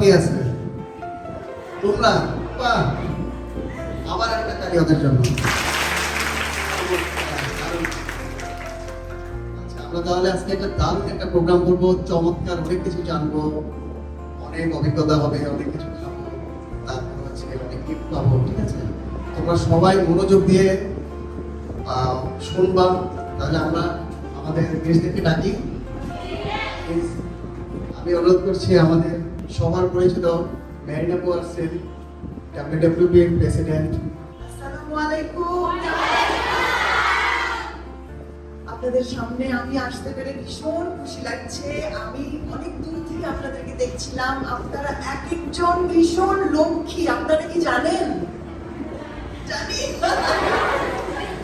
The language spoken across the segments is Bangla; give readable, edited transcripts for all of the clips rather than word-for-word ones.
বাকি আছে? তোমরা? বাহ, আবার একটা তালি ওদের জন্য। আচ্ছা, আমরা তাহলে আজকে একটা দারুণ একটা প্রোগ্রাম করবো, চমৎকার অনেক কিছু জানবো, অনেক অভিজ্ঞতা হবে, অনেক কিছু খাবো, তারপর হচ্ছে অনেক গিফট পাবো, ঠিক আছে? তোমরা সবাই মনোযোগ দিয়ে শুনবা। তাহলে আমরা আমাদের গেস্টদেরকে ডাকি। আমি অনুরোধ করছি আমাদের সবার পরিচিত মেরিনা আপু আসছেন, WWP এর প্রেসিডেন্ট। আসসালামু আলাইকুম। আপনাদের সামনে আমি আসতে পেরে ভীষণ খুশি লাগছে। আমি অনেক দূর থেকে আপনাদেরকে দেখছিলাম। আপনারা এক একজন ভীষণ লক্ষ্মী। আপনারা কি জানেন? জানি।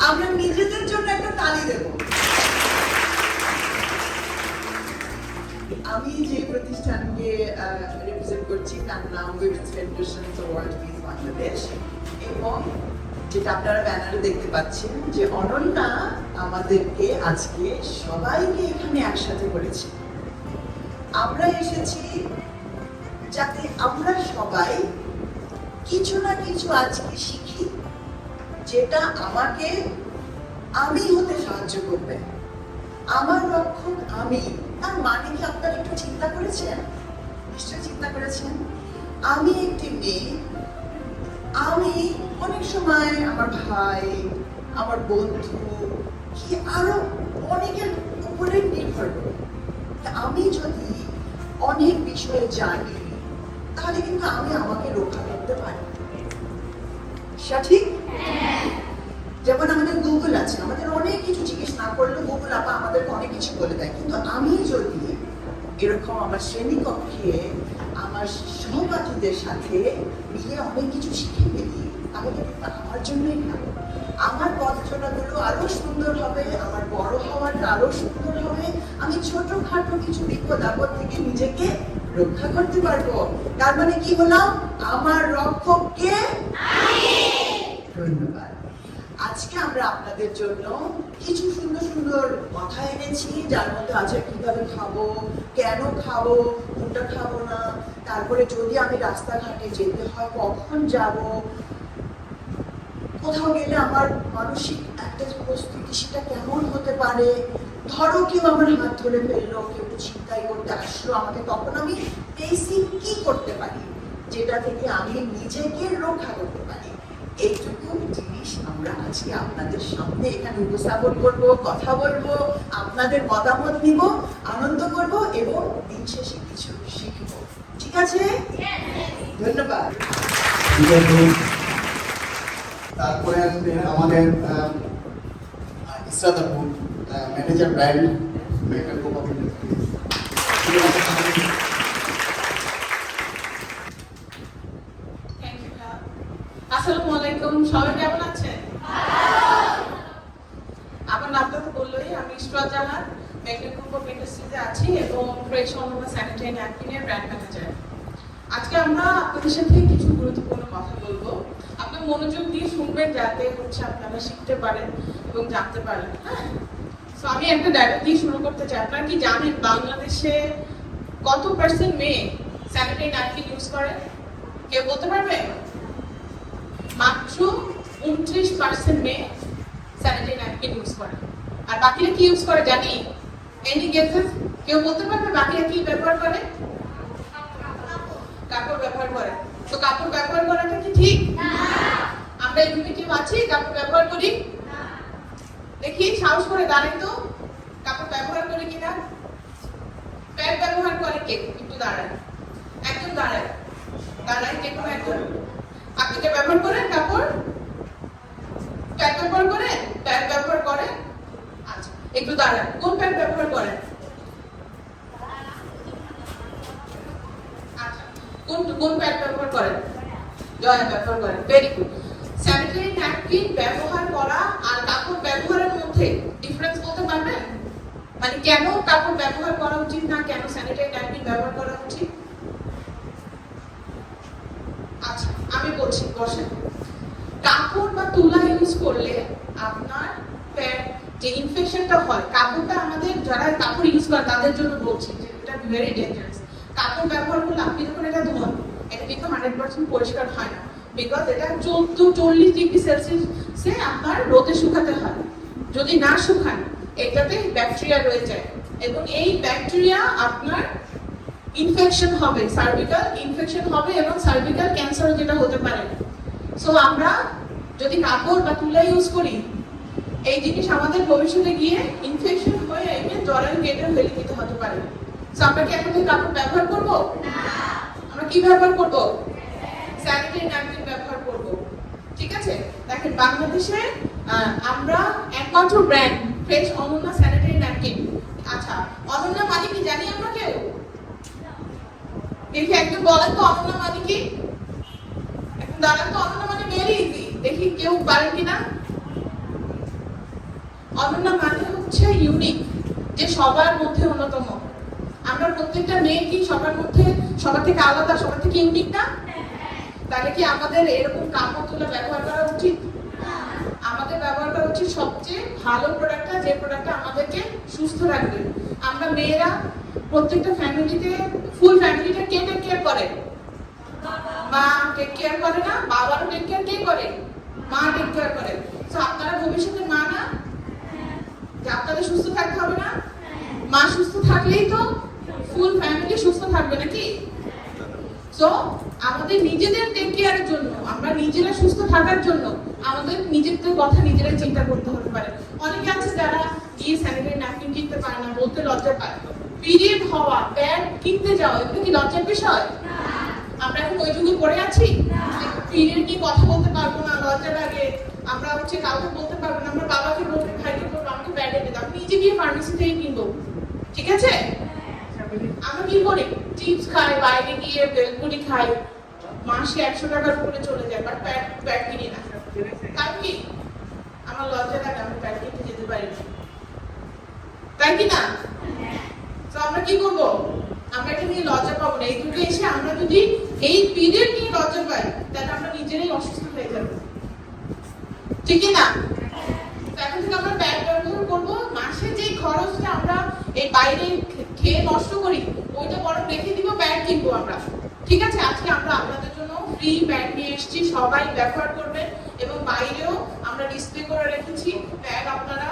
আমরা নিজেদের জন্য একটা তালি দেব। আমি যে প্রতিষ্ঠানকে রিপ্রেজেন্ট করছি তার নাম women's federation of world piece Bangladesh, এবং যেটা আপনারা ব্যানারে দেখতে পাচ্ছেন যে অনন্যা আমাদেরকে আজকে সবাইকে এখানে একসাথে করেছে। আমরা এসেছি যাতে আমরা সবাই কিছু না কিছু আজকে শিখি, যেটা আমাকে আমি হতে সাহায্য করবে। আমার রক্ষক আমি, তার মানে কি আপনারা একটু চিন্তা করেছেন? নিশ্চয়ই চিন্তা করেছেন। আমি একটি মেয়ে, আমি অনেক সময় আমার ভাই, আমার বন্ধু কি আরো অনেকের উপরে নির্ভর করি। আমি যদি অনেক বিষয়ে জানি তাহলে কিন্তু আমি আমাকে রক্ষা করতে পারি, সঠিক? যেমন আমাদের গুগল আছে, আমাদের অনেক কিছু জিজ্ঞেস না করলে গুগল আপা আমাদেরকে অনেক কিছু বলে দেয়। কিন্তু আমি যদি এরকম আমার শ্রেণীকক্ষে আমার সহপাঠীদের সাথে মিলে অনেক কিছু শিখে ফেলি, তাহলে কিন্তু আমার জন্যই ভালো। আমার পথ চলাগুলো আরো সুন্দর হবে, আমার বড় হওয়াটা আরো সুন্দর হবে। আমি ছোটখাটো কিছু বিপদ আপদ থেকে নিজেকে রক্ষা করতে পারবো। তার মানে কি হলাম? আমার রক্ষককে ধন্যবাদ। আজকে আমরা আপনাদের জন্য কিছু সুন্দর সুন্দর কথা এনেছি, যার মধ্যে আছে কিভাবে খাবো, কেন খাবো, কোনটা খাবো না, তারপরে যদি আমি রাস্তাঘাটে যেতে হয় কখন যাব, কোথাও গেলে আমার মানসিক একটা প্রস্তুতি সেটা কেমন হতে পারে। ধরো কেউ আমার হাত ধরে ফেললো, কেউ একটু চিন্তাই করতে আসলো আমাকে, তখন আমি বেসিক কি করতে পারি যেটা থেকে আমি নিজেকে রক্ষা করতে পারি। এইটুকু জিনিস আমরা আজকে আপনাদের সামনে এখানে উপস্থাপন করব, কথা বলবো, আপনাদের মতামত নিব, আনন্দ করব এবং দিন শেষে কিছু শিখব। ঠিক আছে? ধন্যবাদ। তারপরে আসবে আমাদের ইসরাত আপু, ম্যানেজার ব্র্যান্ড মেকআপ কোম্পানি। আসসালামু আলাইকুম, সবাই কেমন আছেন? আমার নামটা তো বললোই, আমি ইসরাত জাহান, মেকআপ গ্রুপ অফ ইন্ডাস্ট্রিজে আছি এবং ফ্রেশ অনমা স্যানিটারি ন্যাপকিনের ব্র্যান্ড ম্যানেজার। আজকে আমরা আপনাদের সাথে কিছু গুরুত্বপূর্ণ কথা বলবো। আপনার মনোযোগ দিয়ে শুনবেন যাতে হচ্ছে আপনারা শিখতে পারেন এবং জানতে পারেন। হ্যাঁ, তো আমি একটা ডায়লগ দিয়ে শুরু করতে চাই। আপনারা কি জানেন বাংলাদেশে কত পার্সেন্ট মেয়ে স্যানিটারি ন্যাপকিন ইউজ করে? কেউ বলতে পারবে? মাত্র 29% মেয়ে স্যানিটারি ন্যাপকিন ইউজ করে। আর বাকিরা কি ইউজ করে জানি? Any guesses? কেউ বলতে পারবে বাকিরা কি ব্যবহার করে? কাপড় ব্যবহার করে। তো কাপড় ব্যবহার করাটা কি ঠিক? আমরা এই রুমে কেউ আছি কাপড় ব্যবহার করি? দেখি সাহস করে দাঁড়াই তো, কাপড় ব্যবহার করে কিনা? প্যাড ব্যবহার করে কে? একটু দাঁড়ায়, একজন দাঁড়ায়, দাঁড়ায় কে কোনো একজন। আপনি কি ব্যবহার করেন কাপড়? প্যাড ব্যবহার করেন? প্যাড ব্যবহার করেন? আচ্ছা, একটু দাঁড়ান, কোন প্যাড ব্যবহার করেন? আচ্ছা, কোন প্যাড ব্যবহার করেন? জয়া ব্যবহার করেন। Very good. স্যানিটারি ন্যাপকিন ব্যবহার করা আর কাপড় ব্যবহারের মধ্যে ডিফারেন্স বলতে পারবেন? মানে কেন কাপড় ব্যবহার করা উচিত না, কেন স্যানিটারি ন্যাপকিন ব্যবহার করা উচিত? আচ্ছা, আমি বলছি, বসেন। কাপড় বা তুলা ইউজ করলে আপনার যে ইনফেকশনটা হয়, কাপড়টা আমাদের যারা কাপড় ইউজ করে তাদের জন্য বলছি যে এটা ভেরি ডেঞ্জারাস। কাপড় ব্যবহার করলে আপনি যখন এটা ধোন, এটা কিন্তু 100% পরিষ্কার হয় না, বিকজ এটা 40 ডিগ্রি সেলসিয়াসে আপনার রোদে শুকাতে হয়। যদি না শুকান এটাতে ব্যাকটেরিয়া রয়ে যায় এবং এই ব্যাকটেরিয়া আপনার ইনফেকশন হবে, সার্ভিক্যাল ইনফেকশন হবে এবং সার্ভিক্যাল ক্যান্সার যেটা হতে পারে। সো আমরা যদি কাপড় বা তুলা ইউজ করি, এই জিনিস আমাদের ভবিষ্যতে গিয়ে ইনফেকশন হয়ে ইভেন জ্বরের গেটে ফেলে দিতে হতে পারে। সো আমরা কি এখন থেকে কাপড় ব্যবহার করব না? আমরা কি ব্যবহার করব? স্যানিটারি ন্যাপকিন ব্যবহার করব। ঠিক আছে, দেখেন বাংলাদেশে আমরা একমাত্র brand fresh Ananya sanitary napkin. আচ্ছা, অনন্যা মানে কি জানি আমরা কেউ? দেখি একজন বলেন তো অনন্যা মানে কি? একজন দাঁড়ান তো, অনন্যা মানে ভেরি ইজি, দেখি কেউ পারেন কিনা। অনন্যা মানে হচ্ছে ইউনিক, যে সবার মধ্যে অন্যতম। আমরা প্রত্যেকটা মেয়ে কি সবার মধ্যে সবার থেকে আলাদা, সবার থেকে ইউনিক না? তাহলে কি আমাদের এরকম কাপড় তুলে ব্যবহার করা উচিত? আমাদের ব্যবহার করা উচিত সবচেয়ে ভালো প্রোডাক্টটা, যে প্রোডাক্টটা আমাদেরকে সুস্থ রাখবে। আমরা মেয়েরা প্রত্যেকটা ফ্যামিলিতে, ফুল ফ্যামিলিটা কে টেক কেয়ার করে? মা টেক কেয়ার করে না? বাবারও টেক কেয়ার কে করে? মা টেক কেয়ার করে। তো আপনারা ভবিষ্যতে মা না? যে আপনাদের সুস্থ থাকতে হবে না? মা সুস্থ থাকলেই তো ফুল ফ্যামিলি সুস্থ থাকবে নাকি? সো আমাদের নিজেদের টেক কেয়ারের জন্য, আমরা নিজেরা সুস্থ থাকার জন্য আমাদের নিজেদের কথা নিজেরাই চিন্তা করতে হতে পারে। অনেকে আছে যারা গিয়ে স্যানিটারি ন্যাপকিন কিনতে পারে না, বলতে লজ্জা পায়। পিরিয়ড হওয়া, প্যাড কিনতে যাওয়া, এগুলো কি লজ্জার বিষয়? আমরা এখন ওই যুগে পড়ে আছি। পিরিয়ড নিয়ে কথা বলতে পারবো না, লজ্জা লাগে। আমরা হচ্ছে কাউকে বলতে পারবো না, আমরা বাবাকে বলবো, ভাইকে বলবো, আমাকে প্যাড এনে দাও, নিজে গিয়ে ফার্মেসি থেকে কিনবো। ঠিক আছে, আমরা কি করি? চিপস খাই, বাইরে গিয়ে বেলপুরি খাই, মাসে 100 টাকার উপরে চলে যায়, বাট প্যাড কিনি না। কারণ কি? আমার লজ্জা লাগে, আমি প্যাড কিনতে যেতে পারি না, তাই কি না? তো আমরা কি করবো? আমরা এটা নিয়ে লজ্জা পাবো না। এই যুগে এসে আমরা যদি এই পিরিয়ড নিয়ে লজ্জা পাই, তাহলে আমরা নিজেরাই অসুস্থ হয়ে যাবো। ঠিক না? এখন থেকে আমরা প্যাড ব্যবহার করবো। মাসে যে খরচটা আমরা এই বাইরে খেয়ে নষ্ট করি, ওইটা বরং রেখে দিব, প্যাড কিনবো আমরা। ঠিক আছে, আজকে আমরা আপনাদের জন্য ফ্রি প্যাড নিয়ে এসেছি, সবাই ব্যবহার করবেন। এবং বাইরেও আমরা ডিসপ্লে করে রেখেছি প্যাড। আপনারা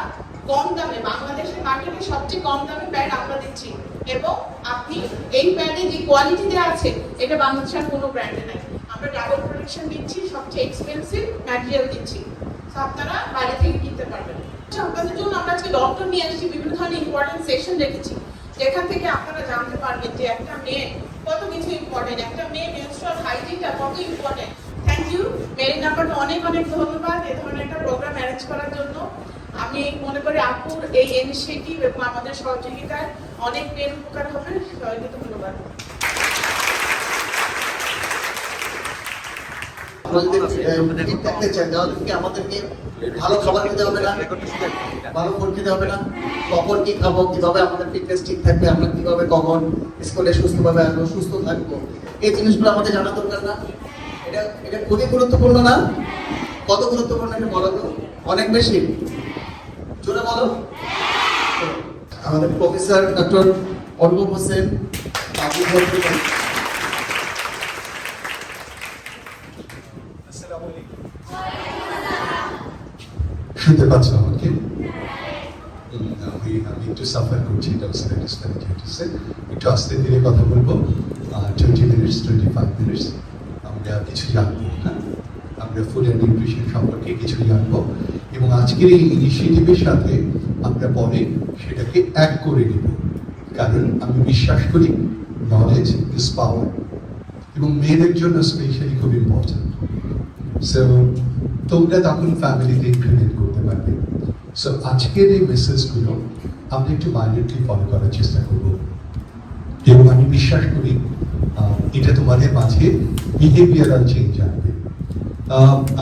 কম দামে, বাংলাদেশের মার্কেটে সবচেয়ে কম দামে প্যাড আমরা দিচ্ছি। এবং আপনি এই প্যাডে যে কোয়ালিটি দেওয়া আছে, এটা বাংলাদেশের কোনো ব্র্যান্ডে নাই। আমরা ডাবল প্রোটেকশন দিচ্ছি, সবচেয়ে এক্সপেন্সিভ ম্যাটেরিয়াল দিচ্ছি। আপনারা বাইরে থেকে কিনতে পারবেন। আপনাদের জন্য আমরা আজকে ডক্টর নিয়ে আসছি, বিভিন্ন ধরনের ইম্পর্টেন্ট সেশন রেখেছি, যেখান থেকে আপনারা জানতে পারবেন যে একটা মেয়ে কত কিছু ইম্পর্টেন্ট, একটা মেয়ে মেনস্ট্রুয়াল হাইজিনটা কত ইম্পর্টেন্ট। থ্যাংক ইউ মেরিন নাম্বারকে অনেক অনেক ধন্যবাদ এ ধরনের একটা প্রোগ্রাম অ্যারেঞ্জ করার জন্য। আমি মনে করি আপুর এই ইনিশিয়েটিভ এবং আমাদের সহযোগিতায় অনেক মেয়ের উপকার হবে। সবাইকে ধন্যবাদ। আমাদেরকে ভালো খাবার খেতে হবে না, ভালো ফুড খেতে হবে না, কখন কি খাবো, কিভাবে আমাদের ফিটনেস ঠিক থাকবে, আমরা কিভাবে কখন স্কুলে সুস্থভাবে আসবো, সুস্থ থাকবো, এই জিনিসগুলো আমাদের জানা দরকার না? এটা এটা খুবই গুরুত্বপূর্ণ না? কত গুরুত্বপূর্ণ এটা বলো তো? অনেক বেশি। জোরে বলো। আমাদের প্রফেসর ডক্টর অনুভব হোসেন বাবু বলবেন। শুনতে পাচ্ছ আমাকে? আমি একটু সাফার করছি, একটু আস্তে ধীরে কথা বলবো। 20 মিনিটস 25 মিনিটস আমরা কিছু জানবো। হ্যাঁ, আমরা ফুড অ্যান্ড নিউট্রিশন সম্পর্কে কিছু জানবো এবং আজকের এই ইনিশিয়েটিভের সাথে আমরা পরে সেটাকে এক করে নেব। কারণ আমি বিশ্বাস করি নলেজ ইজ পাওয়ার এবং মেয়েদের জন্য স্পেশালি খুব ইম্পর্টেন্ট। সো তোমরা তখন ফ্যামিলিতে ইমপ্লিমেন্ট করতে পারবে। সো আজকের এই মেসেজগুলো আমরা একটু মাইন্ডলি ফলো করার চেষ্টা করব এবং আমি বিশ্বাস করি এটা তোমাদের মাঝে বিহেভিয়ারাল চেঞ্জ আনবে।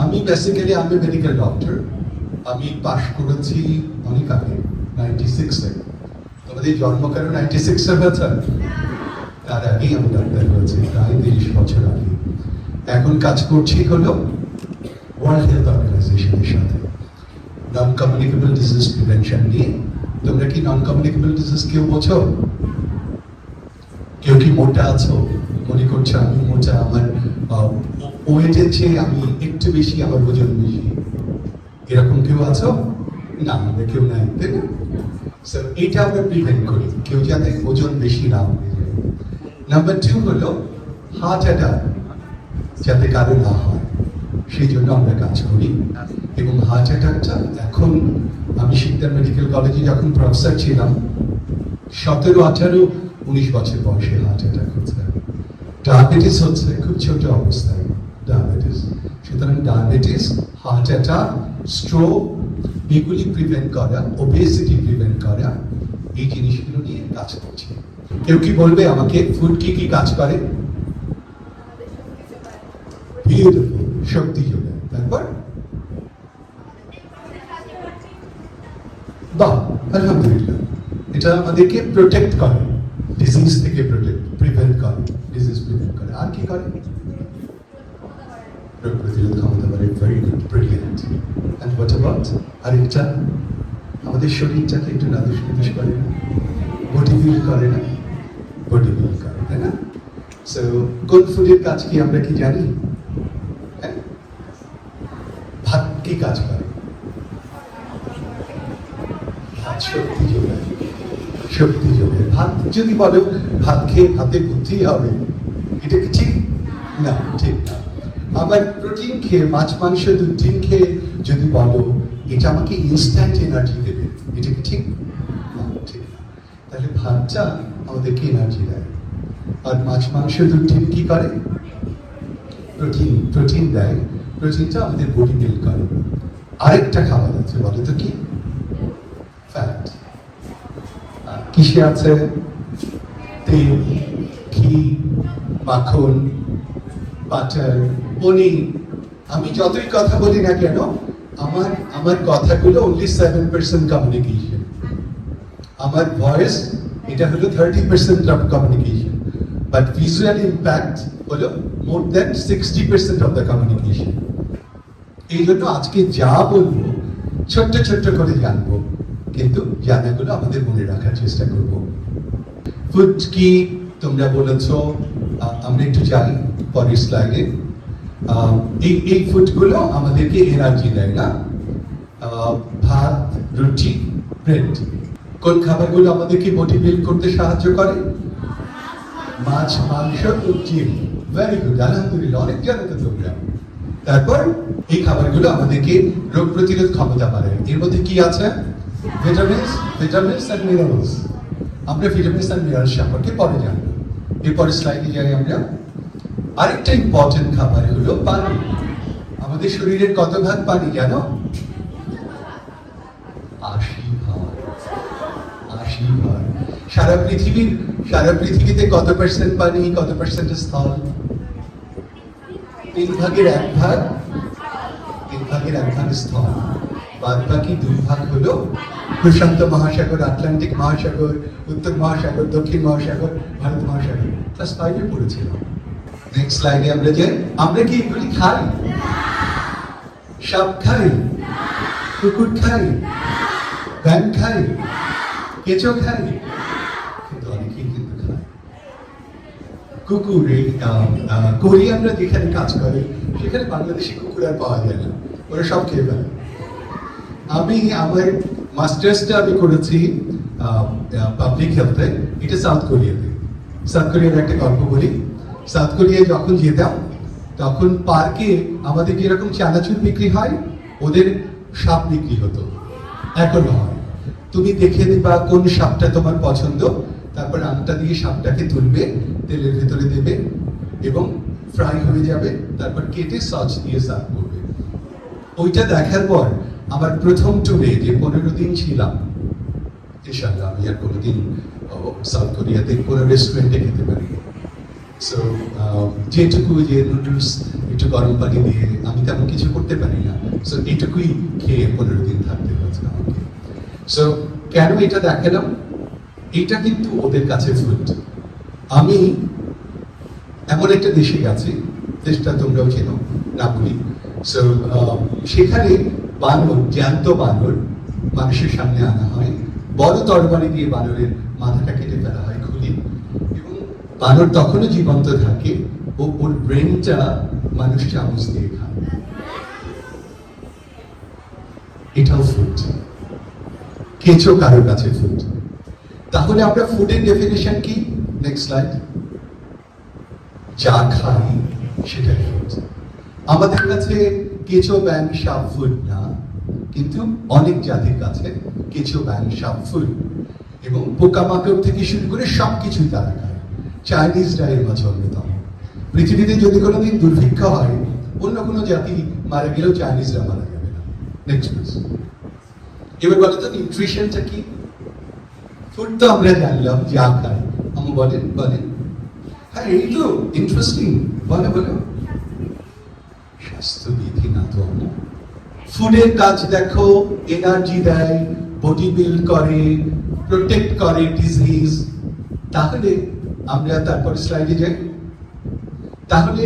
আমি বেসিক্যালি আমি মেডিকেল ডক্টর। আমি পাশ করেছি অনেক আগে, 96-এ। তোমাদের জন্ম কেন 96-এ হয়েছে? তার আগেই আমি ডাক্তার হয়েছি, প্রায় 30 বছর আগে। এখন কাজ করছি হলো ওয়ার্ল্ড হেলথ অর্গানাইজেশনের সাথে নন কমিউনিকেবল ডিজিজ প্রিভেনশন নিয়ে। তোমরা কি নন কমিউনিকেবল ডিজিজ কেউ বোঝো? কেউ কি মোটা আছো মনে করছো আমি মোটা, আমার ওয়েটের চেয়ে আমি একটু বেশি, আমার ওজন বেশি, এরকম কেউ আছো? না, আমরা কেউ নাই, তাই না? So, এটা আমরা প্রিভেন্ট করি, কেউ যাতে ওজন বেশি না হয়ে যায়। নাম্বার 2 হলো হার্ট অ্যাটাক যাতে কারো না হয়, সেই জন্য আমরা কাজ করি। এবং হার্ট অ্যাটাকটা এখন, আমি শিকদার মেডিকেল কলেজে যখন প্রফেসর ছিলাম, 17, 18, 19 বছর বয়সে হার্ট অ্যাটাক হচ্ছে, ডায়াবেটিস হচ্ছে খুব ছোট অবস্থায়, ডায়াবেটিস। সুতরাং ডায়াবেটিস, হার্ট অ্যাটাক, স্ট্রোক, এগুলি প্রিভেন্ট করা, ওবেসিটি প্রিভেন্ট করা, এই জিনিসগুলো নিয়ে কাজ করছি। কেউ কি বলবে আমাকে ফুড কি কি কাজ করে? বিউটিফুল, শক্তি যোগায়। তারপর বাহ, আলহামদুলিল্লাহ, এটা আমাদেরকে প্রোটেক্ট করে, ডিজিজ থেকে প্রিভেন্ট করে, ডিজিজ প্রিভেন্ট করে। আর কি করে? রোগ প্রতিরোধ ক্ষমতা বাড়ে। Very good, brilliant. And what about আরেকটা, আমাদের শরীরটাকে একটু নাদুস নুদুস করে না, বডি বিল্ড করে না, বডি বিল্ড করে, তাই না? সো কোন ফুডের কাজ কি আমরা কি জানি? হ্যাঁ, ভাত কি কাজ করে? ভাত শক্তি যোগায়, শক্তি যোগায়। ভাত যদি বলো ভাত খেয়ে ভাতে বুদ্ধি হবে, এটা কি ঠিক? না, ঠিক না। আবার প্রোটিন খেয়ে, মাছ মাংস দুধ ডিম খেয়ে যদি বলো এটা আমাকে ইনস্ট্যান্ট এনার্জি দেবে, এটা কি ঠিক? না, ঠিক না। তাহলে ভাতটা আমাদেরকে এনার্জি দেয়, আর মাছ মাংস দুধ ডিম কি করে? প্রোটিন দেয়, প্রোটিনটা আমাদের বডি বিল্ড করে। আরেকটা খাবার আছে, বলো তো কি? ফ্যাট। কিসে আছে? তেল, ঘি, মাখন, বাটার, পনির। আমি যতই কথা বলি না কেন, আমার কথাগুলো only 7% কমিউনিকেশন। আমার ভয়েস এটা হলো 30% of communication, but visual impact হলো more than 60% of the communication. এই জন্য আজকে যা বলবো ছোট্ট ছোট্ট করে জানবো, কিন্তু জানাগুলো আমাদের মনে রাখার চেষ্টা করব। ফুড কি তোমরা বলেছো, আমরা একটু যাই পরের স্লাইডে। এই ফুডগুলো আমাদেরকে এনার্জি দেয় না? ভাত, রুটি, ব্রেড। কোন খাবারগুলো আমাদেরকে বডি বিল্ড করতে সাহায্য করে? মাছ, মাংস, ডিম। ভেরি গুড, আলহামদুলিল্লাহ, অনেক জানো তো তোমরা। তারপর এই খাবারগুলো আমাদেরকে রোগ প্রতিরোধ ক্ষমতা বাড়ায়। এর মধ্যে কি আছে? Vitamins and minerals. আমরা ভিটামিনস এন্ড মিনারেলস সম্পর্কে পরে জানবো। এরপরে স্লাইডে যাই আমরা। আরেকটা ইম্পর্টেন্ট খাবার হলো পানি। আমাদের শরীরের কত ভাগ পানি জানো? 80 ভাগ। সারা পৃথিবীতে কত পার্সেন্ট পানি, কত পার্সেন্ট স্থল? 3 ভাগের 1 ভাগ, 3 ভাগের 1 ভাগ স্থল। বাদ বাকি 2 ভাগ হলো প্রশান্ত মহাসাগর, আটলান্টিক মহাসাগর, উত্তর মহাসাগর, দক্ষিণ মহাসাগর, ভারত মহাসাগর। ক্লাস 5 এ পড়েছিলাম। নেক্সট স্লাইডে আমরা যাই। আমরা কি এগুলি খাই? সাপ খাই, কুকুর খাই, ব্যাঙ খাই, কেঁচো খাই, কিন্তু অনেকেই কিন্তু খায়। কুকুর, কোরিয়ানরা যেখানে কাজ করে সেখানে বাংলাদেশি কুকুর আর পাওয়া যায় না, ওরা সব খেয়ে ফেলে। আমি আমার মাস্টার্সটা আমি করেছি পাবলিক হেলথে, এটা সাউথ কোরিয়াতে। সাউথ কোরিয়ার একটা গল্প বলি। সাউথ কোরিয়ায় যখন যেতাম তখন পার্কে আমাদের যেরকম চানাচুর বিক্রি হয়, ওদের সাপ বিক্রি হতো, এখনো হয়। তুমি দেখে নিবা কোন সাপটা তোমার পছন্দ, তারপর আংটা দিয়ে সাপটাকে তুলবে, তেলের ভেতরে দেবে এবং ফ্রাই হয়ে যাবে, তারপর কেটে সস দিয়ে সার্ভ করবে। ওইটা দেখার পর আমার প্রথম ট্যুরে যে 15 দিন ছিলাম, ইনশাআল্লাহ আমি আর কোনোদিন সাউথ কোরিয়াতে কোনো রেস্টুরেন্টে খেতে পারি। সো যেটুকু যে নুডলস একটু গরম পানি দিয়ে, আমি তেমন কিছু করতে পারি না, সো এইটুকুই খেয়ে 15 দিন থাকতে হয়েছে আমাকে। সো কেন এটা দেখালাম? এটা কিন্তু ওদের কাছে ফুড। আমি এমন একটা দেশে গেছি, দেশটা তোমরাও চেনো, নাপোলি। সো সেখানে বানর, জ্যান্ত বানর মানুষের সামনে আনা হয়, বড় তরবারি দিয়ে বানরের মাথাটা কেটে ফেলা হয়, খুলি, এবং বানর তখনও জীবন্ত থাকে ওর ব্রেনটা মানুষ চামচ দিয়ে খায়, এটাও ফুড। কেঁচো কারোর কাছে ফুড। তাহলে আমরা ফুডের ডেফিনেশন কি? Next slide. যা খাই সেটাই ফুড। আমাদের কাছে কেঁচো ব্যাং সাপ ফুড না, কিন্তু অনেক জাতির কাছে কেঁচো ব্যাং সাপ ফুড। এবং পোকামাকড় থেকে শুরু করে সবকিছুই তারা খায়। চাইনিজরা এর মাঝে অন্যতম। পৃথিবীতে যদি কোনোদিন দুর্ভিক্ষ হয়, অন্য কোনো জাতি মারা গেলেও চাইনিজরা মারা যাবে না। Next please. এবার বলে তো নিউট্রিশনটা কি? ফুড তো আমরা জানলাম, যা খাই। আমি বলেন বলেন। হ্যাঁ, এই তো ইন্টারেস্টিং। বলো বলো। স্বাস্থ্যবিধি না তো আমরা। ফুডের কাজ দেখো, এনার্জি দেয়, বডি বিল্ড করে, প্রোটেক্ট করে ডিজিজ। তাহলে আমরা তারপর স্লাইডে যাই। তাহলে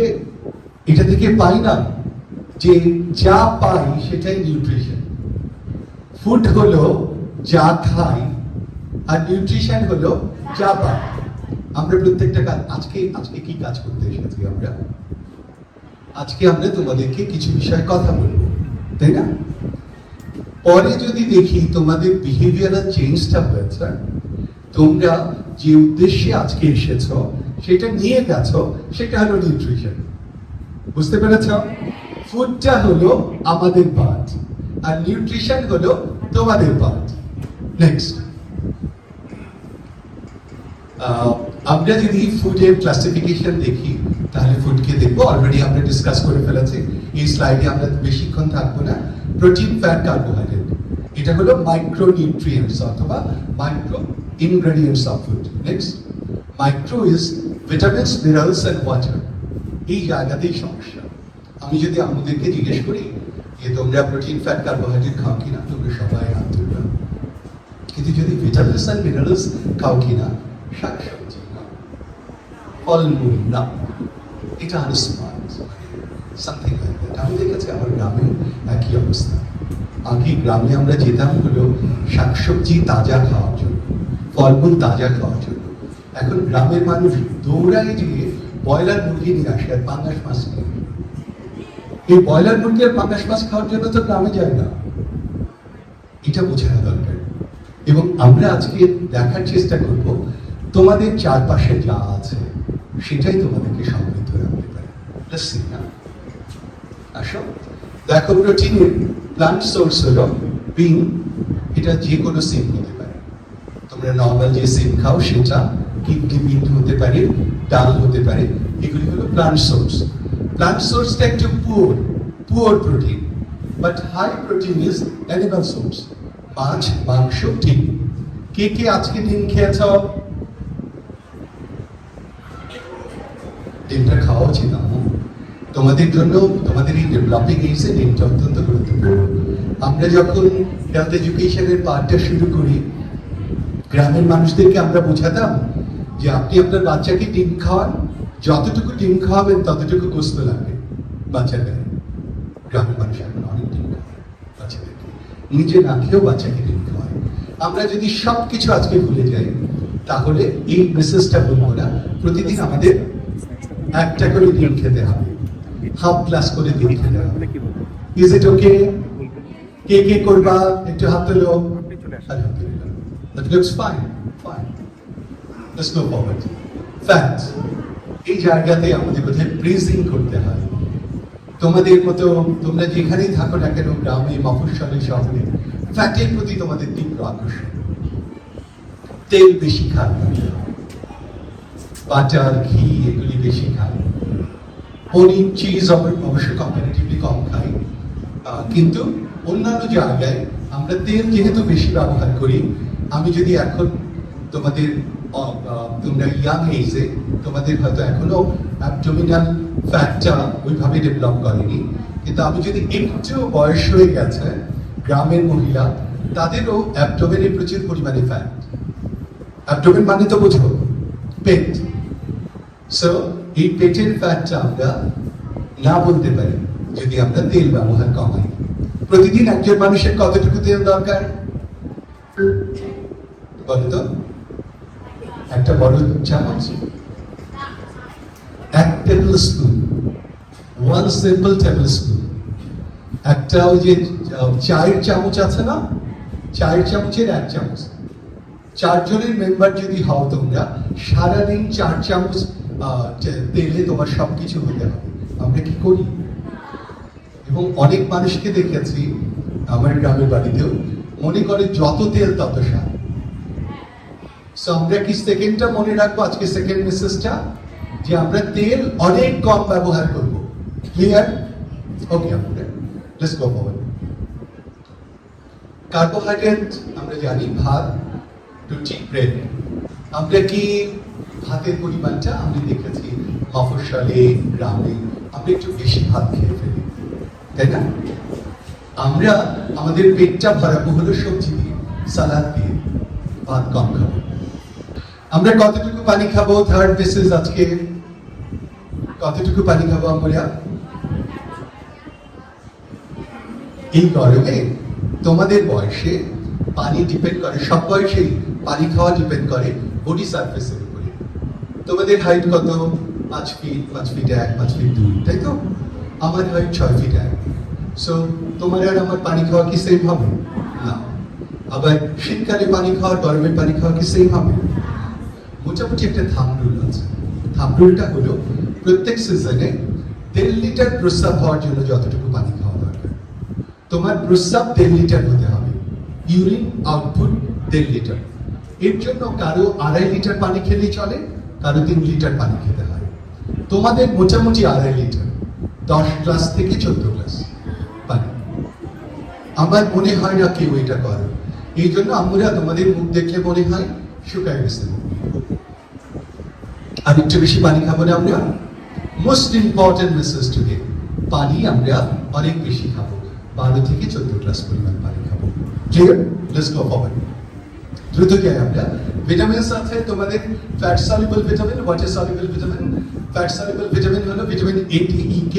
এটা থেকে পাই না যে যা পাই সেটাই নিউট্রিশন। ফুড হলো যা খাই, আর নিউট্রিশন হলো যা পাই। আমরা প্রত্যেকটা কাজ আজকে কি কাজ করতে এসেছি আমরা? আজকে আমরা তোমাদেরকে কিছু বিষয়ে কথা বলবো, তাই না? পরে যদি দেখি তোমাদের বিহেভিয়ারাল চেঞ্জটা হয়েছে, তোমরা যে উদ্দেশ্যে আজকে এসেছো সেটা নিয়ে গেছো, সেটা হলো নিউট্রিশন। বুঝতে পেরেছ? ফুডটা হলো আমাদের পার্ট, আর নিউট্রিশন হলো তোমাদের পার্ট। নেক্সট, আমরা যদি ফুডের ক্লাসিফিকেশন দেখি, তাহলে ফুডকে দেখবো। অলরেডি আমরা ডিসকাস করে ফেলেছি, এই স্লাইডে আমরা বেশিক্ষণ থাকবো না। প্রোটিন, ফ্যাট, কার্বোহাইড্রেট, এটা হলো মাইক্রো নিউট্রিয়েন্টস অথবা micro ingredients of food. Next, micro is vitamins, minerals and water. এই জায়গাতেই সমস্যা। আমি যদি আমাদেরকে জিজ্ঞেস করি যে তোমরা প্রোটিন, ফ্যাট, কার্বোহাইড্রেট খাও কিনা, তোমরা সবাই হাত তুলবে। কিন্তু যদি ভিটামিনস এন্ড মিনারেলস খাও কিনা, শাকসবজি না, ফলমূল না, এটা আনস্মার্ট, সামথিং লাইক দ্যাট। আমাদের কাছে আমার গ্রামে একই অবস্থা। আগে গ্রামে আমরা যেতাম হলো শাকসবজি তাজা খাওয়ার জন্য, ফলমূল তাজা খাওয়ার জন্য। এখন গ্রামের মানুষ দৌড়ায় গিয়ে ব্রয়লার মুরগি নিয়ে আসে আর পাঙ্গাস মাছ নিয়ে। এই ব্রয়লার মুরগি আর পাঙ্গাস মাছ খাওয়ার জন্য তো গ্রামে যায় না। এটা বোঝানো দরকার। এবং আমরা আজকে দেখার চেষ্টা করব তোমাদের চারপাশে যা আছে সেটাই তোমাদেরকে সমৃদ্ধ রাখতে পারে। না আসো দেখো, প্রোটিনের প্লান্ট সোর্স হলো বিন। এটা যে কোনো সিম হতে পারে। তোমরা নর্মাল যে সিম খাও সেটা, কিডনি বিন হতে পারে, ডাল হতে পারে। এগুলি হলো প্লান্ট সোর্স। প্লান্ট সোর্সটা একটু poor protein, but high protein is animal source. মাছ, মাংস, ডিম। কে কে আজকে ডিম খেয়েছ? ডিমটা খাওয়া উচিত। তোমাদের জন্য, তোমাদের এই ডেভেলপিং এজে ডিমটা অত্যন্ত গুরুত্বপূর্ণ। আমরা যখন হেলথ এডুকেশনের পার্টটা শুরু করি, গ্রামের মানুষদেরকে আমরা বোঝাতাম যে আপনি আপনার বাচ্চাকে ডিম খাওয়ান, যতটুকু ডিম খাওয়াবেন ততটুকু গোস্ত লাগবে বাচ্চাদের। গ্রামের মানুষ এখন অনেক ডিম খাওয়ায় বাচ্চাদেরকে, নিজে না খেয়েও বাচ্চাকে ডিম খাওয়ায়। আমরা যদি সবকিছু আজকে ভুলে যাই, তাহলে এই মেসেজটা বলবো না। প্রতিদিন আমাদের একটা করে ডিম খেতে হবে, হাফ গ্লাস করে ডিম খেতে হবে। ইজ ইট ওকে? কে কে করবা একটু হাত তোলো। আলহামদুলিল্লাহ, that looks fine. Let's go forward. Facts, এই জায়গাতে আমাদের বোধহয় প্রেজিং করতে হয়। তোমাদের মতো তোমরা যেখানেই থাকো না কেন, গ্রামে, মফস্বলে, শহরে, ফ্যাটের প্রতি তোমাদের তীব্র আকর্ষণ। তেল বেশি খায়, বাটার, ঘি এগুলি বেশি খায়। পনির, চিজ অবশ্য কম্পারেটিভলি কম খাই, কিন্তু অন্যান্য জায়গায় আমরা তেল যেহেতু বেশি ব্যবহার করি। আমি যদি এখন তোমাদের, তোমরা ইয়াং এজে, তোমাদের হয়তো এখনো অ্যাবডোমিনাল ফ্যাটটা ওইভাবে ডেভেলপ করেনি, কিন্তু আমি যদি একটু বয়স হয়ে গেছে, গ্রামের মহিলা, তাদেরও অ্যাবডোমেনে প্রচুর পরিমাণে ফ্যাট। অ্যাবডোমেন মানে তো বোঝো, পেট। সো এই পেটের ফ্যাটটা আমরা না বলতে পারি যদি আমরা তেল ব্যবহার কমাই। প্রতিদিন একজন মানুষের কতটুকু তেল দরকার বলো তো? একটা বড় চামচ, table spoon, 1 simple table spoon, একটা ওই যে চায়ের চামচ আছে না, চায়ের চামচের 1 চামচ, 4 জনের মেম্বার যদি হও তোমরা, সারাদিন 4 চামচ তেলে তোমার সবকিছু হতে হবে। আমরা কি করি? এবং অনেক মানুষকে দেখেছি আমার গ্রামের বাড়িতেও, মনে করে যত তেল তত স্বাদ। সো আমরা কি সেকেন্ডটা মনে রাখবো, আজকে সেকেন্ড মেসেজটা, যে আমরা তেল অনেক কম ব্যবহার করব। ক্লিয়ার? ওকে, আমরা লেটস গো ফরওয়ার্ড। কার্বোহাইড্রেট আমরা জানি, ভাত, রুটি, ব্রেড। আমরা কি ভাতের পরিমাণটা আমরা দেখেছি মফস্বলে, গ্রামে আমরা একটু বেশি ভাত খেয়ে ফেলি, তাই না? আমরা আমাদের পেটটা ভরাবো হলো সবজি দিয়ে, সালাদ দিয়ে, ভাত কম খাবো। আমরা কতটুকু পানি খাবো? থার্ড মেসেজ আজকে, কতটুকু পানি খাবো আমরা? এই গরমে তোমাদের বয়সে পানি ডিপেন্ড করে, সব বয়সেই পানি খাওয়া ডিপেন্ড করে বডি সারফেসের উপরে। তোমাদের হাইট কত? 5 ফিট, 5 ফিট 1, 5 ফিট 2, তাই তো? আমার হাইট 6 ফিট 1। সো তোমার আর আমার পানি খাওয়া কি সেম হবে? না। আবার শীতকালে পানি খাওয়া, গরমে পানি খাওয়া কি সেম হবে? মোটামুটি একটা থাম্ব রুল আছে। থাম্ব রুলটা হলো প্রত্যেক সিজনে 1.5 লিটার প্রস্রাব হওয়ার জন্য যতটুকু পানি খাওয়া দরকার, তোমার প্রস্রাব 1.5 লিটার হতে হবে, ইউরিন আউটপুট 1.5 লিটার। এর জন্য কারো 2.5 লিটার পানি খেলেই চলে, কারো 3 লিটার পানি খেতে হয়। তোমাদের মোটামুটি 2.5 লিটার, 10 গ্লাস থেকে 14 গ্লাস পানি। আমার মনে হয় না কেউ এটা করে, এই জন্য আমরা তোমাদের মুখ দেখলে মনে হয় শুকায় গেছে। আর একটু বেশি পানি খাবো না আমরা? মোস্ট ইম্পর্টেন্ট মেসেজ টুডে, পানি আমরা অনেক বেশি খাবো, 12 থেকে 14 গ্লাস পরিমাণ পানি খাবো। ক্লিয়ার? Let's go forward. দ্রুত যাই আমরা। ভিটামিনস আছে তোমাদের, fat soluble vitamin, water soluble vitamin. Fat soluble vitamin হলো vitamin A, D, E, K,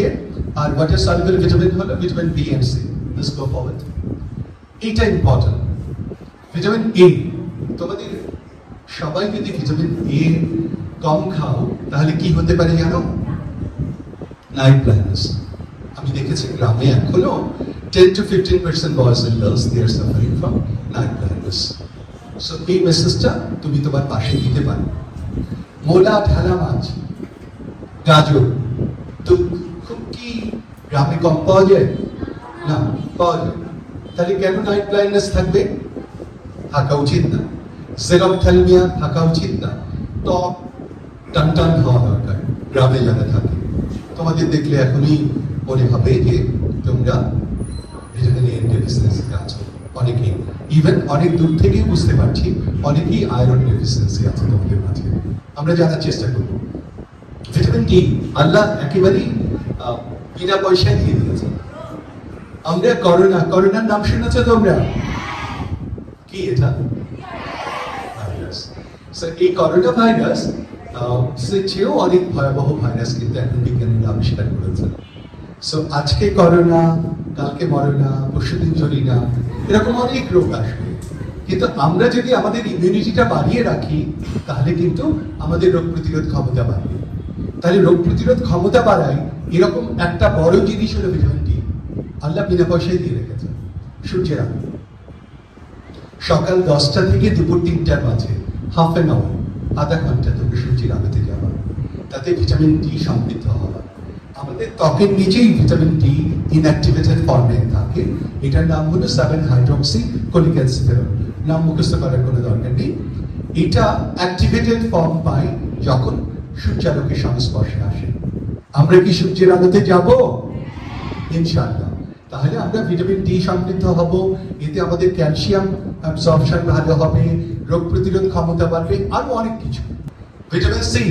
আর ওয়াটার সলিউবল ভিটামিন হলো vitamin B and C। Let's go forward. এইটা ইম্পর্টেন্ট। ভিটামিন A, তোমাদের সবাই যদি ভিটামিন A কম খাও তাহলে কি হতে পারে জানো? Night blindness. আমি দেখেছি গ্রামে এখনো 10 to 15% boys and girls they are suffering from night blindness. So এই মেসেজটা তুমি তোমার পাশে দিতে পারো। মোলা, ঢালা মাছ, গাজর তো খুব কি গ্রামে কম পাওয়া যায়? না, পাওয়া যায়। তাহলে কেন নাইট ব্লাইন্ডনেস থাকবে? থাকা উচিত না। জেরোথ্যালমিয়া থাকা উচিত না। ত্বক টান টান হওয়া দরকার গ্রামে যারা থাকে। তোমাদের দেখলে এখনই মনে হবে যে তোমরা ভিটামিন এ ডেফিসিয়েন্সিতে আছো। অনেকেই ইভেন অনেক দূর থেকেই বুঝতে পারছি অনেকেই আয়রন ডেফিসিয়েন্সি আছে তোমাদের মাঝে। আমরা জানার চেষ্টা করব। ভিটামিন ডি আল্লাহ একেবারেই বিনা পয়সায় দিয়ে দিয়েছে। আমরা করোনার নাম শুনেছো তোমরা? কি এটা? ভাইরাস। এই করোনা ভাইরাস সে চেয়েও অনেক ভয়াবহ ভাইরাস কিন্তু এখন বিজ্ঞানীরা আবিষ্কার করেছে। সো আজকে করোনা, কালকে মরোনা, পরশুদিন জরিনা, এরকম অনেক রোগ আসবে। কিন্তু আমরা যদি আমাদের ইমিউনিটিটা বাড়িয়ে রাখি তাহলে কিন্তু আমাদের রোগ প্রতিরোধ ক্ষমতা বাড়বে। তাহলে রোগ প্রতিরোধ ক্ষমতা বাড়ায় এরকম একটা বড় জিনিস হলো ভিটামিন ডি। আল্লাহ বিনা পয়সায় দিয়ে রেখেছে। সূর্যের আলো সকাল 10টা থেকে দুপুর 3টার মাঝে হাফ অ্যান আওয়ার, আধা ঘন্টা তোমরা সূর্যের আলোতে যাবা, তাতে ভিটামিন ডি সমৃদ্ধ হওয়া। আমাদের ত্বকের নিচেই ভিটামিন ডি ইনঅ্যাক্টিভেটেড ফর্মে থাকে। এটার নাম হলো 7-হাইড্রক্সিকোলিক্যালসিফেরল। নাম মুখস্থ করার কোনো দরকার নেই। এটা অ্যাক্টিভেটেড ফর্ম পাই যখন সূর্যালোকের সংস্পর্শে আসে। আমরা কি সূর্যের আলোতে যাব? ইনশাআল্লাহ। তাহলে আমরা ভিটামিন ডি সমৃদ্ধ হব, এতে আমাদের ক্যালসিয়াম অ্যাবসর্পশন ভালো হবে, রোগ প্রতিরোধ ক্ষমতা বাড়বে, আরো অনেক কিছু। ভিটামিন সি,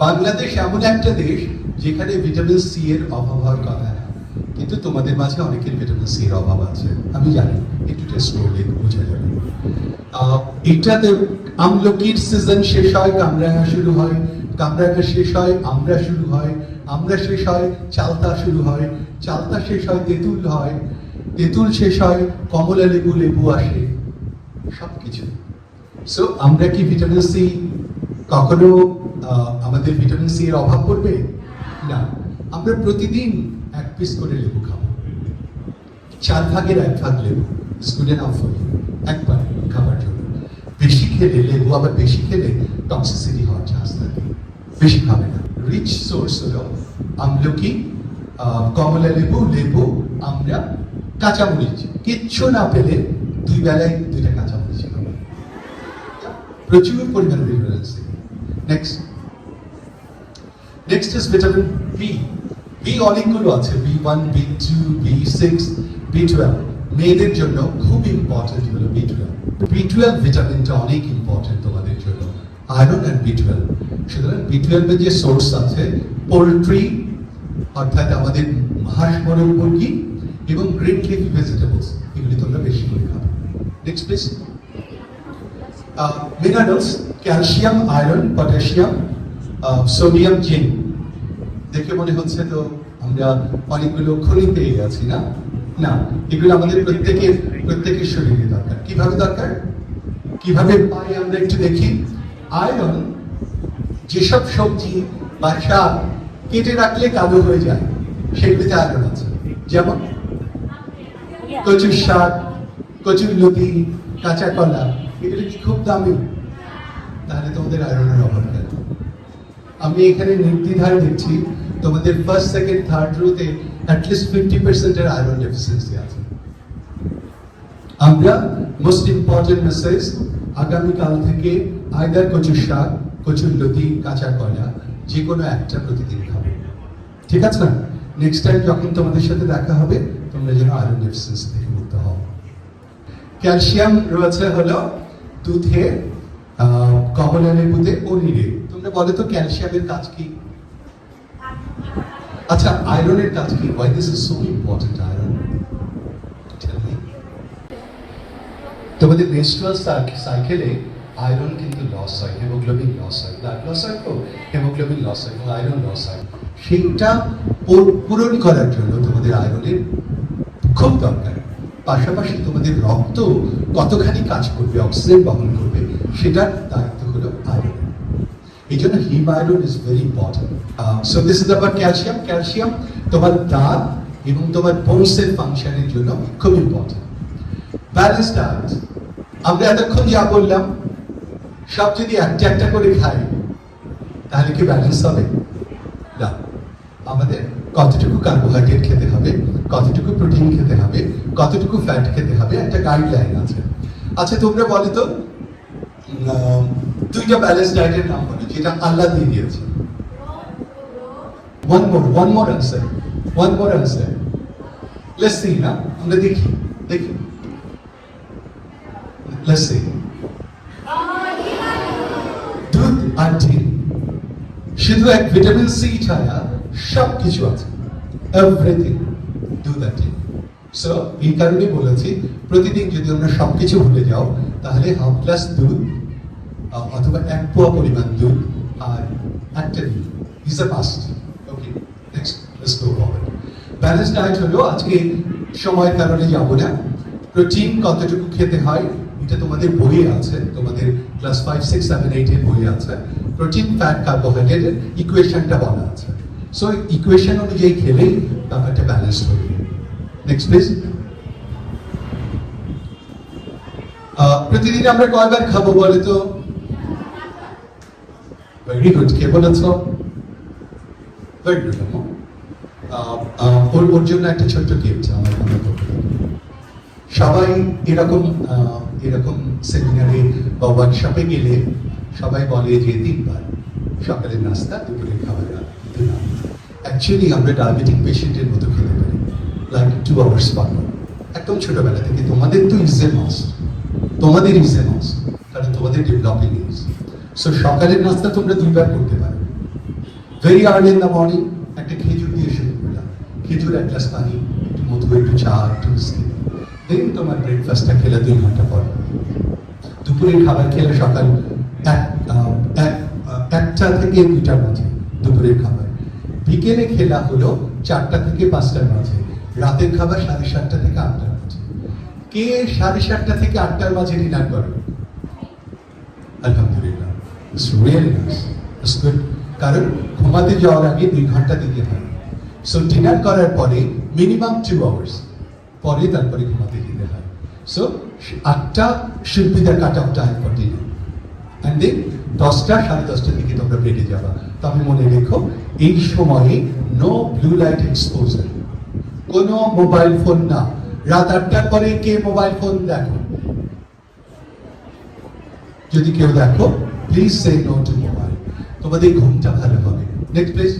বাংলাদেশ এমন একটা দেশ যেখানে ভিটামিন সি এর অভাব হওয়ার কথা না, কিন্তু তোমাদের মাঝে অনেকের ভিটামিন সি এর অভাব আছে। আমি জানি, একটু টেস্ট করলে বোঝা যাবে। এটাতে আমলকির সিজন শেষ হয়, কামরাঙা শুরু হয়, কামরাঙা শেষ হয় আমরা শুরু হয়, আমরা শেষ হয় চালতা শুরু হয়, চালতা শেষ হয় তেঁতুল হয়, তেঁতুল শেষ হয় কমলা লেবু, লেবু আসে, সবকিছু। সো আমরা কি ভিটামিন সি কখনো আমাদের ভিটামিন সি এর অভাব পড়বে? না, আমরা প্রতিদিন 1 পিস করে লেবু খাবো, 4 ভাগের 1 ভাগ লেবু, গুড এনাফ ফর ইউ, একবার খাবার জন্য। বেশি খেলে লেবু, আবার বেশি খেলে টক্সিসিটি হওয়ার চান্স থাকে, বেশি খাবে না। রিচ সোর্স হলো আমলকি, কমলা লেবু, লেবু, আমরা, কাঁচামরিচ। কিচ্ছু না পেলে 2 বেলায় 2টা কাঁচামরিচ খাবে, প্রচুর পরিমাণে vitamin C. Next is vitamin B. B অনেকগুলো আছে, B1, B2, B6, B12। মেয়েদের জন্য খুব ইম্পর্টেন্ট হলো B12। B12 ভিটামিনটা অনেক ইম্পর্টেন্ট তোমাদের জন্য, আয়রন অ্যান্ড B12। সুতরাং B12 এর যে সোর্স আছে পোলট্রি, অর্থাৎ আমাদের হাঁস মুরগ মুরগি, এবং গ্রিন লিফি ভেজিটেবলস, এগুলি তোমরা বেশি করে খাবে। Next please. Minerals, calcium, iron, potassium, sodium, zinc. দেখে মনে হচ্ছে তো আমরা অনেকগুলো খনি পেয়ে গেছি না? না, এগুলো আমাদের প্রত্যেকের শরীরে দরকার। কিভাবে দরকার, কিভাবে পাই আমরা একটু দেখি। আয়রন, যেসব সবজি বা শাক কেটে রাখলে কালো হয়ে যায় সেগুলিতে আয়রন আছে, যেমন কচুর শাক, কচুর লতি, কাঁচা কলা, এগুলি কি খুব দামি? তাহলে তোমাদের আয়রনের অভাব কেন? আমি এখানে নির্দ্বিধায় দেখছি তোমাদের ফার্স্ট, সেকেন্ড, থার্ড রোতে অ্যাটলিস্ট 50% এর আয়রন ডেফিসিয়েন্সি আছে। আমরা মোস্ট ইম্পর্টেন্ট মেসেজ, আগামীকাল থেকে আইদার কচুর শাক, কচুর লতি, কাঁচা কলা, যে কোনো একটা প্রতিদিন খাবে, ঠিক আছে না? নেক্সট টাইম যখন তোমাদের সাথে দেখা হবে তোমরা যেন আয়রন ডেফিসিয়েন্সি থেকে মুক্ত হও। ক্যালসিয়াম রয়েছে হলো দুধে, কমলা লেবুতে, পনিরে। তোমরা বলো তো ক্যালসিয়ামের কাজ কি? আচ্ছা, আয়রনের কাজ কি? Why this is so important, iron? Tell me. তোমাদের মেনস্ট্রুয়াল সাইকেলে আয়রন কিন্তু লস হয়, হিমোগ্লোবিন লস হয়, ব্লাড লস হয়, তো হিমোগ্লোবিন লস হয় এবং আয়রন লস হয়। সেইটা পূরণ করার জন্য তোমাদের আয়রনের খুব দরকার। পাশাপাশি তোমাদের রক্ত কতখানি কাজ করবে, অক্সিজেন বহন করবে, সেটার দায়িত্ব হলো আয়রন। এই জন্য haem iron is very important. So this is about calcium. Calcium তোমার দাঁত এবং তোমার বোনসের ফাংশনের জন্য খুব ইম্পর্টেন্ট। ব্যালেন্স ডায়েট, আমরা এতক্ষণ যা বললাম সব যদি একটা একটা করে খাই তাহলে কি ব্যালেন্স হবে? না, আমাদের কতটুকু কার্বোহাইড্রেট খেতে হবে, কতটুকু প্রোটিন খেতে হবে, কতটুকু ফ্যাট খেতে হবে, একটা গাইডলাইন আছে। আচ্ছা, তোমরা বলো তো 2টা ব্যালেন্স ডায়েটের নাম বলো যেটা আল্লাহ দিয়ে দিয়েছে। one more answer. Let's see, না? আমরা দেখি। Let's see. দুধ আর ডিম, শুধু এক ভিটামিন সি ছাড়া সব কিছু আছে, এভরিথিং, দুধ আর ডিম। সো এই কারণে বলেছি প্রতিদিন যদি আমরা সবকিছু ভুলে যাও তাহলে হাফ গ্লাস দুধ অথবা 1 পোয়া পরিমাণ দুধ আর একটা ডিম is a must. Okay, next let's go forward. Balance diet হলো, আজকে সময়ের কারণে যাব না, প্রোটিন কতটুকু খেতে হয় এটা তোমাদের বইয়ে আছে, তোমাদের ক্লাস 5, 6, 7, 8 এর বইয়ে আছে। প্রোটিন, ফ্যাট, কার্বোহাইড্রেটের ইকুয়েশনটা বলা আছে। সো ইকুয়েশন অনুযায়ী খেলেই ব্যাপারটা ব্যালেন্স হয়ে যাবে। Next please. প্রতিদিন আমরা কয়বার খাবো বলে তো? ভেরি গুড, কে বলেছ? Very good. ওর জন্য একটা ছোট্ট গিফট আমার পক্ষ থেকে। সবাই এরকম সেমিনারে বা ওয়ার্কশপে গেলে সবাই বলে যে 3 বার, সকালের নাস্তা, দুপুরের খাবার, রাত। কিন্তু না, অ্যাকচুয়ালি আমরা ডায়াবেটিক পেশেন্টের মতো খেতে পারি, লাইক 2 আওয়ার্স পার, একদম ছোটবেলা থেকে। তোমাদের তো ইজ এ মাস্ট, কারণ তোমাদের ডেভেলপিং ইজ। সো সকালের নাস্তা তোমরা 2 বার করতে পারো। Very early in the morning একটা খেজুর দিয়ে শুরু করলাম, খেজুর, 1 গ্লাস পানি, একটু মধু, একটু চা, একটু বিস্কিট। দেন তোমার ব্রেকফাস্টটা খেলে 2 ঘন্টা পর। দুপুরের খাবার খেলে সকাল 1টা থেকে 2টার মাঝে দুপুরের খাবার। বিকেলে খেলা হলো 4টা থেকে 5টার মাঝে। রাতের খাবার 7:30 থেকে 8টার মাঝে। কে 7:30 থেকে 8টার মাঝে ডিনার করে? আলহামদুলিল্লাহ, it's really nice, it's good. কারণ ঘুমাতে যাওয়ার আগে 2 ঘন্টা দিতে হয়। সো ডিনার করার পরে মিনিমাম 2 আওয়ার্স পরে তারপরে ঘুমাতে যেতে হয়। সো 8টা should be the cut off time for dinner. And then 10টা 10:30টার দিকে তোমরা বেডে যাবা। তবে মনে রেখো এই সময়ে নো ব্লু লাইট এক্সপোজার, কোনো মোবাইল ফোন না। রাত 8টার পরে কে মোবাইল ফোন দেখো? যদি কেউ দেখো please say no to mobile, তোমাদের ঘুমটা ভালো হবে। Next please.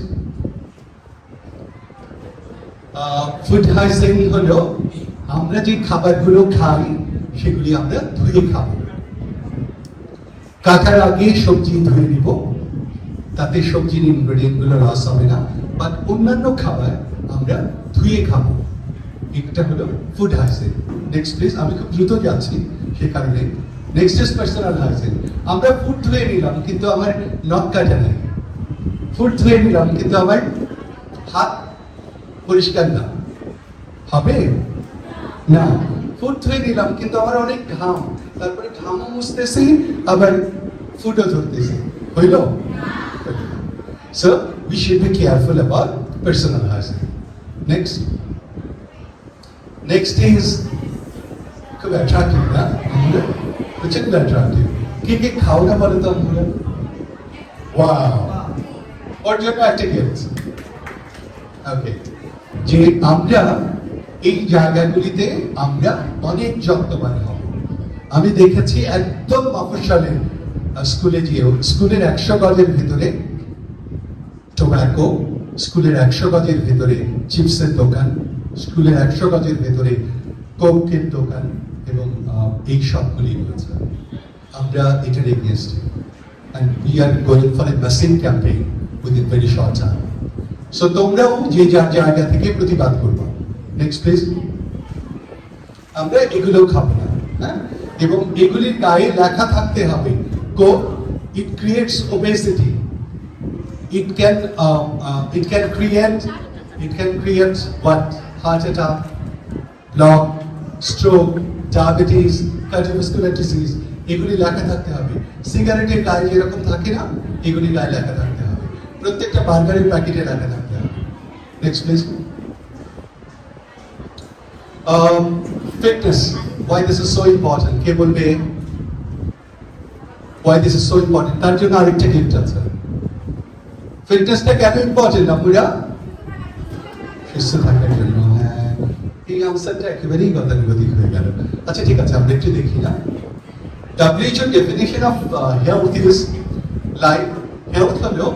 ফুড হাইজিন হলো আমরা যে খাবারগুলো খাই সেগুলি আমরা ধুয়ে খাবো। কাটার আগে সবজি ধুয়ে নিব, তাতে সবজির ইনগ্রেডিয়েন্ট গুলো লস হবে না, বাট অন্যান্য খাবার আমরা ধুয়ে খাবো। এটা হলো ফুড হাইজিন। Next please. আমি খুব দ্রুত যাচ্ছি সে কারণে। Next is personal hygiene. আমরা ফুড ধুয়ে নিলাম কিন্তু আমার নখ কাটা নেই, ফুড ধুয়ে নিলাম কিন্তু আমার হাত পরিষ্কার না, হবে না। ফুড ধুয়ে নিলাম কিন্তু আমার অনেক ঘাম, তারপরে ঘামও মুছতেছি আবার ফুডও ধরতেছি, হইল? So we should be careful about personal hygiene. Next is খুব অ্যাট্রাক্টিভ না? আমরা প্রচন্ড অ্যাট্রাক্টিভ। কে খাও না বলে তো আমরা? ওয়াও, ওর জন্য একটা গিফট। ওকে, যে আমরা এই জায়গাগুলিতে আমরা অনেক যত্নবান হব। আমি দেখেছি একদম মফস্বলে স্কুলে গিয়েও, স্কুলের 100 গজের ভিতরে টোব্যাকো, স্কুলের 100 গজের ভিতরে চিপসের দোকান, স্কুলের 100 গজের ভিতরে কোকের দোকান, এবং এই সবগুলি রয়েছে। আমরা এটার এগেইনস্টে, and we are going for a massive campaign within very short time. So তোমরাও যে যার জায়গা থেকে প্রতিবাদ করবো। Next please. আমরা এগুলো খাবো না, হ্যাঁ? এবং এগুলির গায়ে লেখা থাকতে হবে Coke, it creates obesity, it can create what? Heart attack, block, stroke, diabetes, cardiovascular disease। এগুলি লেখা থাকতে হবে। সিগারেটের গায়ে যেরকম থাকে না, এগুলি গায়ে লেখা থাকতে হবে। প্রত্যেকটা বার্গারের প্যাকেটে লেখা থাকতে হবে। Next please. Fitness, why this is so important? কে বলবে why this is so important? তার জন্য আরেকটা গিফট আছে। ফিটনেসটা কেন ইম্পর্টেন্ট আমরা? সুস্থ থাকার জন্য। হ্যাঁ, এই আনসারটা একেবারেই গতানুগতিক হয়ে গেল। আচ্ছা ঠিক আছে, আমরা একটু দেখি না। WHO definition of health is like, health হলো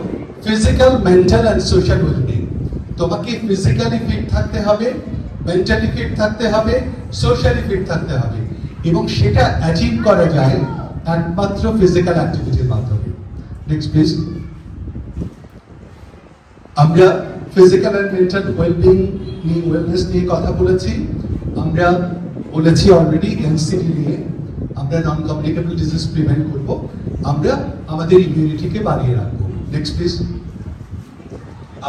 physical, mental and social well-being। তোমাকে ফিজিক্যালি ফিট থাকতে হবে, মেন্টালি ফিট থাকতে হবে, সোশ্যালি ফিট থাকতে হবে, এবং সেটা অ্যাচিভ করা যায় একমাত্র ফিজিক্যাল অ্যাক্টিভিটির মাধ্যমে। Next please. আমরা ফিজিক্যাল এন্ড মেন্টাল ওয়েলবিং নিয়ে, ওয়েলনেস নিয়ে কথা বলেছি। আমরা বলেছি অলরেডি এনসিডি নিয়ে আমরা নন কমিউনিকেবল ডিজিজ প্রিভেন্ট করব, আমরা আমাদের ইমিউনিটিকে বাড়িয়ে রাখবো। Next please.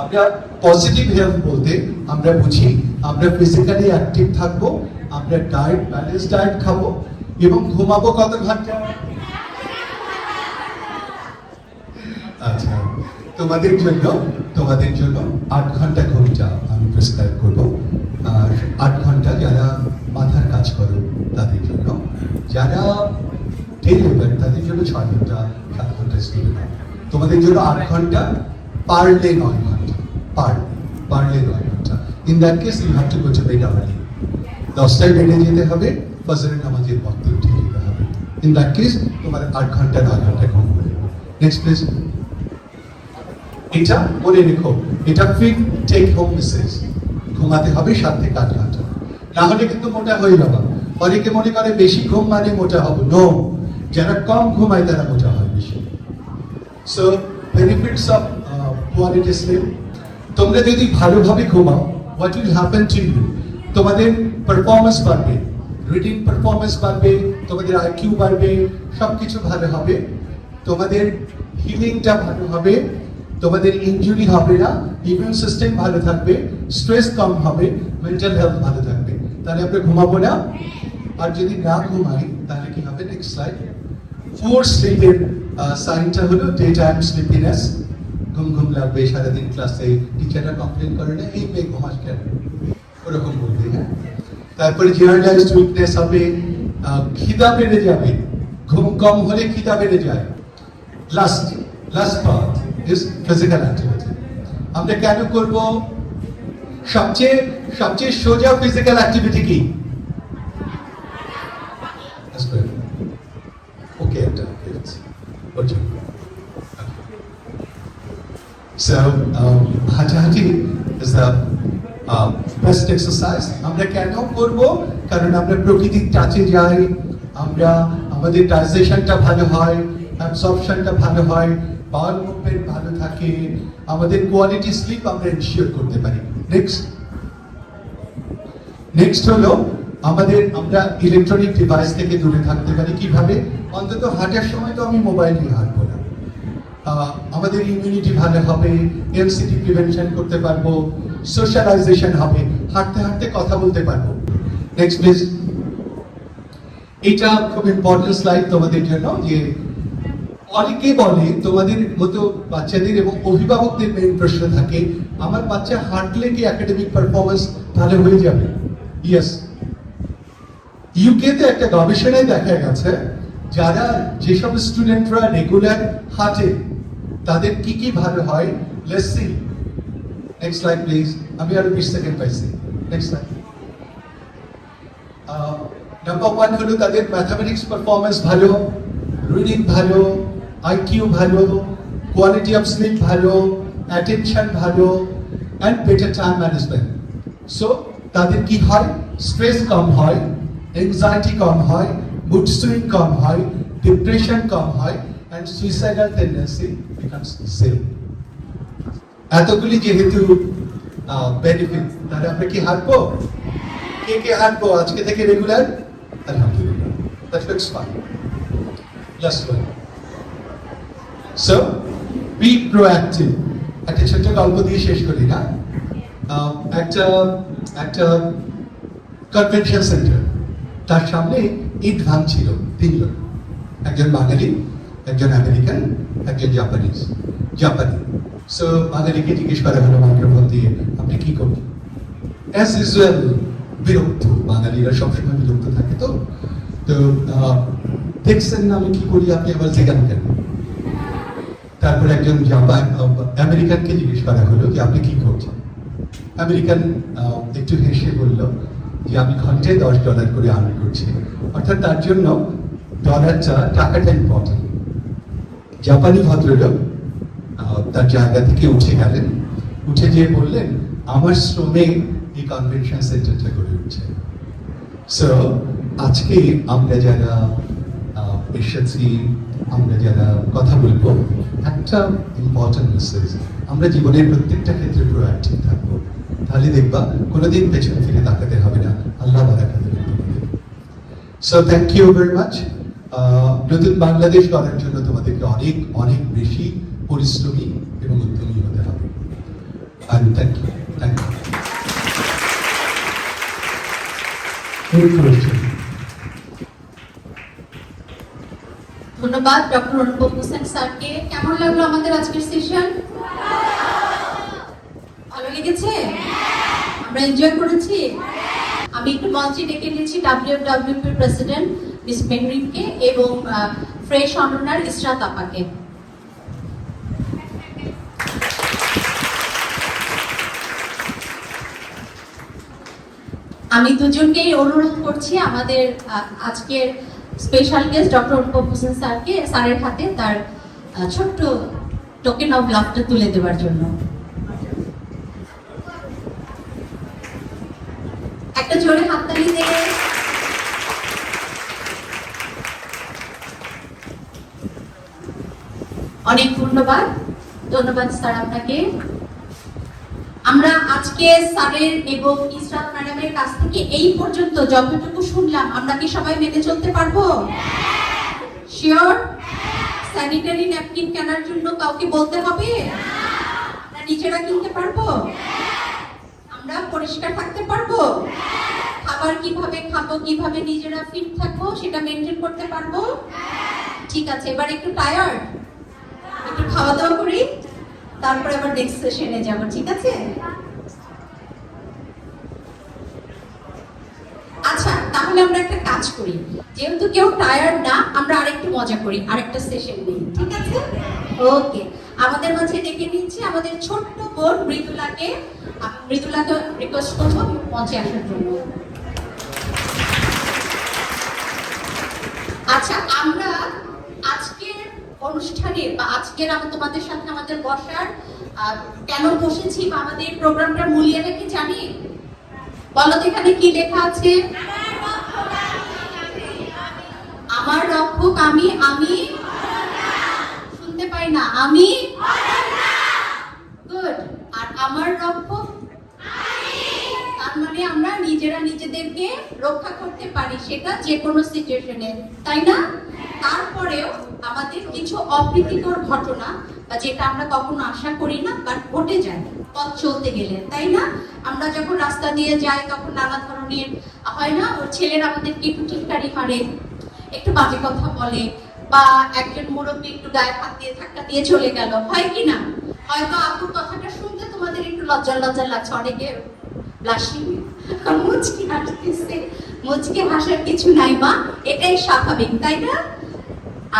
আমরা পজিটিভ হেলথ বলতে আমরা বুঝি আমরা ফিজিক্যালি অ্যাক্টিভ থাকবো, আমরা ডায়েট, ব্যালেন্স ডায়েট খাবো, এবং ঘুমাবো কত ঘন্টা? আচ্ছা, তোমাদের জন্য 8 ঘন্টা ঘুমটা আমি প্রেসক্রাইব করবো। আর 8 ঘন্টা যারা মাথার কাজ করো তাদের জন্য, যারা ডে লেবার তাদের জন্য 6 ঘন্টা 7 ঘন্টা স্টুডেন্ট। তোমাদের জন্য 8 ঘন্টা, পারলে 9 ঘন্টা, পারলে 9 ঘন্টা। In that case you have to go to bed early. 10টায় বেডে যেতে হবে, ফজরের নামাজের ওয়াক্তে উঠে যেতে হবে। ইন দ্যাট কেস তোমার 8 ঘন্টা 9 ঘন্টা ঘুম হবে। Next please. এটা মনে রেখো, এটা ফিট টেক হোম মেসেজ। ঘুমাতে হবে 7 থেকে 8 ঘন্টা, না হলে কিন্তু মোটা হয়ে যাবে। অনেকে মনে করে বেশি ঘুম মানে মোটা হবে, নো, যারা কম ঘুমায় তারা মোটা হয় বেশি। So benefits of quality sleep. তোমরা যদি ভালোভাবে ঘুমাও, what will happen to you? তোমাদের পারফরমেন্স বাড়বে, রিডিং পারফরমেন্স বাড়বে, তোমাদের আইকিউ বাড়বে, সবকিছু ভালো হবে, তোমাদের হিলিংটা ভালো হবে, তোমাদের ইনজুরি হবে না, ইমিউন সিস্টেম ভালো থাকবে, স্ট্রেস কম হবে, মেন্টাল হেলথ ভালো থাকবে। তাহলে আমরা ঘুমাবো না? আর যদি না ঘুমাই তাহলে কি হবে? Next slide. 4 স্লিপের সাইনটা হলো ডে টাইম স্লিপিনেস, ঘুম ঘুম লাগবে সারাদিন ক্লাসে, টিচাররা কমপ্লেন করে না এই মেয়ে ঘুমাস কেন, ওরকম বলবে। হ্যাঁ, তারপরে জেনারেলাইজড উইকনেস হবে, খিদা বেড়ে যাবে, ঘুম কম হলে খিদা বেড়ে যায়। Last part is physical activity. আমরা কেন করব? সবচেয়ে সোজা ফিজিক্যাল অ্যাক্টিভিটি কি? ওকে, একটা So, হাঁটাহাঁটি is the best exercise. আমরা কেন করব? কারণ আমরা প্রকৃতির টাচে যাই, আমরা আমাদের ডাইজেশনটা ভালো হয়, অ্যাবজর্পশনটা ভালো হয়, বাউল মুভমেন্ট ভালো থাকে, আমাদের কোয়ালিটি স্লিপ আমরা এনশিওর করতে পারি। নেক্সট হলো আমরা ইলেকট্রনিক ডিভাইস থেকে দূরে থাকতে পারি। কিভাবে? অন্তত হাঁটার সময় তো আমি মোবাইল নিয়ে হাঁটবো না। আমাদের ইমিউনিটি ভালো হবে, এনসিটি প্রিভেনশন করতে পারবো, সোশ্যালাইজেশন হবে, হাঁটতে হাঁটতে কথা বলতে পারবো। Next please. এইটা খুব ইম্পর্টেন্ট স্লাইড তোমাদের জন্য, যে অনেকে বলে তোমাদের মতো বাচ্চাদের এবং অভিভাবকদের মেইন প্রশ্ন থাকে, আমার বাচ্চা হাঁটলে কি একাডেমিক পারফরমেন্স ভালো হয়ে যাবে? ইয়েস, ইউকেতে একটা গবেষণায় দেখা গেছে যেসব স্টুডেন্টরা রেগুলার হাঁটে তাদের কি ভালো হয়। Let's see, next slide please. আমি আরো 20 সেকেন্ড পাইছি। Next slide. নাম্বার 1 হলো তাদের ম্যাথমেটিক্স পারফরমেন্স ভালো, রিডিং ভালো, আইকিউ ভালো, কোয়ালিটি অফ স্লিপ ভালো, অ্যাটেনশন ভালো, and better time management. So তাদের কি হয়? স্ট্রেস কম হয়, এনজাইটি কম হয়, মুড সুইং কম হয়, ডিপ্রেশন কম হয়, and suicidal tendency becomes zero. এতগুলি যেহেতু বেনিফিট, তাহলে আমরা কি হাঁটবো? কে হাঁটবো আজকে থেকে রেগুলার? আলহামদুলিল্লাহ, that looks fine. Last one. So, be proactive. একটা ছোট্ট গল্প দিয়ে শেষ করি না? একটা কনভেনশন সেন্টার, তার সামনে ইট ভাঙছিল 3 লোক, একজন বাঙালি, একজন আমেরিকান, একজন জাপানি। সো বাঙালিকে জিজ্ঞেস করা হলো মাইক্রোফোন দিয়ে, আপনি কি করবেন? অ্যাজ ইউজুয়াল বিরক্ত, বাঙালিরা সবসময় বিরক্ত থাকে। তো দেখছেন না আমি কি করি, আপনি আবার জিজ্ঞান কেন? তারপর একজন আমেরিকানকে জিজ্ঞেস করা হলো যে আপনি কি করছেন? আমেরিকান একটু হেসে বলল যে আমি ঘন্টায় $10 করে আর্ন করছি। অর্থাৎ তার জন্য টাকাটা ইম্পর্টেন্ট। জাপানি ভদ্রলোক তার জায়গা থেকে উঠে গেলেন, উঠে গিয়ে বললেন, আমার শ্রমে এই কনভেনশন সেন্টারটা গড়ে উঠছে। সো আজকে আমরা যারা এসেছি, আমরা যারা কথা বলবো, একটা ইম্পর্টেন্ট মেসেজ, আমরা জীবনের প্রত্যেকটা ক্ষেত্রে প্রোঅ্যাক্টিভ থাকবো, তাহলে দেখবা কোনোদিন পেছনে ফিরে তাকাতে হবে না। আল্লাহ বারাকাত দেবেন তোমাদের। So thank you very much. নতুন বাংলাদেশ গড়ার জন্য তোমাদেরকে অনেক অনেক বেশি পরিশ্রমী এবং উদ্যমী হতে হবে। আর থ্যাংক ইউ। ধন্যবাদ ডক্টর অনুপম হোসেন স্যারকে। কেমন লাগলো আমাদের আজকের সেশন? ভালো লেগেছে? আমরা এনজয় করেছি। আমি একটু মঞ্চে ডেকে নিয়েছি WFWP প্রেসিডেন্ট মিস মেহরিনকে এবং ফ্রেশ অননার ইসরাত আপাকে। আমি দুজনকেই অনুরোধ করছি আমাদের আজকের স্পেশাল গেস্ট ডক্টর অনুপম হোসেন স্যারকে স্যারের হাতে তার ছোট্ট টোকেন অফ লাভটা তুলে দেওয়ার জন্য। একটা জোরে হাততালি দিয়ে অনেক ধন্যবাদ স্যার আপনাকে। আমরা আজকে স্যারের এবং ইসরাত ম্যাডামের কাছ থেকে এই পর্যন্ত যতটুকু শুনলাম, আমরা কি সবাই মেনে চলতে পারবো? শিওর? স্যানিটারি ন্যাপকিন কেনার জন্য কাউকে বলতে হবে না? নিজেরা কিনতে পারবো? আমরা পরিষ্কার থাকতে পারবো? খাবার কিভাবে খাবো, কিভাবে নিজেরা ফিট থাকবো সেটা মেনটেন করতে পারবো? ঠিক আছে, এবার একটু টায়ার্ড, একটু খাওয়া দাওয়া করি। তারপরে আবার নেক্সট সেশনে যাব, ঠিক আছে? আচ্ছা, তাহলে আমরা একটা কাজ করি, যেহেতু কেউ টায়ার্ড না, আমরা আরেকটু মজা করি, আরেকটা সেশন নিই, ঠিক আছে? ওকে, আমাদের মাঝে ডেকে নিচ্ছি আমাদের ছোট্ট বোন মৃদুলাকে। মৃদুলাকে রিকোয়েস্ট করবো মঞ্চে আসার জন্য। আচ্ছা, আমরা আজকের অনুষ্ঠানে বা আজকের তোমাদের সাথে আমাদের বসার কেন বসেছি বা আমাদের প্রোগ্রামটা মূল্যটা কি জানি? বলো তো এখানে কি লেখা আছে? আমার রক্ষক আমি, আমি শুনতে পাই না, আমি গুড। আর আমার রক্ষক তার মানে আমরা নিজেরা নিজেদেরকে রক্ষা করতে পারি, সেটা যে কোনো সিচুয়েশনে, তাই না? তারপরেও আমাদের কিছু অপ্রীতিকর ঘটনা বা যেটা আমরা কখনো আশা করি না বাট ঘটে যায় পথ চলতে গেলে, তাই না? আমরা যখন রাস্তা দিয়ে যাই তখন নানা ধরনের হয় না, ওর ছেলেরা আমাদেরকে একটু টিটকারি মারে, একটু বাজে কথা বলে, বা একজন মুরব্বী একটু গায়ে হাত দিয়ে ধাক্কা দিয়ে চলে গেল, হয় কি না? হয়তো আপুর কথাটা শুনতে তোমাদের একটু লজ্জা লজ্জা লাগছে, অনেকে ব্লাশিং, মুচকি হাসতেছে। মুচকি হাসার কিছু নাই মা, এটাই স্বাভাবিক, তাই না?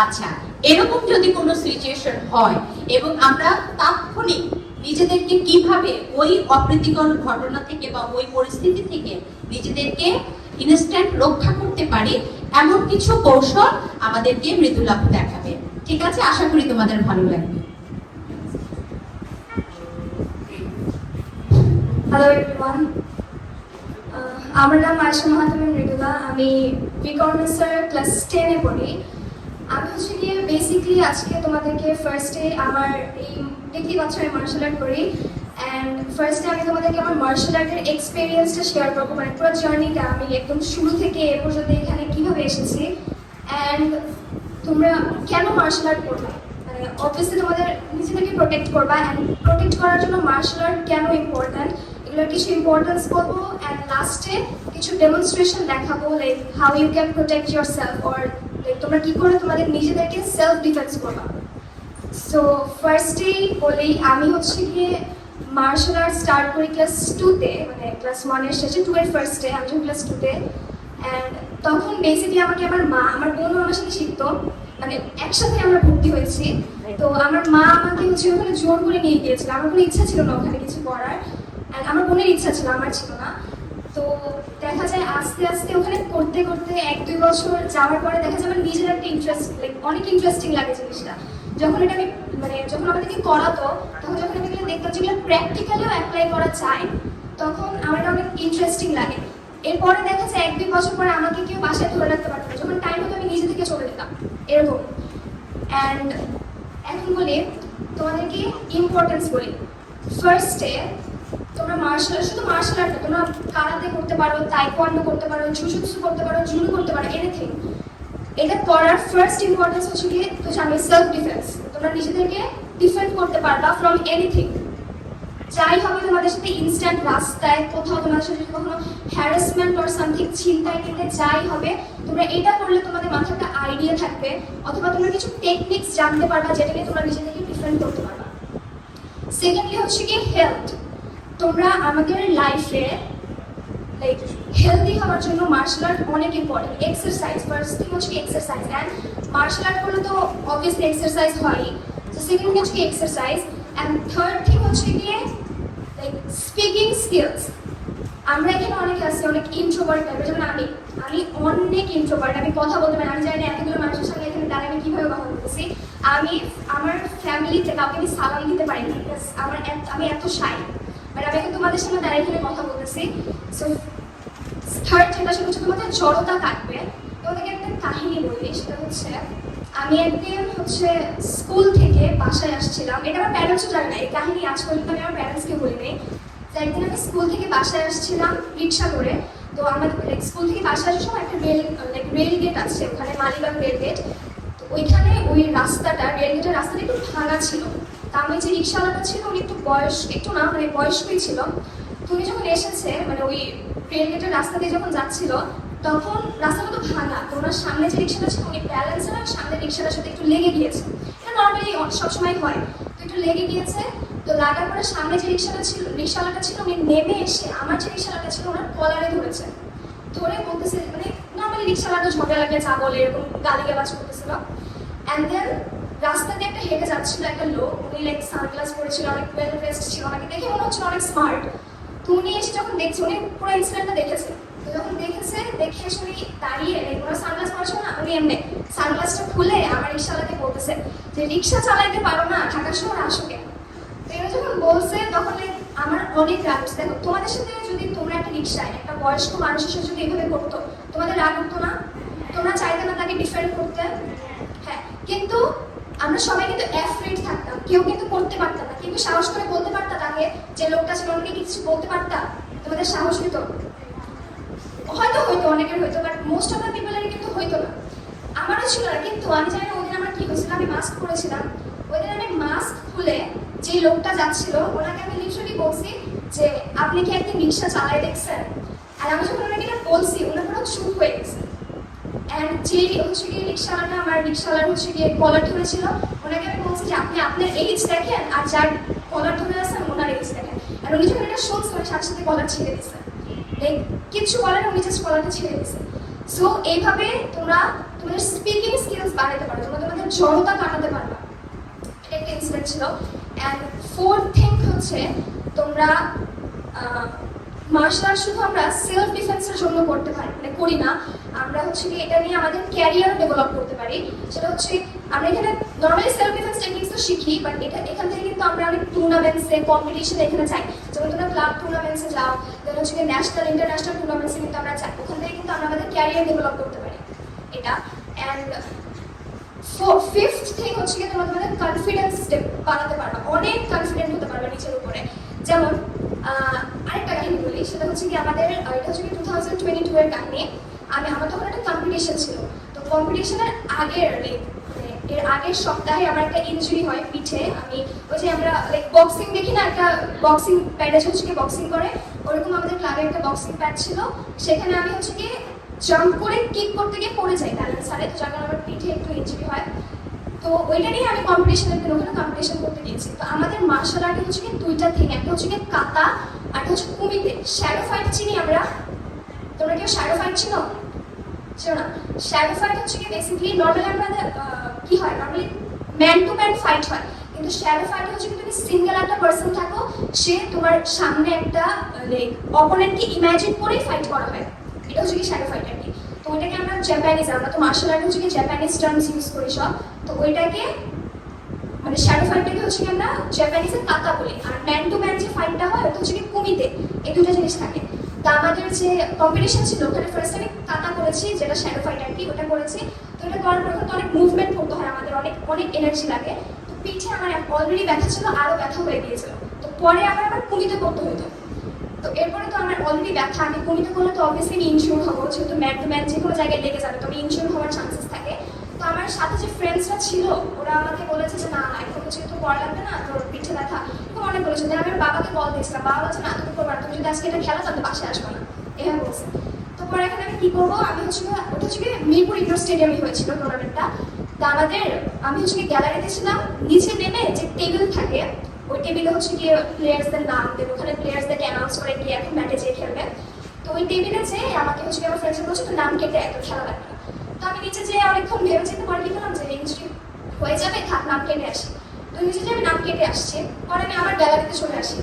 আচ্ছা, এরকম যদি কোনো সিচুয়েশন হয় এবং আমরা তাৎক্ষণিক নিজেদেরকে কিভাবে ওই অপ্রীতিকর ঘটনা থেকে বা ওই পরিস্থিতি থেকে নিজেদেরকে ইনস্ট্যান্ট রক্ষা করতে পারি, এমন কিছু কৌশল আমাদেরকে মৃদুলা দেখাবে, ঠিক আছে? আশা করি তোমাদের ভালো লাগবে। হ্যালো এভরিওয়ান, আমার নাম আয়েশা মাহাতামিম মৃদুলা। আমি বিকর্মেশ্বর ক্লাস 10-এ পড়ি। আমি হচ্ছে গিয়ে বেসিক্যালি আজকে তোমাদেরকে ফার্স্টে আমার এই দেখতেই পাচ্ছ আমি মার্শাল আর্ট করি, অ্যান্ড ফার্স্টে আমি তোমাদেরকে আমার মার্শাল আর্টের এক্সপিরিয়েন্সটা শেয়ার করবো, মানে পুরো জার্নিটা আমি একদম শুরু থেকে এ পর্যন্ত এখানে কীভাবে এসেছি, অ্যান্ড তোমরা কেন মার্শাল আর্ট করবে, মানে অবভিয়াসলি তোমাদের নিজেদেরকে প্রোটেক্ট করবা, অ্যান্ড প্রোটেক্ট করার জন্য মার্শাল আর্ট কেন ইম্পর্ট্যান্ট এগুলোর কিছু ইম্পর্টেন্স বলবো, অ্যান্ড লাস্টে কিছু ডেমনস্ট্রেশন দেখাবো, like how you can protect yourself, or like তোমরা কী করে তোমাদের নিজেদেরকে সেলফ ডিফেন্স করবা। সো ফার্স্টেই বলি, আমি হচ্ছে গিয়ে মার্শাল আর্ট স্টার্ট করি ক্লাস 2-তে, মানে ক্লাস 1-এর শেষে, 2-এর ফার্স্টে, আমি যখন ক্লাস 2-তে, অ্যান্ড তখন বেসিক্যালি আমাকে আমার মা, আমার বোনও আমার সাথে শিখতো, মানে একসাথে আমরা ভর্তি হয়েছি। তো আমার মা আমাকে হচ্ছে ওখানে জোর করে নিয়ে গিয়েছিল, আমার কোনো ইচ্ছা ছিল না ওখানে কিছু করার, অ্যান্ড আমার বোনের ইচ্ছা ছিল, আমার ছিল না। তো দেখা যায় আস্তে আস্তে ওখানে করতে করতে 1-2 বছর যাওয়ার পরে দেখা যায় আমার নিজের একটা ইন্টারেস্ট, লাইক অনেক ইন্টারেস্টিং লাগে জিনিসটা। যখন এটা আমি মানে যখন আমাদেরকে করাতো, তখন যখন আমি এগুলো দেখতাম যেগুলো প্র্যাকটিক্যালিও অ্যাপ্লাই করা যায়, তখন আমার এটা অনেক ইন্টারেস্টিং লাগে। এরপরে দেখা যায় 1-2 বছর পরে আমাকে কেউ বাসায় ধরে রাখতে পারতো না, যখন টাইম হতো আমি নিজে থেকে চলে যেতাম এরকম। অ্যান্ড এখন বলি তোমাদেরকে ইম্পর্টেন্স বলি। ফার্স্টে তোমরা মার্শাল আর্ট, শুধু মার্শাল আর্ট, তোমরা কারাতে করতে পারো, তাইকোয়ান্ডো করতে পারো, জুজুৎসু করতে পারো, জুডো করতে পারো, এনিথিং। এটা করার ফার্স্ট ইম্পর্টেন্স হচ্ছে কি, তো জানো সেলফ ডিফেন্স। তোমরা নিজেদেরকে ডিফেন্ড করতে পারবা ফ্রম এনিথিং, যাই হবে তোমাদের সাথে, ইনস্ট্যান্ট রাস্তায় কোথাও তোমাদের সাথে কখনো হ্যারাসমেন্ট অর সামথিং, ছিনতাই কিনতে যাই হবে, তোমরা এটা করলে তোমাদের মাথায় একটা আইডিয়া থাকবে, অথবা তোমরা কিছু টেকনিক্স জানতে পারবা যেটা নিয়ে তোমরা নিজেদেরকে ডিফেন্ড করতে পারবা। সেকেন্ডলি হচ্ছে কি হেলথ। তোমরা আমাদের লাইফে লাইক হেলদি হওয়ার জন্য মার্শাল আর্ট অনেক ইম্পর্টেন্ট। এক্সারসাইজ, ফার্স্ট থিং হচ্ছে এক্সারসাইজ, অ্যান্ড মার্শাল আর্ট করলে তো অবভিয়াসলি এক্সারসাইজ হয়ই। তো সেকেন্ড থিং হচ্ছে এক্সারসাইজ, অ্যান্ড থার্ড থিং হচ্ছে গিয়ে লাইক স্পিকিং স্কিলস। আমরা এখানে অনেকে আছি অনেক ইন্ট্রোভার্ট টাইপের, যেমন আমি অনেক ইন্ট্রোভার্ট, আমি কথা বলতে পারি, আমি জানি না এতগুলো মানুষের সঙ্গে এখানে দাঁড়িয়ে আমি কীভাবে কথা বলতেছি। আমি আমার ফ্যামিলিতে কাউকে আমি সালাম দিতে পারি না, বিকজ আমি এত শাই, বাট আমি এখন তোমাদের সামনে দাঁড়িয়ে এখানে কথা বলতেছি। সো থার্ড যেটা, সেটা হচ্ছে তোমাদের জড়তা কাটবে। তোমাদেরকে একটা কাহিনী বলি, সেটা হচ্ছে আমি একদিন হচ্ছে স্কুল থেকে বাসায় আসছিলাম, এটা আমার প্যারেন্টসও জানে না, এই কাহিনী আজ পর্যন্ত আমি আমার প্যারেন্টসকে বলিনি। তো একদিন আমি স্কুল থেকে বাসায় আসছিলাম রিক্সা করে। তো আমাদের স্কুল থেকে বাসায় আসার সময় একটা রেল গেট আছে ওখানে, মালিবাগ রেল গেট। তো ওইখানে ওই রাস্তাটা, রেল গেটের রাস্তাটা একটু ভাঙা ছিল। তা আমি যে রিক্সাওয়ালাটা ছিল উনি একটু না মানে বয়স্কই ছিল। তো উনি যখন এসেছে মানে ওই রেল গেটের রাস্তা দিয়ে যখন যাচ্ছিল, তখন রাস্তাটা তো ভাঙা, তো ওনার সামনে যে রিক্সাটা ছিল উনি ব্যালেন্সের সামনে রিক্সাটার সাথে একটু লেগে গিয়েছে। এটা নর্মালি সবসময় হয়, তো একটু লেগে গিয়েছে। তো লাগার পরে সামনে যে রিক্সাওয়ালাটা ছিল উনি নেমে এসে আমার যে রিক্সাওয়ালাটা ছিল ওনার কলারে ধরেছে, ধরে বলতেছে মানে নর্মালি রিক্সাওয়ালাটা ঝগড়া লাগলে যা বলে এরকম গালিগালাজ করতেছিল। অ্যান্ড দেন রাস্তা দিয়ে একটা হেঁটে যাচ্ছিল একটা লোক, উনি লাইক সানগ্লাস পরেছিল, অনেক ওয়েল ড্রেসড ছিল, ওনাকে দেখে মনে হচ্ছিল অনেক স্মার্ট। তো উনি এসে যখন দেখছে, উনি পুরো ইনসিডেন্টটা দেখেছে, তো যখন দেখে এসে উনি দাঁড়িয়ে ওনার সানগ্লাস পরেছিল না, উনি এমনি সানগ্লাসটা খুলে আমার রিক্সাওয়ালাকে বলতেছে যে রিক্সা চালাইতে পারো না, ঢাকা শহর আসো কেন? তো এরা যখন বলছে তখন আমার অনেক রাগ হচ্ছে। দেখো তোমাদের সাথে যদি তোমরা একটা রিক্সায় একটা বয়স্ক মানুষের সাথে যদি এভাবে করতো তোমাদের রাগ হতো না? তোমরা চাইতে না তাকে ডিফেন্ড করতে? হ্যাঁ, কিন্তু আমরা সবাই কিন্তু অ্যাফ্রেড থাকতাম, কেউ কিন্তু করতে পারতাম না, কিন্তু সাহস করে বলতে পারতাম তাকে যে লোকটা ছিল, অনেকে কিছু বলতে পারতাম? তোমাদের সাহস হইতো? হয়তো অনেকের হইতো, বাট মোস্ট অফ দ্য পিপলের কিন্তু হইতো না। আমারও ছিল না, কিন্তু আমি জানি না ওইদিন আমার কি হয়েছিল, আমি মাস্ক পরেছিলাম, ওইদিন আমি মাস্ক খুলে যে লোকটা যাচ্ছিল ওনাকে আমি লিটারালি বলছি যে আপনি কি একদিন রিক্সা চালাই দেখছেন? আর আমি যখন ওনাকে এটা বলছি ওনার পুরো চুপ হয়ে গেছে। অ্যান্ড যে হচ্ছে গিয়ে রিক্সাওয়ালাটা, আমার রিক্সাওয়ালার হচ্ছে গিয়ে কলার ধরেছিল, ওনাকে আমি বলছি যে আপনি আপনার এইজ দেখেন আর যার কলার ধরে আছেন ওনার এইজ দেখেন। আর উনি যখন এটা শুনছে ওই সাথে সাথে কলার ছেড়ে দিচ্ছে, কিছু বলেন, উনি জাস্ট কলারটা ছেড়ে দিচ্ছে। সো এইভাবে তোমরা তোমাদের স্পিকিং স্কিলস বাড়াতে পারো, তোমরা তোমাদের জড়তা কাটাতে পারবা। এটা একটা ইনসিডেন্ট ছিল। অ্যান্ড ফোর্থ থিং হচ্ছে তোমরা মার্শাল আর্ট শুধু আমরা সেলফ ডিফেন্সের জন্য করতে পারি মানে করি না, আমরা হচ্ছে কি এটা নিয়ে আমাদের ক্যারিয়ার ডেভেলপ করতে পারি। সেটা হচ্ছে আমরা এখানে নর্মালি সেলফ ডিফেন্স টেকনিক্স তো শিখি, বাট এখান থেকে কিন্তু আমরা অনেক টুর্নামেন্টসে কম্পিটিশনে এখানে যাই, যেমন তোমরা ক্লাব টুর্নামেন্টসে যাও, দেন হচ্ছে কি ন্যাশনাল ইন্টারন্যাশনাল টুর্নামেন্টসে কিন্তু আমরা যাই, ওখান থেকে কিন্তু আমরা আমাদের ক্যারিয়ার ডেভেলপ করতে পারি এটা। অ্যান্ড ফিফথ থিং হচ্ছে কি তোমরা তোমাদের কনফিডেন্স বাড়াতে পারবা, অনেক কনফিডেন্ট হতে পারবে নিজের উপরে। যেমন আরেকটা কাহিনী বলি, সেটা হচ্ছে কি আমাদের এটা হচ্ছে কি 2022 এর কাহিনী। আমার তখন একটা কম্পিটিশন ছিল, তো কম্পিটিশনের এর আগের সপ্তাহে আমার একটা ইনজুরি হয় পিঠে। আমি ওই যে আমরা লাইক বক্সিং দেখি না, একটা বক্সিং প্যাডে হচ্ছে কি বক্সিং করে, ওরকম আমাদের ক্লাবে একটা বক্সিং প্যাড ছিল, সেখানে আমি হচ্ছে কি জাম্প করে কিক করতে গিয়ে পড়ে যাই ব্যালেন্স হারে, তো যার কারণে আমার পিঠে একটু ইনজুরি হয়। তো ওইটা নিয়ে আমি কম্পিটিশনের জন্য ওখানে কম্পিটিশন করতে গিয়েছি। তো আমাদের মার্শাল আর্টে হচ্ছে কি দুইটা থিং, একটা হচ্ছে কি কাতা আর একটা হচ্ছে কুমিতে। শ্যাডো ফাইট চিনি আমরা, তোমরা কেউ শ্যাডো ফাইট চিনো? না, শ্যাডো ফাইট হচ্ছে কি বেসিক্যালি নর্মালি আমাদের কি হয়, normally man to man fight হয়, কিন্তু শ্যাডো ফাইট হচ্ছে কি তুমি সিঙ্গেল একটা পার্সন থাকো, সে তোমার সামনে একটা লাইক অপোনেন্টকে ইমাজিন করেই ফাইট করা হয়, এটা হচ্ছে কি শ্যাডো ফাইট আর কি। তো ওইটাকে আমরা জাপানিজ, আমরা তো মার্শাল আর্ট হচ্ছে কি জাপানিজ টার্মস ইউজ করি সব, তো ওইটাকে মানে শ্যাডো ফাইটটাকে হচ্ছে কি আমরা জাপানিজে কাতা বলি, আর ম্যান টু ম্যান যে ফাইটটা হয় ওটা হচ্ছে কি কুমিতে, এই দুটো জিনিস থাকে। তা আমাদের যে কম্পিটিশন ছিল ওখানে ফার্স্ট আমি কাতা করেছি, যেটা শ্যাডো ফাইট আর কি, ওটা করেছি। তো এটা করার পর তো অনেক মুভমেন্ট করতে হয় আমাদের, অনেক এনার্জি লাগে। তো পিঠে আমার অলরেডি ব্যথা ছিল, আরও ব্যথা হয়ে গিয়েছিল, তো পরে আমার কুমিতে করতে হতো। তো এরপরে তো আমার অলরেডি ব্যথা, আমি কুমিতে করলে তো অবভিয়াসলি আমি ইনশিওর হবো, যেহেতু ম্যান টু ম্যান যে কোনো জায়গায় লেগে যাবে, তো আমি ইনশিওর হওয়ার চান্সেস থাকে। তো আমার সাথে যে ফ্রেন্ডসরা ছিল ওরা আমাকে বলেছে যে না এখন হচ্ছে তো পড়া লাগবে না, তোর পিঠে ব্যথা, এরকম অনেক বলেছে। আমি আমার বাবাকে কল দিয়েছিলাম, বাবা বলছে না তুমি করবা, তুমি যদি আজকে এটা খেলো তাহলে বাসায় আসবে না, এভাবে বলছে। তো পরে এখন আমি কি করবো, আমি হচ্ছে ওটা হচ্ছে মিরপুর ইন্ডোর স্টেডিয়ামে হয়েছিল টুর্নামেন্টটা। তো আমি হচ্ছে গ্যালারিতে ছিলাম, নিচে নেমে যে টেবিল থাকে ওই টেবিলে হচ্ছে গিয়ে প্লেয়ার্সদের নাম দেবে, ওখানে প্লেয়ার্সদেরকে অ্যানাউন্স করে গিয়ে এখন ম্যাটে যেয়ে খেলবে। তো ওই টেবিলে যেয়ে আমাকে হচ্ছে আমার ফ্রেন্ডসরা বলছে তো নাম কেটে এত খেলা লাগবে না। তো আমি নিচে যেয়ে অনেকক্ষণ ভেবে যেতে পরে কি করলাম যে ইনস্ট্রি হয়ে যাবে, থাক নাম কেটে আসি। তো নিচে যে আমি নাম কেটে আসছি, পরে আমি আমার গ্যালারিতে চলে আসি।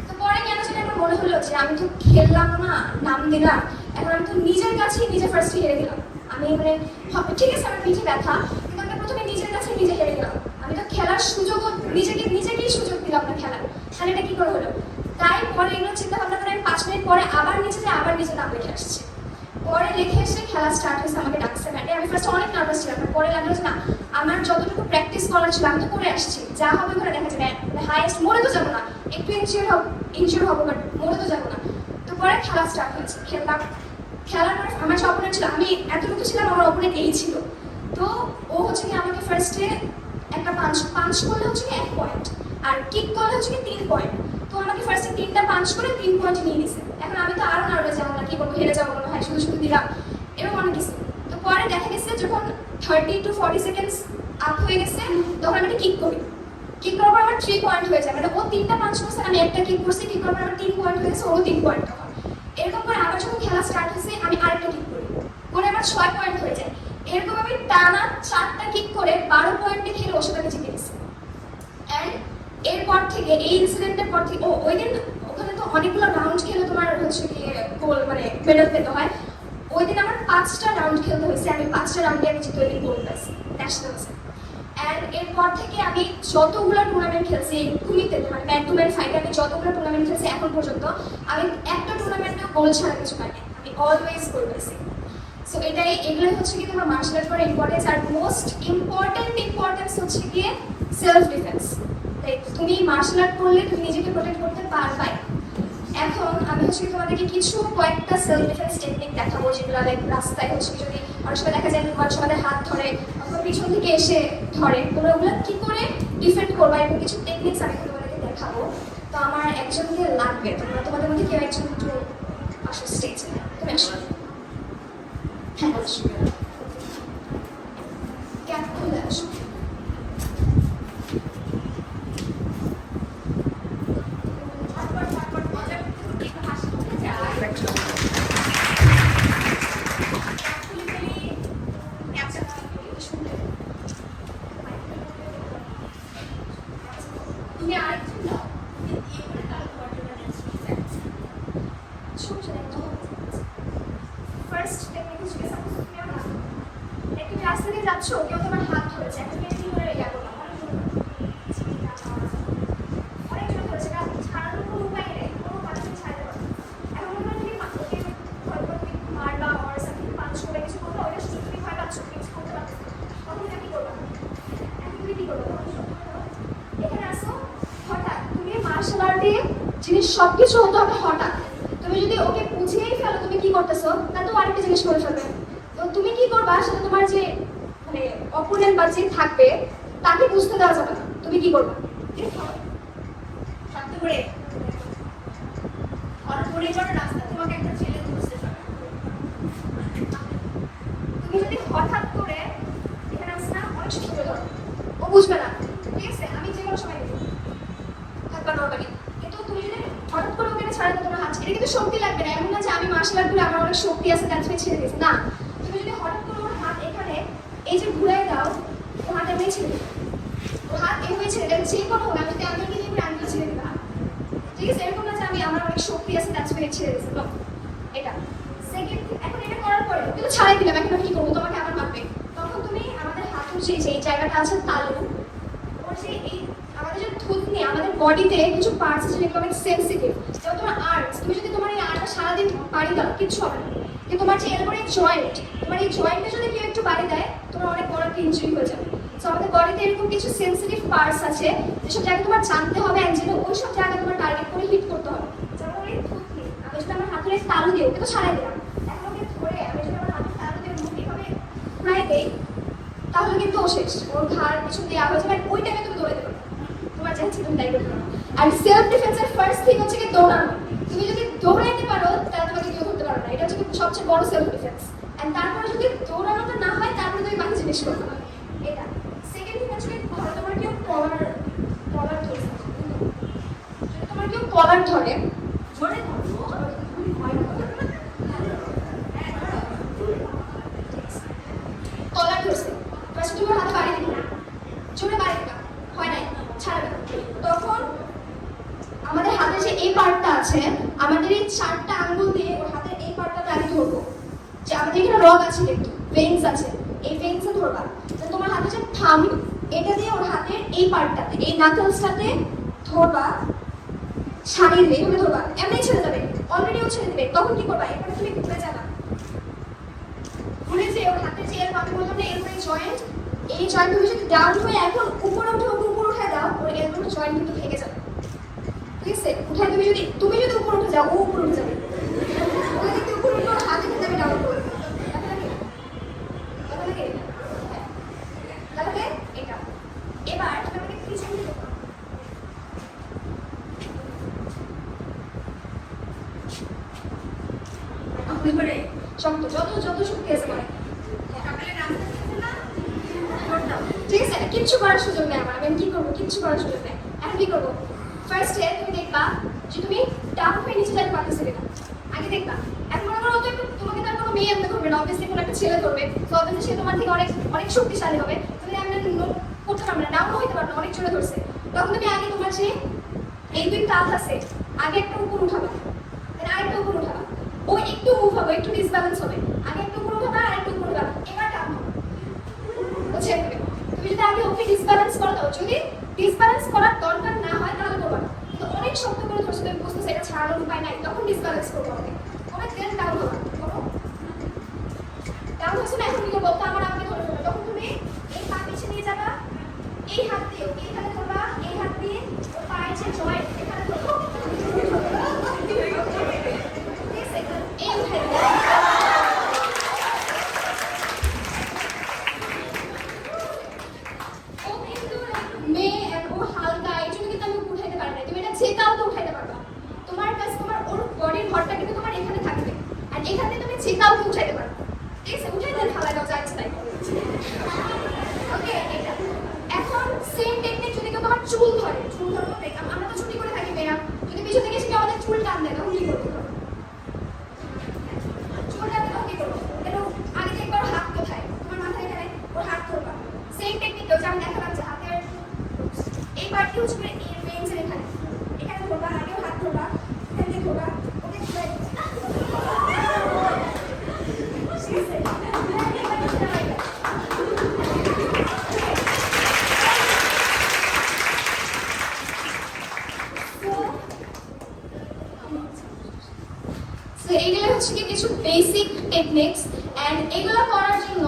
তো পরে কেন যেন আমার মনে হলো যে আমি তো খেললাম না, নাম দিলাম, এখন আমি তো নিজের কাছেই নিজে ফার্স্টে হেরে দিলাম। আমি মানে ঠিক আছে আমার পিঠে ব্যথা, কিন্তু আমি প্রথমে নিজের কাছে নিজে হেরে গেলাম, আমি তো খেলার সুযোগও নিজেকেই সুযোগ দিলাম না খেলার, তাহলে এটা কি করে হলো? তাই পরে এগুলো চিন্তা ভাবনা করে আমি 5 মিনিট পরে আবার নিচে যাই, আবার নিজে নাম লিখে আসছি। পরে লিখে এসে খেলা স্টার্ট হয়েছে, আমাকে ডাকছে ম্যাটে। আমি ফার্স্ট অনেক নার্ভাস ছিলাম, পরে লাগলো যে না আমার যতটুকু প্র্যাকটিস করার ছিল আমি তো করে আসছি, যা হবে করে দেখা যাবে, হাইয়েস্ট মরে তো যাবো না, একটু ইনশিওর হবো বাট মরে তো যাবো না। তো পরে খেলা স্টার্ট হয়েছে, খেললাম। খেলার পর আমার যে অপোনেন্ট ছিল, আমি এতটুকু ছিলাম, আমার অপোনেন্ট এই ছিল। তো ও হচ্ছে কি আমাকে ফার্স্টে একটা পাঞ্চ করলে হচ্ছে কি 1 পয়েন্ট, আর কিক করলে হচ্ছে কি 3 পয়েন্ট। তো আমাকে ফার্স্টে 3টা পাঞ্চ করে 3 পয়েন্ট নিয়ে নিছে। এখন আমি তো আরো নার্ভাস, যাবো না কি করবো, হেরে যাবো মনে হয়, শুধু দিলাম, এরকম অনেক কিছু। তো পরে দেখা গেছে যখন 30 to 40 সেকেন্ডস আপ হয়ে গেছে তখন আমি একটা কিক করি। কিক করার পর আমার 3 পয়েন্ট হয়ে যায়, মানে ও 3টা পাঞ্চ করছে, আমি একটা কিক করছি, কিক করার পর আমার 3 পয়েন্ট হয়েছে, ও 3 পয়েন্ট তখন। এরকম করে আবার যখন খেলা স্টার্ট হয়েছে আমি আরেকটা কিক করি, করে আমার 6 পয়েন্ট হয়ে যায়। এরকম আমি টানা 4টা কিক করে 12 পয়েন্টে খেলে ওর সাথে আমি জিতে গেছি। অ্যান্ড এরপর থেকে এই ইনসিডেন্টের পর থেকে ওই দিন ওখানে তো অনেকগুলো রাউন্ড খেলে তোমার হচ্ছে কি গোল মানে মেডেল পেতে হয়। ওই দিন আমার 5টা রাউন্ড খেলতে হয়েছে, আমি 5টা রাউন্ডে আমি জিতে ওই দিন গোল পাইছি ন্যাশনালসে। অ্যান্ড এরপর থেকে আমি যতগুলো টুর্নামেন্ট খেলছি কুমিতে, মানে ম্যান টু ম্যান ফাইটে আমি যতগুলো টুর্নামেন্ট খেলছি এখন পর্যন্ত আমি একটা টুর্নামেন্টে গোল ছাড়া কিছু পাইনি, আমি অলওয়েজ গোল পাইছি। সো এগুলোই হচ্ছে কি তোমার মার্শাল আর্ট করার ইম্পর্টেন্স। আর মোস্ট ইম্পর্টেন্স হচ্ছে গিয়ে সেলফ ডিফেন্স। তুমি মার্শাল আর্ট করলে তুমি নিজেকে প্রোটেক্ট করতে পারবাই। এখন আমি হচ্ছে তোমাদেরকে কয়েকটা সেলফ ডিফেন্স টেকনিক দেখাবো, যেগুলো রাস্তায় হচ্ছে যদি অনেক সময় দেখা যায় মানুষ আমাদের হাত ধরে অথবা পিছন থেকে এসে ধরে, তোমরা ওগুলো কি করে ডিফেন্ড করবা এবং কিছু টেকনিক্স আমি তোমাদেরকে দেখাবো। তো আমার একজনকে লাগবে, তোমাদের মধ্যে কেউ একজন একটু আসো স্টেজে, তুমি আসো। হ্যাঁ আসো, ক্যাপ খুলে আসো। তুমি আরেকজন দাও, ফার্স্ট টেকনিক হচ্ছে সাপোজ তুমি আমার একটু রাস্তা দিয়ে যাচ্ছ, কেউ তোমার হাত ধরেছে, একটা পেন্সিল করে ইয়া করলাম, অনেক জন ধরেছে, ছাড়ানোর কোনো উপায় নেই, কোনো মানুষকে ছাড়তে পারবে। এখন মনে হয় তুমি ওকে হয়তো তুমি মারবা আর সামথিং পাঞ্চ করে কিছু করবা, ওইটা শুধু তুমি ভয় পাচ্ছ, তুমি কিছু করতে পারছো না, তখন তুমি কি করবা? এখন তুমি কি করবে? এখানে আসো, হঠাৎ তুমি মার্শাল আর্টে জিনিস সবকিছু হতে হবে হঠাৎ। তুমি যদি ওকে বুঝিয়েই ফেলো তুমি কি করতেছো, তাহলে তো আরেকটা জিনিস করে ফেলবে। তো তুমি কি করবা, সেটা তোমার যে মানে অপোনেন্ট বা যে থাকবে তাকে বুঝতে দেওয়া যাবে না। তুমি কি করবা? শক্ত করে রাস্তা তোমাকে একটা ছেলে বুঝতে পারবে। তুমি যদি হঠাৎ করে এখানে আসে না, অনেক ছোট ধরো, ও বুঝবে না, ঠিক আছে? আমি যে কোনো সময় দেবো থাকবা নর্মালি, কিন্তু তুমি যদি হঠাৎ করে ওখানে ছাড়াতে তোমার হাত, এটা কিন্তু শক্তি লাগবে না, এমন না যে আমি মার্শাল আর্ট করে আমার অনেক শক্তি আছে তার জন্য ছেড়ে দিয়েছি, না। তুমি যদি হঠাৎ করে ওর হাত এখানে এই যে ঘুরাই দাও, ও হাত এমনি ছেড়ে দেবে, ও হাত এমনি ছেড়ে দেবে, যে কোনো হোক, আমি যদি আঙ্কেলকে দিয়ে আঙ্কেল ছেড়ে দেবে হাত, ঠিক আছে? এরকম না যে আমি আমার অনেক শক্তি আছে তার জন্য ছেড়ে দিয়েছি, এটা সেকেন্ড। এখন এটা করার পরে কিন্তু ছাড়াই দিলাম, এখন আমি কি করবো, তোমাকে আবার মারবে, তখন তুমি আমাদের হাতের যে জায়গাটা আছে তালু, ওর যে এই আমাদের যে থুতনি, আমাদের বডিতে কিছু পার্টস আছে যেগুলো অনেক সেন্সিটিভ, যেমন তোমার আর্টস, তুমি যদি তোমার এই আর্টটা সারাদিন বাড়ি দাও কিচ্ছু হবে না, কিন্তু তোমার যে এলবোর এই জয়েন্ট, তোমার এই জয়েন্টে যদি কেউ একটু বাড়ি দেয় তোমার অনেক বড় একটা ইনজুরি হয়ে যাবে। সো আমাদের বডিতে এরকম কিছু সেন্সিটিভ পার্টস আছে যেসব জায়গা তোমার জানতে হবে, অ্যান্ড যেন ওই সব জায়গা তোমার টার্গেট করে হিট করতে হবে। যেমন এই থুতনি, আমি যদি আমার হাতের তালু দিই ওকে তো ছাড়াই দিলাম, এখন ওকে ধরে আমি যদি আমার হাতের তালু দিয়ে মুখ এভাবে ঘুরাই দেই তাহলে কিন্তু ও শেষ, ওর ঘাড় কিছু দিয়ে আওয়াজ হবে, ওই টাইমে তুমি দৌড়ে দেবে, তোমার যা ইচ্ছে তুমি তাই করতে পারো। আর সেলফ ডিফেন্সের ফার্স্ট থিং হচ্ছে কি দৌড়ানো। তুমি যদি দৌড়াইতে পারো তাহলে তোমাকে কেউ ধরতে পারবে না, এটা হচ্ছে সবচেয়ে বড় সেলফ ডিফেন্স। এন্ড তারপরে যদি দৌড়ানোটা না হয় তারপরে তুমি বাকি জিনিস করতে পারো, এটা সেকেন্ড থিং হচ্ছে ধরো তোমার কেউ কলার ধরে, যদি তোমার কেউ কলার ধরে জোরে ধরো, কলার ধরছে বাস তুমি হাতে বাড়ি দিবে না, জোরে বাড়ি দিবা, হয় নাই ছাড়বে, তখন আমাদের হাতে যে এই পার্টটা আছে, আমাদের এই 4টা আঙ্গুল দিয়ে ওর হাতের এই পার্টটাতে আমি ধরবো, যে আমাদের এখানে রগ আছে কিন্তু ভেইনস আছে, এই ভেইনসে ধরবা। তো তোমার হাতে যে থাম, এটা দিয়ে ওর হাতের এই পার্টটাতে, এই নাকলসটাতে ধরবা, ছাড়িয়ে দেবে, এভাবে ধরবা, এমনি ছেড়ে যাবে, অলরেডি ও ছেড়ে দেবে, তখন কি করবা, এখানে তুমি ঘুরে যাবা, ঘুরে যে ওর হাতের যে আমি বললাম না এরপরে জয়েন্ট, এই জয়েন্ট তুমি যদি ডাউন হয়ে এখন উপরে উঠে দাও, ওর এলবোর জয়েন্ট কিন্তু ভেঙে যাবে, ঠিক আছে? উঠায় তুমি যদি উপরে উঠে যাও ও উপরে উঠে যাবে, ওকে দেখতে উপরে উঠে ওর হাতে কিন্তু আমি ডাউন করবো, তাহলে এটা এবার তুমি আমাকে পিছন দিতে পারো, করে শক্ত যত শক্তি আছে করে ঠিক আছে, কিচ্ছু করার সুযোগ নেই আমার। আমি কি করবো? কিচ্ছু করার সুযোগ নেই। এখন কি করবো? ফার্স্টে তুমি দেখবা যে তুমি ডাউন হয়ে নিচে যেতে পারতেছো কিনা, আগে দেখবা। এখন মনে করো তোমাকে তার কোনো মেয়ে এমনি করবে না, অবভিয়াসলি কোনো একটা ছেলে করবে, তো অবভিয়াসলি সে তোমার থেকে অনেক অনেক শক্তিশালী হবে। তুমি এমনি করতে পারবে না, ডাউন হইতে পারবে না, অনেক জোরে ধরছে। তখন তুমি আগে তোমার যে এই দুই কাঁধ আছে, আগে একটা উপর উঠাবা, আরেকটা উপর উঠাবা, ওই একটু মুভ হবে, একটু ডিসব্যালেন্স হবে, আগে একটু উপর উঠাবা আর একটু উপর উঠাবা, এবার ডাউন হবে। বুঝছেন? তুমি যদি আগে ওকে ডিসব্যালেন্স করে দাও, যদি ডিসব্যালেন্স করার দরকার না হয় তাহলে করবা না, কিন্তু অনেক শক্ত করে ধরছো, তুমি বুঝতেছো এটা ছাড়ানোর উপায় নাই, তখন ডিসব্যালেন্স করবো আমাকে, অনেক দেন ডাউন হবা। ডাউন হচ্ছে না, এখন কি করবো? তো আমার আমাকে ধরে ফেলবে, তখন তুমি এই পা পিছিয়ে নিয়ে যাবা, এই হাত দিয়ে এইখানে ধরবা, এই হাত দিয়ে ওর পায়ের যে জয়েন্ট এখানে ধরবো, ঠিক আছে? এই উঠে দিবা। ও কিন্তু মেয়ে, ও হালকা, এই জন্য কিন্তু আমি উঠাইতে পারি না। তুমি এটা যে কাউকে উঠাইতে পারবা, তোমার কাছে তোমার ওর বডির ভরটা কিন্তু তোমার এখানে থাকবে, আর এখানে তুমি যে কাউকে উঠাইতে পারবা, ঠিক আছে? উঠাই দেন, হালাই দাও, যাচ্ছে তাই। ওকে, এটা এখন সেম টেকনিক যদি কেউ তোমার চুল ধরে, চুল ধরবো, আমরা তো ছুটি করে থাকি মেয়েরা, যদি পিছন থেকে এসে কেউ আমাদের চুল টান দেয় তখন কি করবো? চুল টান দেয় তখন কি করবো? এটা আগে দেখবা ওর হাত কোথায়, তোমার মাথায় এখানে, ওর হাত ধরবা। সেম টেকনিক কেউ যেমন দেখা যাচ্ছে হাতের এই পার্টটি হচ্ছে এই রেঞ্জের এখানে, এখানে ধরবা, আগেও হাত ধরবা, এখান থেকে ধরবা, ওকে ঘুরাই দিবা। ঠিক আছে? এইগুলো হচ্ছে কি কিছু বেসিক টেকনিক্স, এন্ড এগুলো করার জন্য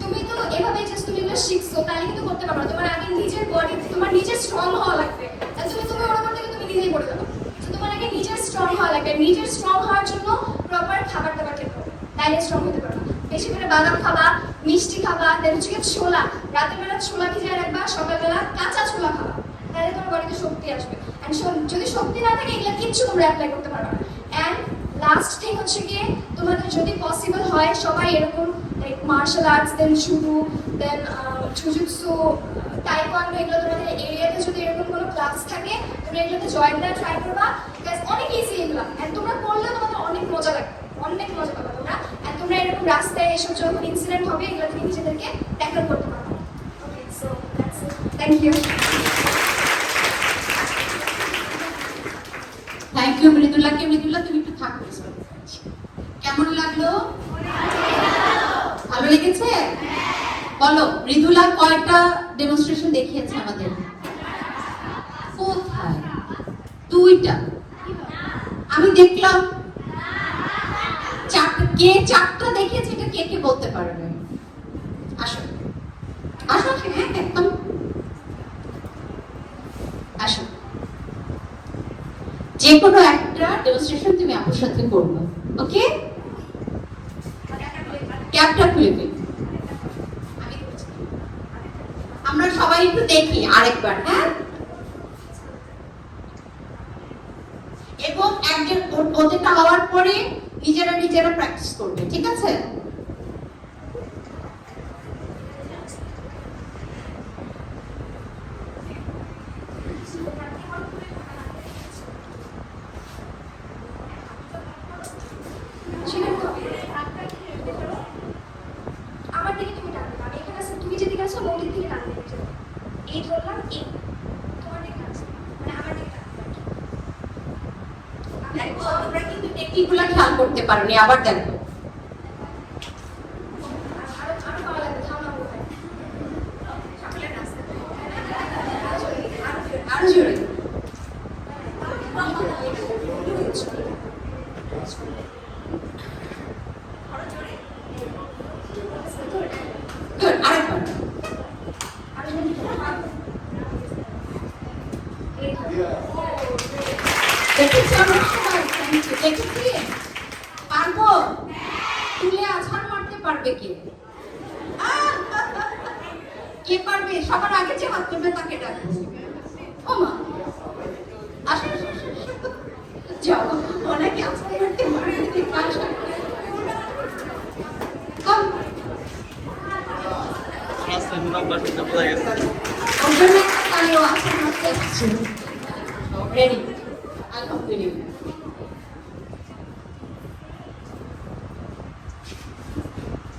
তুমি তো এভাবে জাস্ট তুমি এগুলো শিখছো তাহলে কিন্তু করতে পারবে না। তোমার আগে নিজের বডি, তোমার নিজের স্ট্রং হওয়া লাগবে, আসলে তুমি ওরা করতে গেলে তুমি নিজেই পড়ে যাবে। তো তোমার আগে নিজের স্ট্রং হওয়া লাগবে, নিজের স্ট্রং হওয়ার জন্য প্রপার খাবার দাবার খেতে হবে, তাইলে স্ট্রং হতে পারবে। বেশি করে বাদাম খাবা, মিষ্টি খাবা, দেন হচ্ছে ছোলা, রাতের বেলা ছোলা ভিজিয়ে রাখবা, সকালবেলা কাঁচা ছোলা খাবা, তাহলে তোমার বডিতে শক্তি আসবে। এন্ড যদি শক্তি না থাকে এগুলো কিচ্ছু তোমরা অ্যাপ্লাই করতে পারবে না। এন্ড লাস্ট থিং হচ্ছে গিয়ে তোমাদের যদি পসিবল হয় সবাই এরকম লাইক মার্শাল আর্টস, দেন জুডো, দেন জুজুৎসু, টাইকোয়ান্ডো, এগুলো তোমাদের এরিয়াতে যদি এরকম কোনো ক্লাস থাকে তুমি এগুলোতে জয়েন করা ট্রাই করবা। গাইস অনেক ইজি এগুলো, এন্ড তোমরা করলে তোমাদের অনেক মজা লাগবে, অনেক মজা পাবে তোমরা। এন্ড তোমরা এরকম রাস্তায় এসব যখন ইনসিডেন্ট হবে এগুলো থেকে নিজেদেরকে ট্যাকল করতে পারবে। Okay, so that's it, thank you. Thank you মৃদুলাকে। মৃদুলা তুমি একটু থাকো, কেমন লাগলো? ভালো লেগেছে? বলো মৃদুলা কয়টা ডেমনস্ট্রেশন দেখিয়েছে আমাদের? কোথায়? দুইটা আমি দেখলাম। কে চারটা দেখিয়েছে এটা কে কে বলতে পারবে? আসো আসো, হ্যাঁ একদম আসো। যে কোনো একটা ডেমনস্ট্রেশন তুমি আপুর সাথে করবে, ওকে? ক্যাপটা খুলে দিই, আমরা সবাই একটু দেখি আরেকবার, হ্যাঁ? এবং একজন ওদেরটা হওয়ার পরে নিজেরা প্র্যাকটিস করবে, ঠিক আছে? আমার দিকে তুমি টানবে, আমি এখানে আছি, তুমি যেদিকে আছো ওদিক থেকে টানবে, এই ধরলাম, এই তোমার দিকে আছে, মানে আমার দিকে দেখো তোমরা কিন্তু টেকনিকগুলো খেয়াল করতে পারোনি, আবার দেখো। আরো ভালো লাগবে, থামা হবে, আরো জোরে। Good, আরেকবার। দেখেছি আমরা সবাই, দেখেছি পারবো? তুলে আছাড় মারতে পারবে কে? কে পারবে? সবার আগে যে হাত তুলবে তাকে ডাকবো। ও মা, আসো আসো আসো, যাও, অনেকে আছাড় মারতে পারে, আসো। Come. ওর জন্য একটা তালিও আছে, মাত্র আসছে। Ready? আলহামদুলিল্লাহ।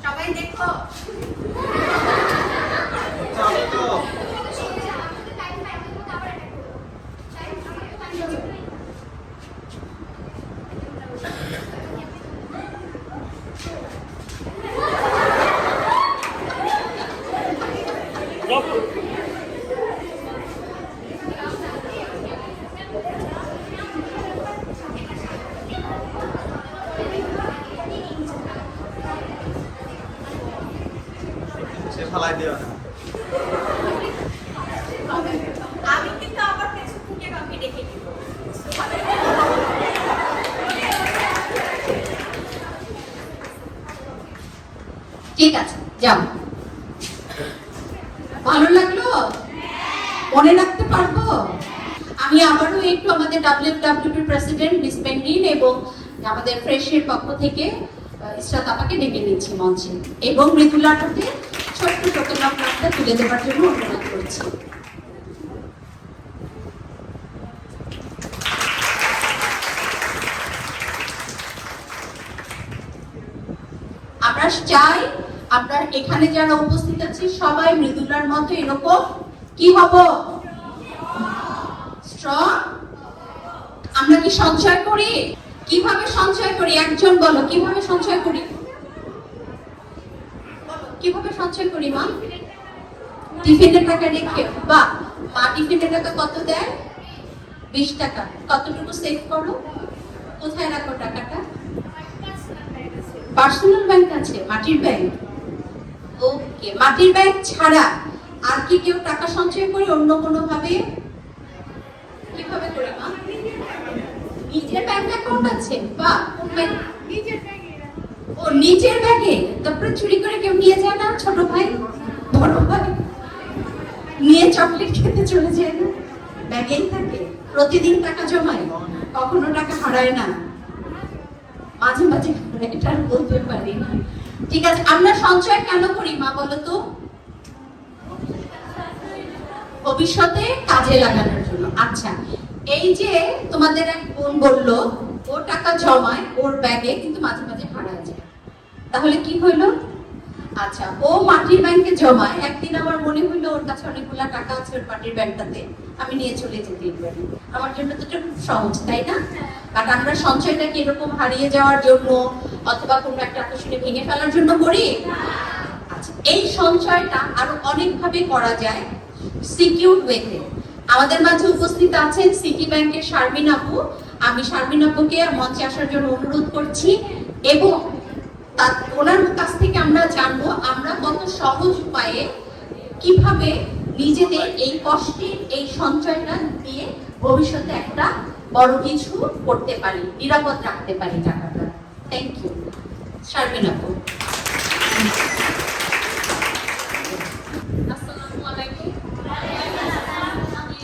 সবাই দেখো। আমি কিন্তু আবার পেছন থেকে কাউকে ডেকে দিব। ঠিক আছে, যাও। ভালো লাগলো? মনে রাখতে পারবো? আমি আবারও একটু আমাদের WWP প্রেসিডেন্ট মিস পেন্ডিন এবং আমাদের ফ্রেশের পক্ষ থেকে ইসরাত আপাকে ডেকে নিচ্ছি মঞ্চে এবং মৃদুলাটাকে ছোট্ট টোকেন অফ লাভটা তুলে দেওয়ার জন্য অনুরোধ করছি। আমরা চাই আমরা এখানে যারা উপস্থিত আছি সবাই মৃদুলার মতো এরকম কি হব? স্ট্রং। আমরা কি সঞ্চয় করি? কিভাবে সঞ্চয় করি? একজন বলো, কিভাবে সঞ্চয় করি? কিভাবে সঞ্চয় করি মা? টিফিনের টাকা রেখে। বা মা টিফিনের টাকা কত দেয়? 20 টাকা। কতটুকু সেভ করো? কোথায় রাখো টাকাটা? পার্সোনাল ব্যাংক আছে, মাটির ব্যাংক। ওকে, মাটির ব্যাংক ছাড়া আর কি কেউ টাকা সঞ্চয় করে অন্য কোনো ভাবে? কিভাবে করে মা? নিজের ব্যাংক অ্যাকাউন্ট আছে? বা ও নিজের ব্যাগে। তারপরে চুরি করে কেউ নিয়ে যায় না? ছোট ভাই, বড় ভাই নিয়ে চকলেট খেতে চলে যায় না? ব্যাগেই থাকে, প্রতিদিন টাকা জমায়, কখনো টাকা হারায় না। মাঝে মাঝে এটা আর বলতে পারি না। ঠিক আছে, আমরা সঞ্চয় কেন করি মা বলো তো? ভবিষ্যতে কাজে লাগানোর জন্য। আচ্ছা, এই যে তোমাদের এক বোন বললো ও টাকা জমায় ওর ব্যাগে, কিন্তু মাঝে মাঝে হারায় যায়, তাহলে কি হইলো? আচ্ছা, ও মাটির ব্যাংকে জমায়। একদিন আমার মনে হইলো ওর কাছে অনেকগুলো টাকা আছে ওর মাটির ব্যাংকটাতে, আমি নিয়ে চলে যেতে পারি। আমার জন্য তো এটা খুব সহজ, তাই না? বাট আমরা সঞ্চয়টাকে এরকম হারিয়ে যাওয়ার জন্য অথবা কোনো একটা আকর্ষণে ভেঙে ফেলার জন্য করি। আচ্ছা, এই সঞ্চয়টা আরো অনেকভাবে করা যায় সিকিউর ওয়েতে। আমাদের মাঝে উপস্থিত আছেন সিটি ব্যাংকের শারমিন আপু। আমি শারমিন আপুকে মঞ্চে আসার জন্য অনুরোধ করছি এবং ওনার কাছ থেকে আমরা জানবো আমরা কত সহজ উপায়ে কিভাবে নিজেদের এই কষ্টের এই সঞ্চয়টা দিয়ে ভবিষ্যতে একটা বড় কিছু করতে পারি, নিরাপদ রাখতে পারি টাকাটা। থ্যাংক ইউ শারমিন আপু। আসসালামু আলাইকুম। আমি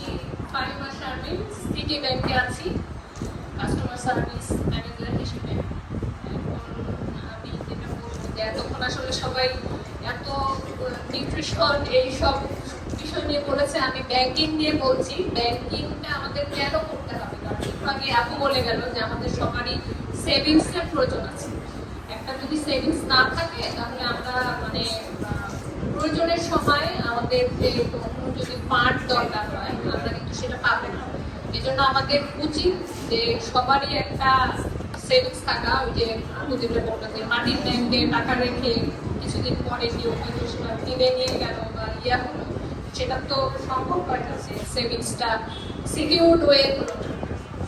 ফারিমা শারমিন, সিটি ব্যাংকে আছি কাস্টমার সার্ভিস ম্যানেজার হিসেবে। আমি যেটা বলবো যে এতক্ষণ আসলে সবাই এত নিউট্রিশন এইসব বিষয় নিয়ে বলেছে, আমি ব্যাংকিং নিয়ে বলছি। ব্যাংকিংটা আমাদের কেন করতে হবে? কারণ একটু আগে আপু বলে গেল যে আমাদের সবারই সেভিংস এর প্রয়োজন আছে। একটা যদি সেভিংস না থাকে তাহলে আমরা মানে প্রয়োজনের সময় আমাদের যে কোনো যদি ফান্ড দরকার হয় আমরা কিন্তু সেটা পাবো না। এই জন্য আমাদের উচিত যে সবারই একটা সেভিংস থাকা। ওই যে আপু যেটা বললো যে মাটির ব্যাংকে টাকা রেখে কিছুদিন পরে কেউ হয়তো সেটা কিনে নিয়ে গেল বা ইয়া হলো, সেটা তো সম্ভব হয় না যে সেভিংসটা সিকিউরড ওয়ে হলো।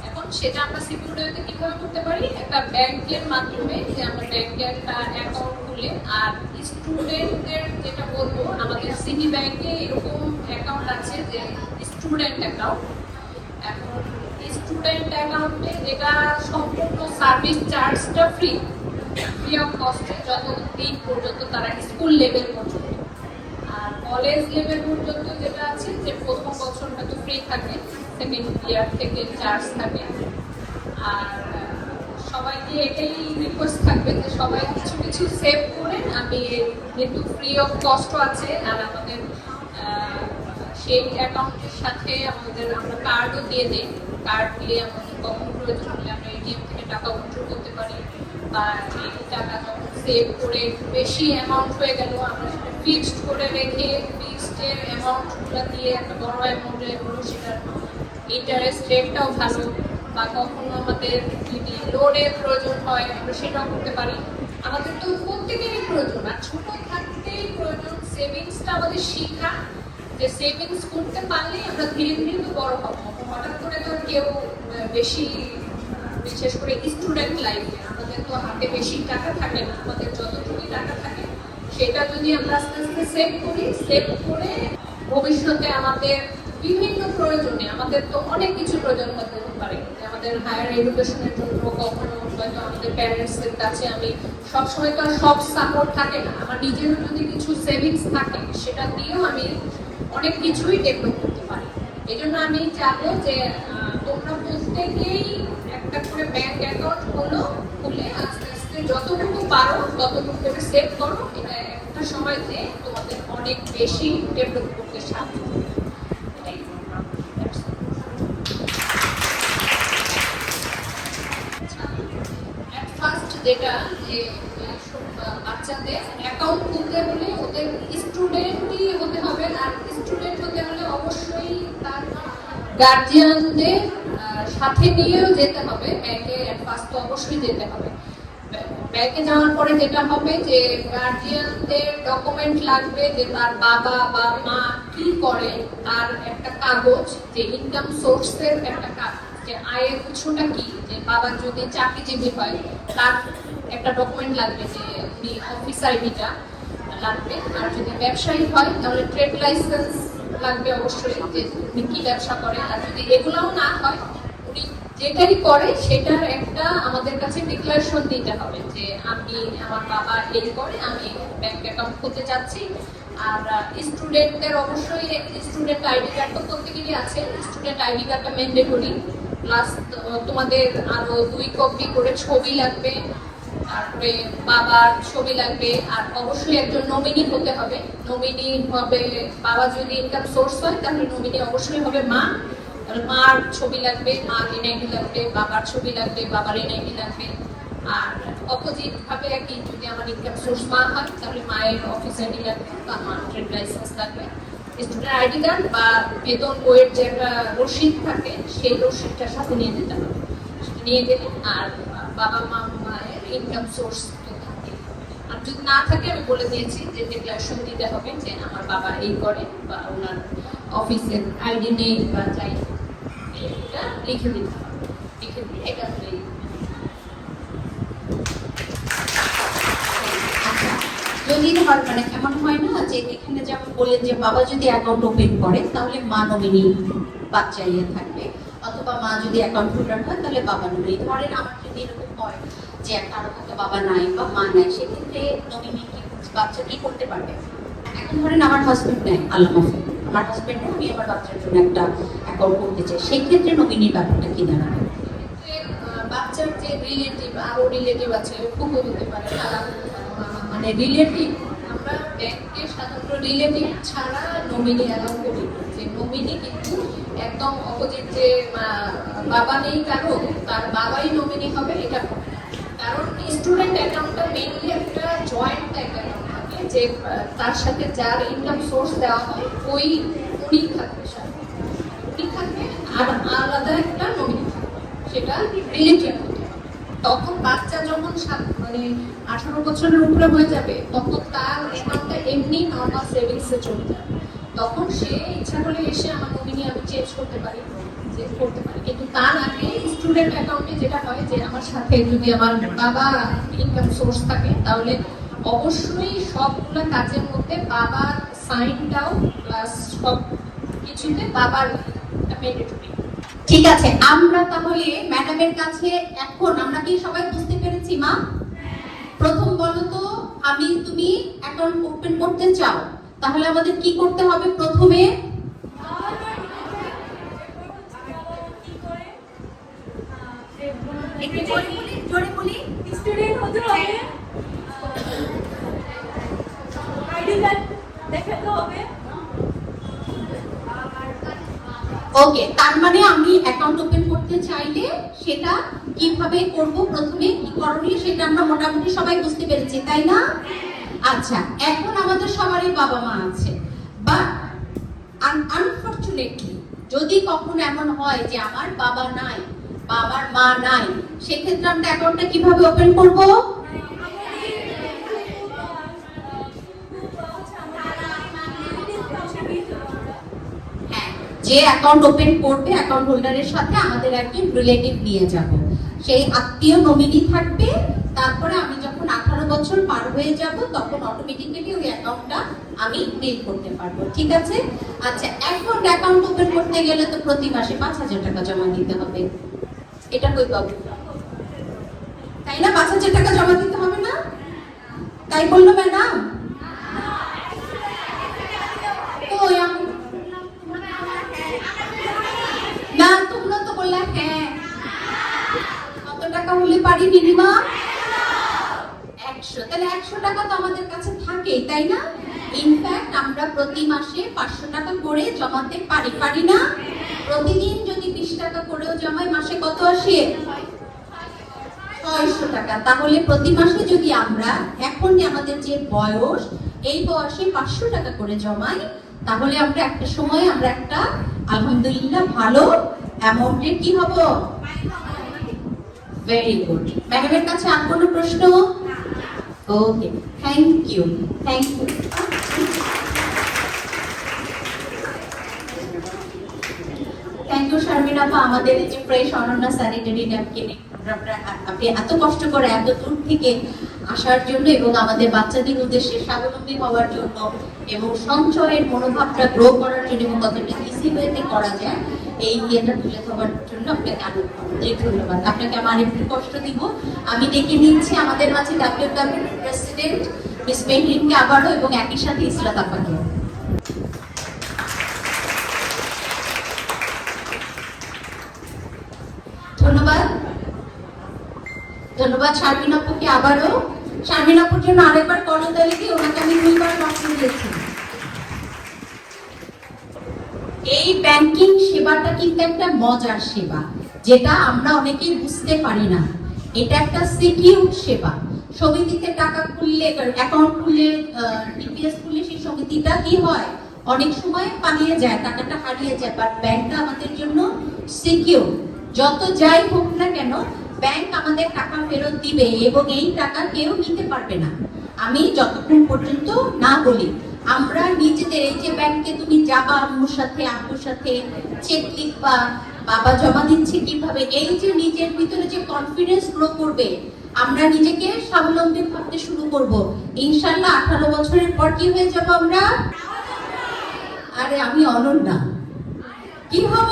এখন সেটা আমরা সিকিউরড ওয়েতে কিভাবে করতে পারি? একটা ব্যাংকের মাধ্যমে, যে আমরা ব্যাংকে একটা অ্যাকাউন্ট খুলে, আর স্টুডেন্টদের যেটা বলবো আমাদের সিটি ব্যাংকে এরকম অ্যাকাউন্ট আছে যে স্টুডেন্ট অ্যাকাউন্ট। এখন স্টুডেন্ট অ্যাকাউন্টে যেটা সম্পূর্ণ সার্ভিস চার্জটা ফ্রি অফ কস্টে যতদিন পর্যন্ত তারা স্কুল লেভেল পর্যন্ত। আর কলেজ লেভেল পর্যন্ত যেটা আছে যে প্রথম বছর হয়তো ফ্রি থাকে, সেকেন্ড ইয়ার থেকে চার্জ থাকে। আর সবাইকে এটাই রিকোয়েস্ট থাকবে যে সবাই কিছু কিছু সেভ করে আমি আমি যেহেতু ফ্রি অফ কস্ট আছে, আর আমাদের সেই অ্যাকাউন্টের সাথে আমরা কার্ডও দিয়ে দিই। কার্ড দিয়ে আমাদের কখন প্রয়োজন হলে আমরা এটিএম থেকে টাকা উইথড্র করতে পারি, বা এই টাকা যখন সেভ করে বেশি অ্যামাউন্ট হয়ে গেল আমরা সেটা ফিক্সড করে রেখে ফিক্সডের অ্যামাউন্টগুলো দিয়ে একটা বড় অ্যামাউন্টে এগুলো সেটার ইন্টারেস্ট রেটটাও ভালো, বা কখনো আমাদের যদি লোনের প্রয়োজন হয় আমরা সেটাও করতে পারি। আমাদের তো প্রত্যেকেরই প্রয়োজন, আর ছোট থাকতেই প্রয়োজন সেভিংসটা আমাদের শিখা, যে সেভিংস করতে পারলেই আমরা ধীরে ধীরে তো বড় হবো। হঠাৎ করে তো কেউ বেশি, বিশেষ করে স্টুডেন্ট লাইফে আমাদের তো হাতে বেশি টাকা থাকে না, আমাদের যতটুকু টাকা থাকে সেটা যদি আমরা আস্তে আস্তে সেভ করি, সেভ করে ভবিষ্যতে আমাদের বিভিন্ন প্রয়োজনে, আমাদের তো অনেক কিছু প্রয়োজন হতে পারে, আমাদের হায়ার এডুকেশনের জন্য কখনো হয়তো আমাদের প্যারেন্টসদের কাছে আমি সবসময় তো আর সব সাপোর্ট থাকে না, আমার নিজেরও যদি কিছু সেভিংস থাকে সেটা দিয়েও আমি অনেক কিছুই ডেভেলপ করতে পারি। এই জন্য আমি চাবো যে তোমরা প্রত্যেকেই একটা করে ব্যাংক অ্যাকাউন্ট খুলে আস্তে আস্তে যতটুকু পারো ততটুকু করে সেভ করো। এটা একটা সময় যে তোমাদের অনেক বেশি ডেভেলপ করতে সাহায্য করবে। ফার্স্ট যেটা যে বাচ্চাদের অ্যাকাউন্ট খুলতে হলে ওদের স্টুডেন্টই হতে হবে, আর স্টুডেন্ট হতে হলে অবশ্যই তার গার্জিয়ানদের সাথে নিয়েও যেতে হবে ব্যাংকে। ফার্স্ট তো অবশ্যই যেতে হবে। ব্যাংকে যাওয়ার পরে যেটা হবে যে গার্জিয়ানদের ডকুমেন্ট লাগবে, যে তার বাবা বা মা কি করে, তার একটা কাগজ, যে ইনকাম সোর্সের একটা কাগজ, যে আয়ের উৎসটা কি, যে বাবা যদি চাকরিজীবী হয় তার একটা ডকুমেন্ট লাগবে, যে উনি অফিস আইডিটা লাগবে, আর যদি ব্যবসায়ী হয় তাহলে ট্রেড লাইসেন্স লাগবে অবশ্যই, যে উনি কি ব্যবসা করে। আর যদি এগুলোও না হয়, উনি যেটাই করে সেটার একটা আমাদের কাছে ডিক্লারেশন দিতে হবে, যে আমি, আমার বাবা এই করে, আমি ব্যাংক অ্যাকাউন্ট খুলতে চাচ্ছি। আর স্টুডেন্টদের অবশ্যই স্টুডেন্ট আইডি কার্ড তো প্রত্যেকেরই আছে, স্টুডেন্ট আইডি কার্ডটা ম্যান্ডেটরি, প্লাস তোমাদের আরো 2 কপি করে ছবি লাগবে, তারপরে বাবার ছবি লাগবে, আর অবশ্যই একজন নমিনি হতে হবে। নমিনি হবে, বাবা যদি ইনকাম সোর্স হয় তাহলে নমিনি অবশ্যই হবে মা, তাহলে মার ছবি লাগবে, মার এনআইডি লাগবে, বাবার ছবি লাগবে, বাবার এনআইডি লাগবে। আর অপোজিট ভাবে একই, যদি আমার ইনকাম সোর্স মা হয় তাহলে মায়ের অফিস আইডি লাগবে বা মার ট্রেড লাইসেন্স লাগবে। স্টুডেন্ট আইডি কার্ড বা বেতন বইয়ের যে একটা রসিদ থাকে সেই রসিদটার সাথে নিয়ে যেতে হবে, নিয়ে গেলে। আর বাবা মায়ের ইনকাম সোর্স তো থাকে, আর যদি না থাকে আমি বলে দিয়েছি যে ডিক্লারেশন দিতে হবে যে আমার বাবা এই করে, বা ওনার অফিসের আইডি নেই বা যাই, এটা লিখে দিতে হবে, লিখে দিয়ে এটা হলেই। যদি ধর মানে এমন হয় না যে এখানে যেমন বললেন যে বাবা যদি অ্যাকাউন্ট ওপেন করে তাহলে মা নমিনি বাচ্চা ইয়ে থাকবে, অথবা মা যদি অ্যাকাউন্ট হোল্ডার হয় তাহলে বাবা নমিনি। ধরেন আমার যদি এরকম হয় যে কারো হয়তো বাবা নাই বা মা নাই, সেক্ষেত্রে নমিনি কি বাচ্চা কি করতে পারবে? এখন ধরেন আমার হাজবেন্ড নেই, আল্লাহ মাফি, আমার হাজবেন্ড আমি আমার বাচ্চার জন্য একটা অ্যাকাউন্ট করতে চাই, সেই ক্ষেত্রে নমিনির ব্যাপারটা কি দাঁড়াবে? বাচ্চার যে রিলেটিভ, আরো রিলেটিভ আছে, ফুফু হতে পারে, খালা হতে পারে, মানে রিলেটিভ, আমরা ব্যাংকে সাধারণত রিলেটিভ ছাড়া নমিনি অ্যালাউ করি। যে নমিনি কিন্তু একদম অপোজিট, যে বাবা নেই কারো, তার বাবাই নমিনি হবে, এটা হবে না। কারণ স্টুডেন্ট অ্যাকাউন্টটা মেইনলি একটা জয়েন্ট অ্যাকাউন্ট থাকে, যে তার সাথে যার ইনকাম সোর্স দেওয়া হয় উনি থাকবে, সাথে উনি থাকবে, আর আলাদা একটা নমিনি থাকবে, সেটা রিলেটিভ হতে হবে। তখন বাচ্চা যখন মানে 18 বছরের উপরে হয়ে যাবে, তখন তার অ্যাকাউন্টটা এমনি নর্মাল সেভিংসে চলে যাবে, তখন সে ইচ্ছা করলে এসে আমার নমিনি আমি চেঞ্জ করতে পারি, চেঞ্জ করতে পারি। কিন্তু তার আগে স্টুডেন্ট অ্যাকাউন্টে যেটা হয় যে আমার সাথে যদি আমার বাবা ইনকাম সোর্স থাকে তাহলে অবশ্যই সবগুলো কাজের মধ্যে বাবার সাইনটাও প্লাস সব কিছুতে বাবার ম্যান্ডেটরি। ঠিক আছে, আমরা তাহলে ম্যাডামের কাছে এখন আমরা কি সবাই বুঝতে পেরেছি মা? প্রথম বলো তো, আমি তুমি অ্যাকাউন্ট ওপেন করতে চাও, তাহলে আমাদের কি করতে হবে? প্রথমে জোরে বলি, স্টুডেন্ট হতে হবে, ওকে, তার মানে আমি অ্যাকাউন্ট ওপেন করতে চাইলে সেটা কিভাবে করব, প্রথমে কি করণীয় সেটা আমরা মোটামুটি সবাই বুঝতে পেরেছি, তাই না? আচ্ছা, এখন আমাদের সবারই বাবা মা আছে, বাট আনফরচুনেটলি যদি কখনো এমন হয় যে আমার বাবা নাই বা আমার মা নাই, সেক্ষেত্রে আমরা অ্যাকাউন্টটা কিভাবে ওপেন করব? হ্যাঁ, যে অ্যাকাউন্ট ওপেন করবে অ্যাকাউন্ট হোল্ডারের সাথে আমাদের একজন রিলেটিভ নিয়ে যাব, সেই আত্মীয় নমিনি থাকবে। তারপরে আমি যখন 18 বছর পার হয়ে যাব তখন অটোমেটিক্যালি ওই অ্যাকাউন্টটা আমি ক্রিয়েট করতে পারবো, ঠিক আছে? আচ্ছা, এখন অ্যাকাউন্ট ওপেন করতে গেলে তো প্রতি মাসে 5,000 টাকা জমা দিতে হবে, এটা কই পাবো? তাই না, 5,000 টাকা জমা দিতে হবে না? তাই বললো ম্যাডাম? ওই না, তোমরা তো বললে হ্যাঁ। কত টাকা হলে পারি মিনিমাম? 100। তাহলে 100 টাকা তো আমাদের কাছে থাকেই, তাই না? ইনফ্যাক্ট আমরা প্রতি মাসে 500 টাকা করে জমাতে পারি না? প্রতিদিন যদি 20 টাকা করেও জমাই, মাসে কত আসে? 600 টাকা। তাহলে প্রতি মাসে যদি আমরা এখন আমাদের যে বয়স, এই বয়সে 500 টাকা করে জমাই, তাহলে আমরা একটা সময় আমরা একটা আলহামদুলিল্লাহ ভালো অ্যামাউন্টে কি হব? Very good. ম্যাডামের কাছে আর কোনো প্রশ্ন? Okay, thank you, thank you. Thank you Sharmin আপা, আমাদের এই যে ফ্রেশ অনন্যা স্যানিটারি ন্যাপকিন আপনি এত কষ্ট করে এত দূর থেকে আসার জন্য এবং আমাদের বাচ্চাদের উদ্দেশ্যে স্বাবলম্বী হওয়ার জন্য এবং সঞ্চয়ের মনোভাবটা গ্রো করার জন্য এবং কতটা ইজি ওয়েতে করা যায় এই ইয়েটা তুলে ধরার জন্য আপনাকে আন্তরিক ধন্যবাদ। আপনাকে আমার একটু কষ্ট দিব, আমি ডেকে নিচ্ছি আমাদের মাঝে ডাব্লিউডাব্লিউ প্রেসিডেন্ট মিস মেহরিনকে আবারও এবং একই সাথে ইসরাত আপাকে। ধন্যবাদ, ধন্যবাদ শারমিন আপুকে আবারও। শারমিন আপুর জন্য আরেকবার করতালি দিয়ে, ওনাকে আমি 2 বার নকশন দিয়েছি। এই ব্যাংকিং সেবাটা কিন্তু একটা মজার সেবা, যেটা আমরা অনেকেই বুঝতে পারি না। এটা একটা সিকিউর সেবা। সমিতিতে টাকা খুললে, অ্যাকাউন্ট খুললে, ডিপিএস খুললে সেই সমিতিটা কি হয়, অনেক সময় পালিয়ে যায়, টাকাটা হারিয়ে যায়, বাট ব্যাংকটা আমাদের জন্য সিকিউর। যত যাই হোক না কেন ব্যাংক আমাদের টাকা ফেরত দিবে এবং এই টাকা কেউ নিতে পারবে না, আমি যতক্ষণ পর্যন্ত না বলি। আমরা নিজেদের এই যে ব্যাংকে তুমি যাবা আম্মুর সাথে আব্বুর সাথে, চেক লিখবা, বাবা জমা দিচ্ছে কিভাবে, এই যে নিজের ভিতরে যে কনফিডেন্স গ্রো করবে, আমরা নিজেকে স্বাবলম্বী ভাবতে শুরু করব। ইনশাআল্লাহ 18 বছরের পর কি হয়ে যাব আমরা? আরে আমি অনন্যা, কি হব?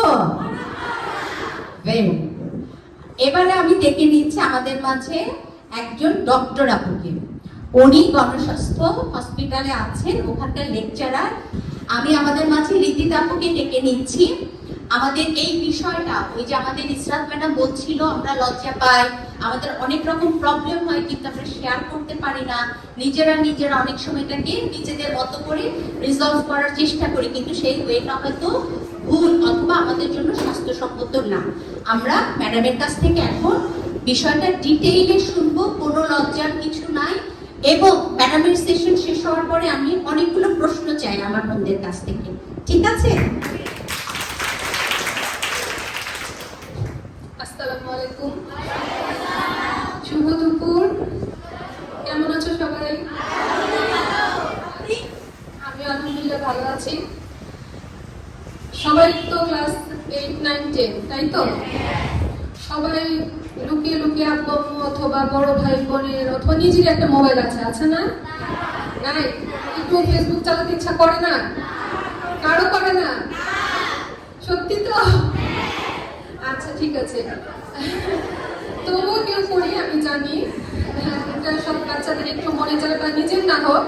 এবারে আমি ডেকে নিচ্ছি আমাদের মাঝে একজন ডক্টর আপুকে। উনি গণস্বাস্থ্য হসপিটালে আছেন, ওখানকার লেকচারার। আমি আমাদের মাঝে রিদিতা আপুকে ডেকে নিচ্ছি। আমাদের এই বিষয়টা, ওই যে আমাদের ইসরাত ম্যাডাম বলছিল আমরা লজ্জা পাই, আমাদের অনেক রকম প্রবলেম হয় কিন্তু আমরা শেয়ার করতে পারি না, নিজেরা অনেক সময়টাকে নিজেদের মতো করে রিজলভ করার চেষ্টা করি, কিন্তু সেই ওয়েটা হয়তো ভুল অথবা আমাদের জন্য স্বাস্থ্যসম্মত না। আমরা ম্যাডামের কাছ থেকে এখন বিষয়টা ডিটেইলে শুনবো, কোনো লজ্জার কিছু নাই। এবং ম্যাডামের সেশন শেষ হওয়ার পরে আমি অনেকগুলো প্রশ্ন চাই আমার বন্ধুদের কাছ থেকে, ঠিক আছে? আসসালামু আলাইকুম, শুভ দুপুর। কেমন আছো সবাই? আমি আলহামদুলিল্লাহ ভালো আছি। সবাই তো ক্লাস 8, 9, 10, তাই তো? সবাই লুকিয়ে লুকিয়ে আব্বু অথবা বড় ভাই বোনের অথবা নিজের একটা মোবাইল আছে না? নাই? একটু ফেসবুক চালাতে ইচ্ছা করে না? কারো করে না? সত্যি তো? আচ্ছা, ঠিক আছে। তবুও কেউ করি, আমি জানি। এটা সব বাচ্চাদের একটু মনে যায়, বা নিজের না হোক,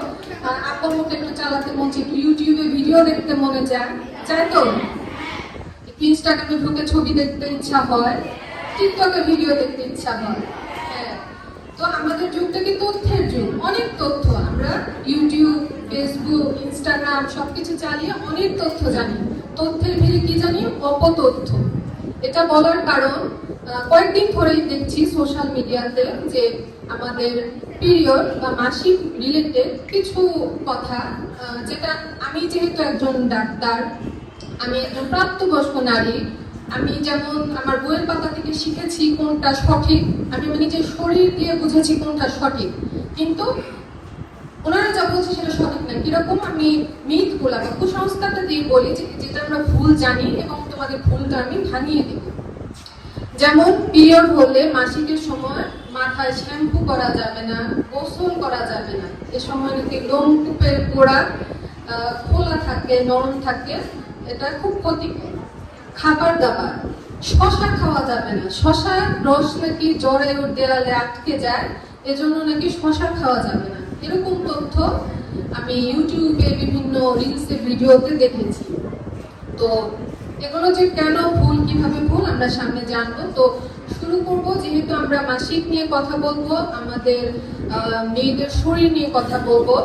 আব্বুর মুখে একটু চালাতে মন চায়, একটু ইউটিউবে ভিডিও দেখতে মনে যায় তো? ইনস্টাগ্রামে ঢুকে ছবি দেখতে ইচ্ছা হয়, টিকটকে ভিডিও দেখতে ইচ্ছা হয়। হ্যাঁ, তো আমাদের যুগটা কি তথ্যের যুগ, অনেক তথ্য। আমরা ইউটিউব, ফেসবুক, ইনস্টাগ্রাম সবকিছু চালিয়ে অনেক তথ্য জানি। তথ্যের ভিড়ে কি জানি অপতথ্য। এটা বলার কারণ কয়েকদিন ধরেই দেখছি সোশ্যাল মিডিয়াতে যে আমাদের পিরিয়ড বা মাসিক রিলেটেড কিছু কথা, যেটা আমি যেহেতু একজন ডাক্তার, আমি একজন প্রাপ্তবয়স্ক নারী, আমি যেমন আমার বইয়ের পাতা থেকে শিখেছি কোনটা সঠিক, আমি আমার নিজের শরীর দিয়ে বুঝেছি কোনটা সঠিক, কিন্তু ওনারা যা বলছে সেটা সঠিক না। কিরকম আমি মিথ গুলা বা কুসংস্কারটা দিয়ে বলি যে যেটা আমরা ভুল জানি এবং তোমাদের ভুলটা আমি ভাঙিয়ে দিব। যেমন পিরিয়ড হলে মাসিকের সময় মাথায় শ্যাম্পু করা যাবে না, গোসল করা যাবে না, এ সময় নাকি লোমকূপের গোড়া খোলা থাকে, নরম থাকে, এটা খুব ক্ষতিকর। খাবার দাবার, শশা খাওয়া যাবে না, শশার রস নাকি জ্বরের দেয়ালে আটকে যায়, এজন্য নাকি শশা খাওয়া যাবে না। এরকম তথ্য আমি ইউটিউবে বিভিন্ন রিলসে ভিডিওতে দেখেছি। তো এগুলো যে কেন ভুল, কিভাবে ভুল আমরা সামনে জানবো। তো শুরু করব, যেহেতু আমরা মাসিক নিয়ে কথা বলবো, আমাদের মেয়েদের শরীর নিয়ে কথা বলবো।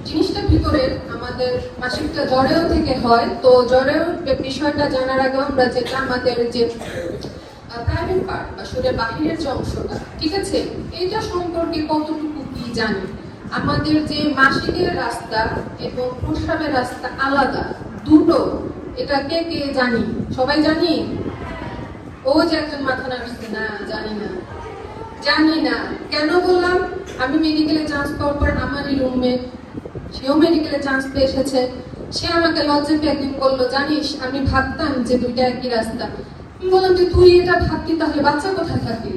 জিনিসটা ভিতরে আমাদের মাসিকটা জ্বরেও থেকে হয়, তো জ্বরের বিষয়টা জানার আগে আমরা যেটা আমাদের যে প্রাইভেট পার্ট বা শরীরের বাহিরের যে অংশটা, ঠিক আছে, এইটা সম্পর্কে কতটুকু কি জানি। আমাদের যে মাসিকের রাস্তা এবং প্রস্রাবের রাস্তা আলাদা, দুটো, এটা কে কে জানি? সবাই জানি? ও যে একজন মাথা নাড়ছে, না জানি না, জানি না। কেন বললাম? আমি মেডিকেলে চান্স পাওয়ার পর আমারই রুমমেট, সেও মেডিকেলে চান্স পেয়ে এসেছে, সে আমাকে লজ্জা পেয়ে একদিন বললো, জানিস আমি ভাবতাম যে দুইটা একই রাস্তা। আমি বললাম যে তুই এটা ভাবতি, তাহলে বাচ্চা কোথায় থাকে?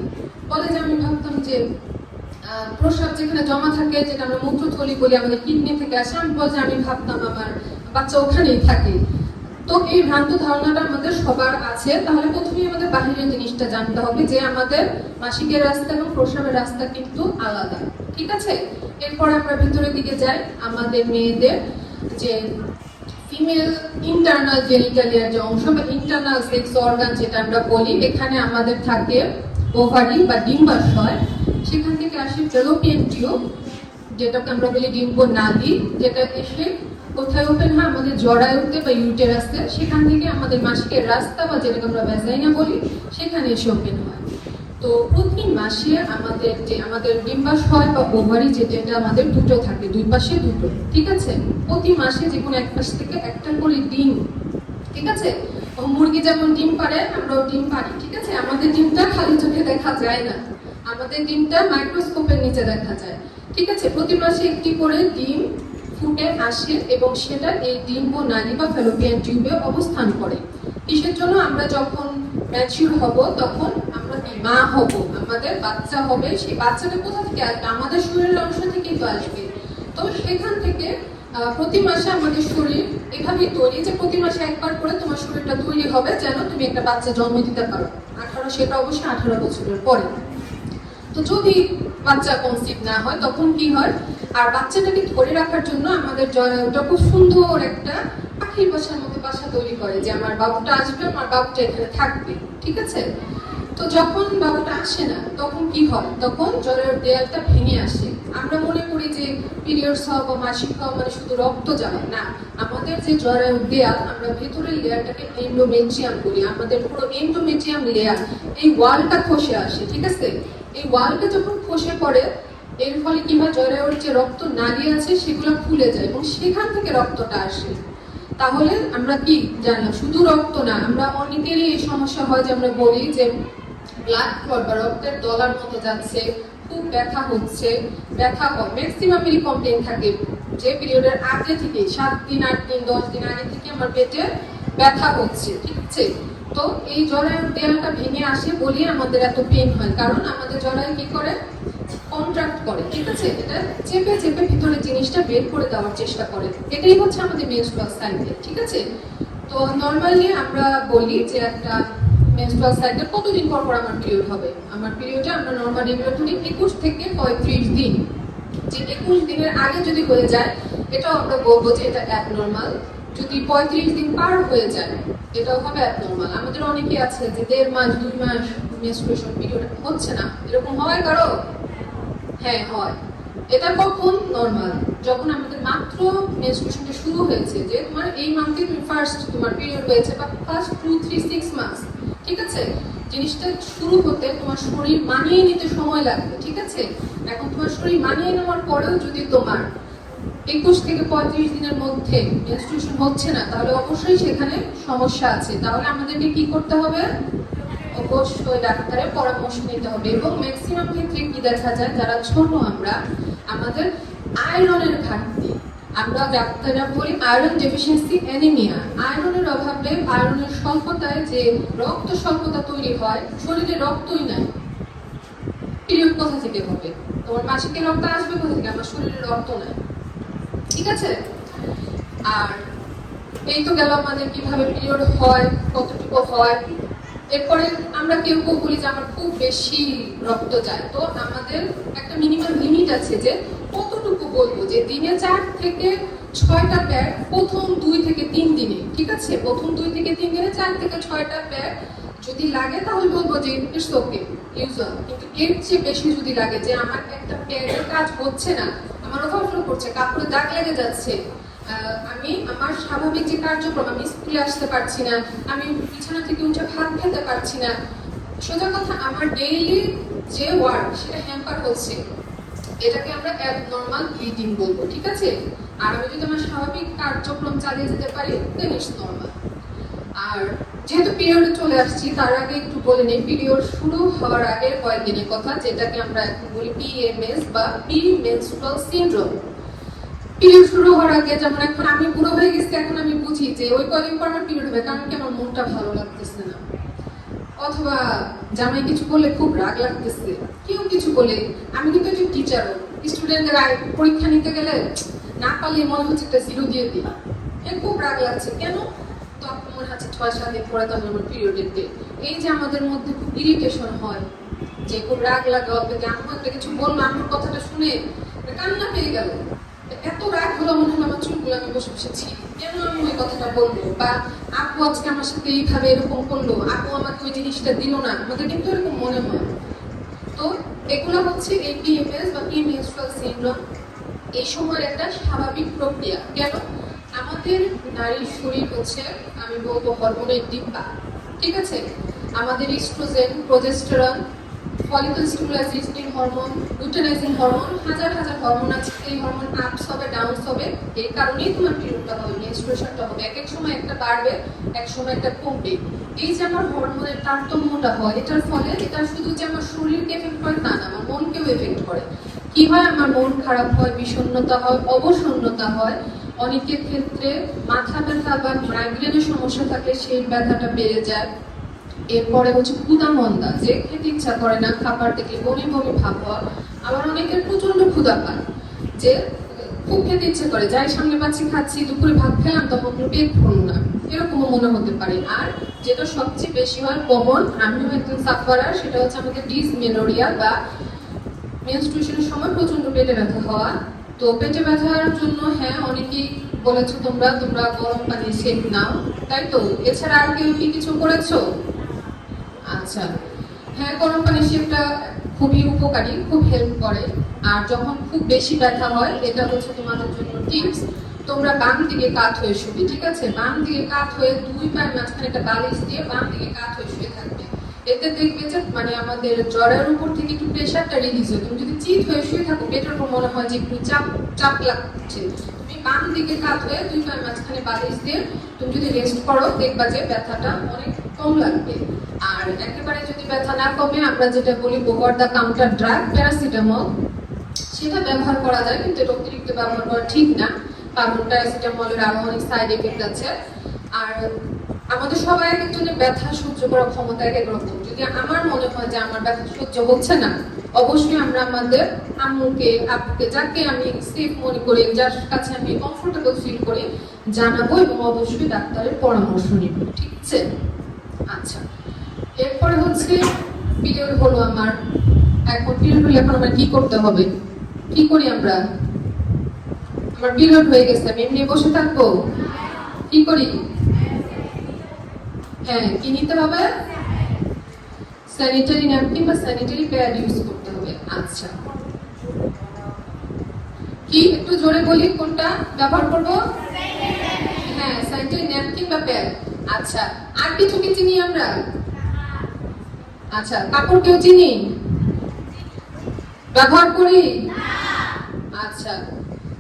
বলে যে আমি ভাবতাম যে প্রস্রাব যেখানে জমা থাকে, যেটা আমরা মূত্রথলি বলি, আমাদের কিডনি থেকে আসে, আমি বলছি আমি ভাবতাম আমার বাচ্চা ওখানেই থাকে। তো এই ভ্রান্ত ধারণাটা আমাদের সবার আছে। তাহলে প্রথমেই আমাদের বাহিরের জিনিসটা জানতে হবে যে আমাদের মাসিকের রাস্তা এবং প্রস্রাবের রাস্তা কিন্তু আলাদা, ঠিক আছে? এরপর আমরা ভিতরের দিকে যাই। আমাদের মেয়েদের যে ফিমেল ইন্টারনাল জেনিটালিয়ার যে অংশ বা ইন্টারনাল সেক্স অর্গান যেটা আমরা বলি, এখানে আমাদের থাকে ওভারি বা ডিম্বাশয়, সেখান থেকে আসে ফ্যালোপিয়ান টিউব, যেটাকে আমরা বলি ডিম্ব নালী, যেটা এসে কোথায় ওপেন হয়? আমাদের জরায়ুতে বা ইউটেরাসে, সেখান থেকে আমাদের মাসিকের রাস্তা বা যেটাকে আমরা ভ্যাজাইনা বলি, সেখানে এসে ওপেন হয়। তো প্রতি মাসে আমাদের ডিম্বাশয় বা ওভারি যেটা আমাদের দুটো থাকে, দুই পাশে দুটো, ঠিক আছে? প্রতি মাসে যে কোনো এক পাশ থেকে একটা করে ডিম, ঠিক আছে? মুরগি যেমন ডিম পারে, আমরাও ডিম পারি, ঠিক আছে? আমাদের ডিমটা খালি চোখে দেখা যায় না, আমাদের ডিমটা মাইক্রোস্কোপের নিচে দেখা যায়, ঠিক আছে? প্রতি মাসে একটি করে ডিম ফুটে আসে এবং সেটা এই ডিম্ব নালী বা ফ্যালোপিয়ান টিউবে অবস্থান করে। কিসের জন্য? আমরা যখন ম্যাচিউর হব তখন আমরা মা হব, আমাদের বাচ্চা হবে, সেই বাচ্চাটা কোথা থেকে আসবে? আমাদের শরীরের অংশ থেকেই তো আসবে। তো সেখান থেকে প্রতি মাসে আমাদের শরীর এভাবেই তৈরি যে প্রতি মাসে একবার করে তোমার শরীরটা তৈরি হবে যেন তুমি একটা বাচ্চা জন্ম দিতে পারো। সেটা অবশ্যই 18 বছরের পরে। তো যদি বাচ্চা কনসিভ না হয় তখন কি হয়? আর বাচ্চাটাকে ধরে রাখার জন্য আমাদের জরায়ুটা খুব সুন্দর একটা পাখির বাসার মতো বাসা তৈরি করে, যে আমার বাবুটা আসবে, আমার বাবুটা এখানে থাকবে, ঠিক আছে? তো যখন বাবুটা আসে না তখন কি হয়? তখন জরায়ুর দেয়ালটা ভেঙে আসে। আমরা মনে করি যে পিরিয়ডস হওয়া বা মাসিক হওয়া মানে শুধু রক্ত যাওয়া, না। আমাদের যে জরায়ুর দেয়াল, আমরা ভেতরের লেয়ারটাকে এন্ডোমেট্রিয়াম বলি, আমাদের পুরো এন্ডোমেট্রিয়াম লেয়ার, এই ওয়ালটা খসে আসে, ঠিক আছে? এই ওয়ালটা যখন খসে পড়ে, এর ফলে কি হয়? জরায়ুর যে রক্ত নালী আছে সেগুলো ফুলে যায় এবং সেখান থেকে রক্তটা আসে। তাহলে আমরা কি জানলাম? শুধু রক্ত না, আমরা অনেকেরই এই সমস্যা হয় যে আমরা বলি যে ব্লাড ক্লট বা রক্তের দলার মতো যাচ্ছে, খুব ব্যথা হচ্ছে, ব্যথা হয়। ম্যাক্সিমামেরই কমপ্লেইন থাকে যে পিরিয়ডের আগে থেকে 7 দিন 8 দিন 10 দিন আগে থেকে আমার পেটে ব্যথা হচ্ছে, ঠিক আছে? তো এই জরায়ুর দেয়ালটা ভেঙে আসে বলে আমাদের এত পেইন হয়, কারণ আমাদের জরায়ু কি করে? কন্ট্রাক্ট করে, ঠিক আছে? এটা চেপে চেপে ভিতরে জিনিসটা বের করে দেওয়ার চেষ্টা করে। এটাই হচ্ছে আমাদের মেনস্ট্রুয়াল সাইকেল, ঠিক আছে? তো নর্মালি আমরা বলি যে একটা মেনস্ট্রুয়াল সাইকেল কতদিন পর পর আমার পিরিয়ড হবে? আমার পিরিয়ডে আমরা নর্মাল রেগুলার ধরি 21 থেকে 35 দিন। যে 21 দিনের আগে যদি হয়ে যায়, এটাও আমরা বলবো যে এটা অ্যাবনর্মাল। যদি 35 দিন পার হয়ে যায়, এটাও হবে অ্যাবনর্মাল। আমাদের অনেকে আছে যে 1.5 মাস 2 মাস মেনস্ট্রুয়েশন পিরিয়ড হচ্ছে না, এরকম হয় কারো? হ্যাঁ হয়। এটা কখন নর্মাল? যখন আমাদের মাত্র মেনস্ট্রুয়েশনটা শুরু হয়েছে, যে তোমার এই মান্থে তুমি ফার্স্ট তোমার পিরিয়ড হয়েছে বা ফার্স্ট 2-3-6 মান্থস, ঠিক আছে, জিনিসটা শুরু হতে তোমার শরীর মানিয়ে নিতে সময় লাগবে, ঠিক আছে। এখন তোমার শরীর মানিয়ে নেওয়ার পরেও যদি তোমার 21 থেকে 35 দিনের মধ্যে মেনস্ট্রুয়েশন হচ্ছে না, তাহলে অবশ্যই সেখানে সমস্যা আছে। তাহলে আমাদেরকে কি করতে হবে? অবশ্যই ডাক্তারের পরামর্শ নিতে হবে। এবং ম্যাক্সিমাম ক্ষেত্রে কি দেখা যায়, যারা ছোট আমরা, আমাদের আয়রনের ঘাটতি, আমরা ডাক্তাররা বলি আয়রন ডেফিসিয়েন্সি অ্যানিমিয়া। আয়রনের অভাবে, আয়রনের স্বল্পতায় যে রক্ত স্বল্পতা তৈরি হয়, শরীরে রক্তই নাই। পিরিয়ড কোথা থেকে হবে? তোমার মাসিকে রক্ত আসবে কোথা থেকে? আমার শরীরে রক্ত নাই, ঠিক আছে। আর এই তো গেল আমাদের কিভাবে পিরিয়ড হয়, কতটুকু হয়। এরপরে আমরা কেউ কেউ বলি যে আমার খুব বেশি রক্ত যায়, তো আমাদের একটা মিনিমাম লিমিট আছে যে কতটুকু বলবো, যে দিনে 4 থেকে 6টা প্যাড প্রথম 2 থেকে 3 দিনে, ঠিক আছে, প্রথম 2 থেকে 3 দিনে 4 থেকে 6টা প্যাড যদি লাগে তাহলে বলবো যে ইটস ওকে, ইউজ অন। কিন্তু এর চেয়ে বেশি যদি লাগে যে আমার একটা প্যাডের কাজ হচ্ছে না, আমার ওভারফ্লো করছে, কাপড়ে দাগ লেগে যাচ্ছে, আমি আমার স্বাভাবিক যে কার্যক্রম, আমি স্কুলে আসতে পারছি না, আমি বিছানা থেকে উঠে ভাত খেতে পারছি না, সোজা কথা আমার ডেইলি যে ওয়ার্ক সেটা হ্যাম্পার হচ্ছে, এটাকে আমরা অ্যাবনর্মাল ব্লিডিং বলবো, ঠিক আছে। আর আমি যদি আমার স্বাভাবিক কার্যক্রম চালিয়ে যেতে পারি দেন ইটস নর্মাল। আর যেহেতু পিরিয়ডে চলে আসছি, তার আগে একটু বলে নিই পিরিয়ড শুরু হওয়ার আগের কয়েকদিনের কথা, যেটাকে আমরা এখন বলি PMS বা প্রি-মেনস্ট্রুয়াল সিনড্রোম। পিরিয়ড শুরু হওয়ার আগে, যেমন এখন আমি বুড়ো হয়ে গেছি, এখন আমি বুঝি যে ওই কদিন পর আমার পিরিয়ড হবে, কারণ কি আমার মনটা ভালো লাগতেছে না, অথবা জামাই কিছু বললে খুব রাগ লাগতেছে, কেউ কিছু বলে। আমি কিন্তু একজন টিচারও, স্টুডেন্টদের পরীক্ষা নিতে গেলে না পারলে মনে হচ্ছে একটা 0 দিয়ে দিই, খুব রাগ লাগছে কেন, তখন মনে হচ্ছে 6-7 দিন পরে তখন আমার পিরিয়ডের ডেট। এই যে আমাদের মধ্যে খুব ইরিটেশন হয়, যে খুব রাগ লাগে, অল্পতে আম্মু একটা কিছু বললো, আমার কথাটা শুনে কান্না পেয়ে গেল, এত রাগ হলো মনে হলো আমার চুলগুলো আমি বসে বসেছি, কেন আমি ওই কথাটা বলবো, বা আপু আজকে আমার সাথে এইভাবে এরকম করলো, আপু আমাকে ওই জিনিসটা দিল না, আমাদের কিন্তু এরকম মনে হয়। তো এগুলো হচ্ছে এই PMS বা প্রি-মেনস্ট্রুয়াল সিনড্রোম। এই সময়ের একটা স্বাভাবিক প্রক্রিয়া। কেন? আমাদের নারীর শরীর হচ্ছে, আমি বলবো, হরমোনের ডিব্বা, ঠিক আছে। আমাদের oestrogen, progesterone, follicle stimulating hormone, luteinising hormone, হাজার হাজার হরমোন আছে। এই হরমোন আপস হবে, ডাউনস হবে, এই কারণেই তোমার পিরিয়ডটা হবে, মেনস্ট্রুয়েশনটা হবে। এক এক সময় একটা বাড়বে, এক সময় একটা কমবে। এই যে আমার হরমোনের তারতম্যটা হয়, এটার ফলে এটা শুধু যে আমার শরীরকে এফেক্ট করে তা না, আমার মনকেও এফেক্ট করে। কি হয়? আমার মন খারাপ হয়, বিষণ্ণতা হয়, অবসন্নতা হয়। অনেকের ক্ষেত্রে মাথা ব্যথা বা মাইগ্রেনের সমস্যা থাকে, সেই ব্যথাটা বেড়ে যায়। এরপরে হচ্ছে ক্ষুধা মন্দা, যে খেতে ইচ্ছা করে না, খাবার দেখলে বমি বমি ভাব হওয়া। আবার অনেকের প্রচন্ড ক্ষুধা পায়, যে খুব খেতে ইচ্ছে করে, যাই সামনে পাচ্ছি খাচ্ছি, দুপুরে ভাত খেলাম তখন পেট ভরল না, এরকমও মনে হতে পারে। আর যেটা সবচেয়ে বেশি হয়, কমন, আমিও একজন সাফারার, সেটা হচ্ছে আমাদের ডিসমেনোরিয়া বা মেনস্ট্রুয়েশনের সময় প্রচন্ড পেটে ব্যথা হওয়া। তো পেটে ব্যথার জন্য হ্যাঁ অনেকেই বলেছো তোমরা গরম পানি সেক নাও, তাই তো? এছাড়া আর কেউ কি কিছু করেছো? আচ্ছা, হ্যাঁ, গরম পানি সেকটা খুবই উপকারী, খুব হেল্প করে। আর যখন খুব বেশি ব্যথা হয়, এটা হচ্ছে তোমাদের জন্য টিপস, তোমরা বাম দিকে কাত হয়ে শুবে, ঠিক আছে। বাম দিকে কাত হয়ে 2 পায়ের মাঝখানে একটা বালিশ দিয়ে বাম দিকে কাত হয়ে শুয়ে থাকবে। এতে দেখবে যে মানে আমাদের জ্বরের উপর থেকে একটু প্রেশারটা রিলিজ হয়। তুমি যদি চিত হয়ে শুয়ে থাকো, পেটের উপর মনে হয় যে একটু চাপ লাগছে, তুমি বাম দিকে কাত হয়ে 2 পায়ের মাঝখানে বালিশ দিয়ে তুমি যদি রেস্ট করো, দেখবা যে ব্যথাটা অনেক কম লাগবে। আর একেবারে যদি ব্যথা না কমে, আমরা যেটা বলি over the counter drug paracetamol, সেটা ব্যবহার করা যায়, কিন্তু এটা অতিরিক্ত ব্যবহার করা ঠিক না, কারণ প্যারাসিটামলের আরো অনেক সাইড এফেক্ট আছে। আর আমাদের সবাই এক একজনের ব্যথা সহ্য করার ক্ষমতা এক এক রকম। যদি আমার মনে হয় যে আমার ব্যথা সহ্য হচ্ছে না, অবশ্যই আমরা আমাদের আম্মুকে, আপুকে, যাকে আমি সেফ মনে করি, যার কাছে আমি কমফোর্টেবল ফিল করি, জানাবো এবং অবশ্যই ডাক্তারের পরামর্শ নিব, ঠিক আছে। আচ্ছা, এরপরে হচ্ছে পিরিয়ড হলো আমার। এখন পিরিয়ড হলে এখন আমার কি করতে হবে? কি করি আমরা? আমার পিরিয়ড হয়ে গেছে, আমি এমনি বসে থাকবো? কি করি? হ্যাঁ, কি নিতে হবে? স্যানিটারি ন্যাপকিন বা স্যানিটারি প্যাড ইউজ করতে হবে। আচ্ছা, কি একটু জোরে বলি, কোনটা ব্যবহার করব? হ্যাঁ, স্যানিটারি ন্যাপকিন বা প্যাড। আচ্ছা, আর কিছু কি চিনি আমরা? আচ্ছা, কাপড় কেউ চিনি? ব্যবহার করি? আচ্ছা,